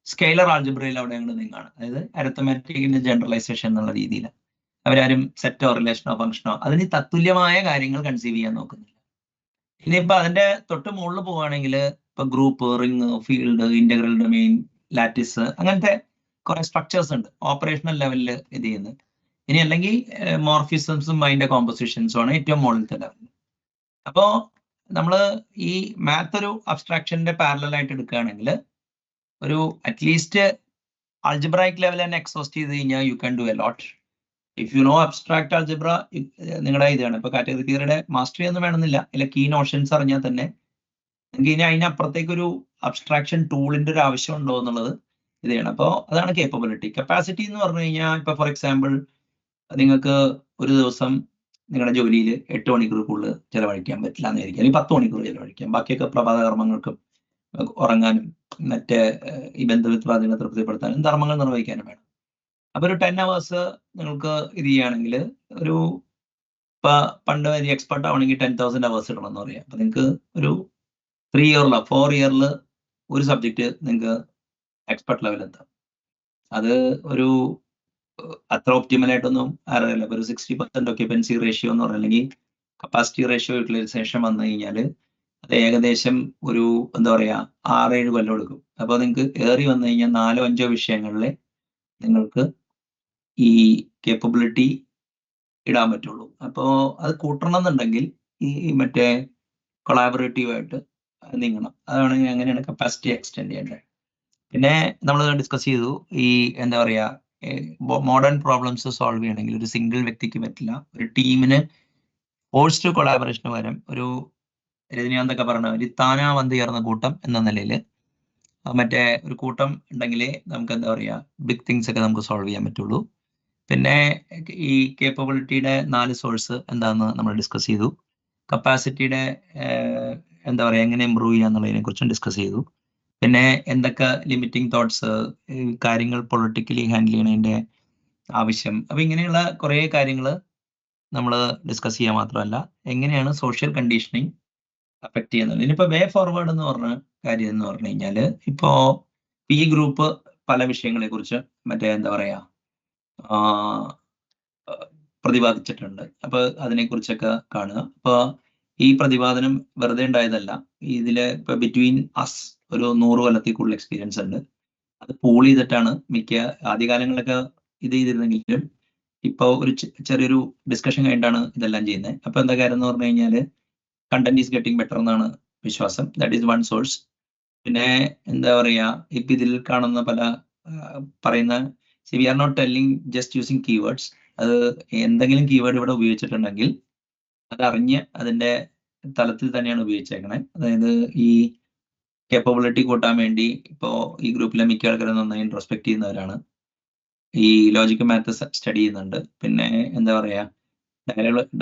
സ്കെയിലർ ആൾജിബ്രയിൽ അവിടെ ഞങ്ങൾ നീങ്ങാണ്. അതായത് അരിത്തമാറ്റിക്കിന്റെ ജനറലൈസേഷൻ എന്നുള്ള രീതിയിൽ അവരാരും സെറ്റോ റിലേഷനോ ഫംഗ്ഷനോ അതിന് തത്തുല്യമായ കാര്യങ്ങൾ കൺസീവ് ചെയ്യാൻ നോക്കുന്നില്ല. ഇനിയിപ്പോ അതിന്റെ തൊട്ട് മുകളിൽ പോവുകയാണെങ്കിൽ ഇപ്പൊ group, ring, field, integral domain, lattice, അങ്ങനത്തെ കുറെ സ്ട്രക്ചേഴ്സ് ഉണ്ട് ഓപ്പറേഷണൽ ലെവലിൽ ഇത് ചെയ്യുന്നത്. ഇനി അല്ലെങ്കിൽ മോർഫിസംസും അതിന്റെ കോമ്പോസിഷൻസും ആണ് ഏറ്റവും മുകളിലത്തെ ലെവലിൽ. അപ്പോ നമ്മൾ ഈ മാത്ത് ഒരു അബ്സ്ട്രാക്ഷന്റെ പാരലൽ ആയിട്ട് എടുക്കുകയാണെങ്കിൽ ഒരു അറ്റ്ലീസ്റ്റ് ആൾജിബ്രായിക് ലെവൽ തന്നെ എക്സോസ്റ്റ് ചെയ്ത് കഴിഞ്ഞാൽ you can do a lot. If you know abstract algebra നിങ്ങളുടെ ഇതാണ്. ഇപ്പൊ കാറ്റഗറി തിയറിയുടെ മാസ്റ്ററി ഒന്നും വേണമെന്നില്ല, ഇല്ല കീ നോഷൻസ് അറിഞ്ഞാൽ തന്നെ നിങ്ങൾക്ക് ഇനി അതിനപ്പുറത്തേക്ക് ഒരു അബ്സ്ട്രാക്ഷൻ ടൂളിന്റെ ഒരു ആവശ്യം ഉണ്ടോ എന്നുള്ളത് ഇത് ചെയ്യണം. അപ്പോൾ അതാണ് കേപ്പബിലിറ്റി. കപ്പാസിറ്റി എന്ന് പറഞ്ഞു കഴിഞ്ഞാൽ ഇപ്പൊ ഫോർ എക്സാമ്പിൾ നിങ്ങൾക്ക് ഒരു ദിവസം നിങ്ങളുടെ ജോലിയിൽ 8 മണിക്കൂർ കൂടുതൽ ചെലവഴിക്കാൻ പറ്റില്ല എന്നായിരിക്കും, അല്ലെങ്കിൽ 10 മണിക്കൂർ ചെലവഴിക്കാം. ബാക്കിയൊക്കെ പ്രഭാത കർമ്മങ്ങൾക്കും ഉറങ്ങാനും മറ്റേ ഈ ബന്ധുമിത്രാദികളെ തൃപ്തിപ്പെടുത്താനും ധർമ്മങ്ങൾ നിർവഹിക്കാനും വേണം. അപ്പൊ ഒരു 10 hours നിങ്ങൾക്ക് ഇത് ചെയ്യുകയാണെങ്കിൽ ഒരു പണ്ട് ഒരു എക്സ്പെർട്ട് ആവണമെങ്കിൽ 10,000 hours ഇടണം എന്ന് പറയാം. അപ്പൊ നിങ്ങൾക്ക് ഒരു 3 year 4 year ഒരു സബ്ജക്റ്റ് നിങ്ങൾക്ക് എക്സ്പെർട്ട് ലെവൽ എത്താം. അത് ഒരു അത്ര ഒപ്റ്റിമൽ ആയിട്ടൊന്നും അറിയില്ല. ഒരു 60% ഒക്യുപ്പൻസി റേഷ്യോ എന്ന് പറഞ്ഞില്ലെങ്കിൽ കപ്പാസിറ്റി റേഷ്യോ യൂട്ടിലൈസേഷൻ വന്നു കഴിഞ്ഞാൽ അത് ഏകദേശം ഒരു എന്താ പറയാ 6-7 കൊല്ലം എടുക്കും. അപ്പോൾ നിങ്ങൾക്ക് ഏറി വന്നു കഴിഞ്ഞാൽ 4-5 വിഷയങ്ങളിൽ നിങ്ങൾക്ക് ഈ കേപ്പബിലിറ്റി ഇടാൻ പറ്റുള്ളൂ. അപ്പോൾ അത് കൂട്ടണം എന്നുണ്ടെങ്കിൽ ഈ മറ്റേ കൊളാബറേറ്റീവായിട്ട് നീങ്ങണം. അതാണ് അങ്ങനെയാണ് കപ്പാസിറ്റി എക്സ്റ്റെൻഡ് ചെയ്യേണ്ടത്. പിന്നെ നമ്മൾ ഡിസ്കസ് ചെയ്തു ഈ എന്താ പറയാ മോഡേൺ പ്രോബ്ലംസ് സോൾവ് ചെയ്യണമെങ്കിൽ ഒരു സിംഗിൾ വ്യക്തിക്ക് പറ്റില്ല. ഒരു ടീമിന് ഫോഴ്സ്ഡ് കൊളാബറേഷന് പകരം ഒരു രജനീകാന്തൊക്കെ പറഞ്ഞ ഒരു താനാ വന്ന് ചേർന്ന കൂട്ടം എന്ന നിലയിൽ മറ്റേ ഒരു കൂട്ടം ഉണ്ടെങ്കിലേ നമുക്ക് എന്താ പറയുക ബിഗ് തിങ്സ് ഒക്കെ നമുക്ക് സോൾവ് ചെയ്യാൻ പറ്റുള്ളൂ. പിന്നെ ഈ കേപ്പബിലിറ്റിയുടെ 4 സോഴ്സ് എന്താണെന്ന് നമ്മൾ ഡിസ്കസ് ചെയ്തു. കപ്പാസിറ്റിയുടെ എന്താ പറയുക എങ്ങനെ ഇമ്പ്രൂവ് ചെയ്യുക എന്നുള്ളതിനെ കുറിച്ചും ഡിസ്കസ് ചെയ്തു. പിന്നെ എന്തൊക്കെ ലിമിറ്റിംഗ് തോട്ട്സ്, കാര്യങ്ങൾ പൊളിറ്റിക്കലി ഹാൻഡിൽ ചെയ്യണതിൻ്റെ ആവശ്യം, അപ്പം ഇങ്ങനെയുള്ള കുറേ കാര്യങ്ങൾ നമ്മൾ ഡിസ്കസ് ചെയ്യുക മാത്രമല്ല എങ്ങനെയാണ് സോഷ്യൽ കണ്ടീഷനിങ് അഫക്റ്റ് ചെയ്യുന്നത്. ഇനിയിപ്പോൾ വേ ഫോർവേഡ് എന്ന് പറഞ്ഞ കാര്യം എന്ന് പറഞ്ഞു കഴിഞ്ഞാൽ ഇപ്പോൾ ഈ ഗ്രൂപ്പ് പല വിഷയങ്ങളെ കുറിച്ച് മറ്റേ എന്താ പറയുക പ്രതിപാദിച്ചിട്ടുണ്ട്. അപ്പോൾ അതിനെക്കുറിച്ചൊക്കെ കാണുക. അപ്പോൾ ഈ പ്രതിപാദനം വെറുതെ ഉണ്ടായതല്ല. ഇതിൽ ഇപ്പോൾ ബിറ്റ്വീൻ അസ് ഒരു 100 കൊല്ലത്തിൽ കൂടുതൽ എക്സ്പീരിയൻസ് ഉണ്ട്. അത് പൂൾ ചെയ്തിട്ടാണ് മിക്ക ആദ്യകാലങ്ങളിലൊക്കെ ഇത് ചെയ്തിരുന്നെങ്കിലും ഇപ്പോൾ ഒരു ചെറിയൊരു ഡിസ്കഷൻ കഴിഞ്ഞിട്ടാണ് ഇതെല്ലാം ചെയ്യുന്നത്. അപ്പോൾ എന്താ കാര്യം എന്ന് പറഞ്ഞു കഴിഞ്ഞാൽ കണ്ടന്റ് ഈസ് ഗെറ്റിംഗ് ബെറ്റർ എന്നാണ് വിശ്വാസം. That is one source. പിന്നെ എന്താ പറയുക ഇപ്പം ഇതിൽ കാണുന്ന പല പറയുന്ന we are not telling just using keywords. അത് എന്തെങ്കിലും കീവേഡ് ഇവിടെ ഉപയോഗിച്ചിട്ടുണ്ടെങ്കിൽ അതറിഞ്ഞ് അതിൻ്റെ തലത്തിൽ തന്നെയാണ് ഉപയോഗിച്ചേക്കണേ. അതായത് ഈ കേപ്പബിലിറ്റി കൂട്ടാൻ വേണ്ടി ഇപ്പോൾ ഈ ഗ്രൂപ്പിലെ മിക്ക ആൾക്കാരും നന്നായി ഇൻട്രോസ്പെക്ട് ചെയ്യുന്നവരാണ്. ഈ ലോജിക്കൽ മാത്ത് സ്റ്റഡി ചെയ്യുന്നുണ്ട്. പിന്നെ എന്താ പറയുക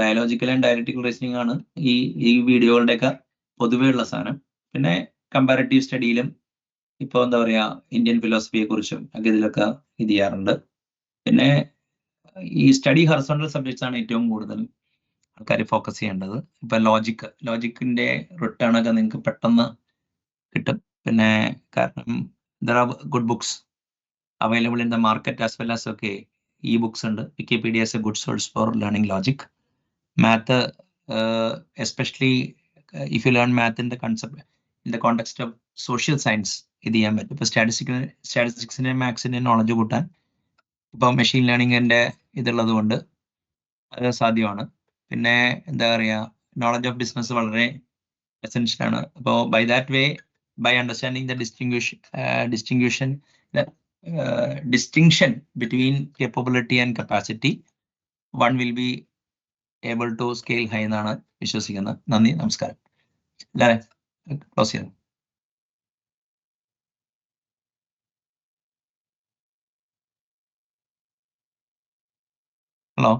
ഡയലോജിക്കൽ ആൻഡ് ഡയലക്റ്റിക്കൽ റീസണിങ് ആണ് ഈ വീഡിയോകളുടെയൊക്കെ പൊതുവേ ഉള്ള സാധനം. പിന്നെ കമ്പാരറ്റീവ് സ്റ്റഡിയിലും ഇപ്പോൾ എന്താ പറയുക ഇന്ത്യൻ ഫിലോസഫിയെ കുറിച്ചും ഒക്കെ ഇതിലൊക്കെ ഇത് ചെയ്യാറുണ്ട്. പിന്നെ ഈ സ്റ്റഡി ഹൊറിസോണ്ടൽ സബ്ജക്ട്സ് ആണ് ഏറ്റവും കൂടുതൽ ആൾക്കാർ ഫോക്കസ് ചെയ്യേണ്ടത്. ഇപ്പം ലോജിക്കിൻ്റെ റിട്ടേൺ ഒക്കെ നിങ്ങൾക്ക് പെട്ടെന്ന് കിട്ടും. പിന്നെ കാരണം there are good books available in the market as well as ഒക്കെ e-books ഉണ്ട്. Wikipedia is a good source for learning logic. Math, especially if you learn math in the concept, in the context of social science, ഇത് ചെയ്യാൻ പറ്റും. ഇപ്പോൾ സ്റ്റാറ്റിസ്റ്റിക്സിൻ്റെ മാത്സിൻ്റെ knowledge കൂട്ടാൻ ഇപ്പോൾ machine ലേണിങ്ങിൻ്റെ ഇതുള്ളത് കൊണ്ട് അത് സാധ്യമാണ്. പിന്നെ എന്താ പറയുക നോളജ് ഓഫ് ബിസിനസ് വളരെ എസെൻഷ്യലാണ്. അപ്പോൾ by that way by understanding the distinction between capability and capacity, one will be able to scale high എന്നാണ് വിശ്വസിക്കുന്നത്. നന്ദി, നമസ്കാരം. എല്ലാവരും ക്ലോസ് ചെയ്യാം. ഹലോ.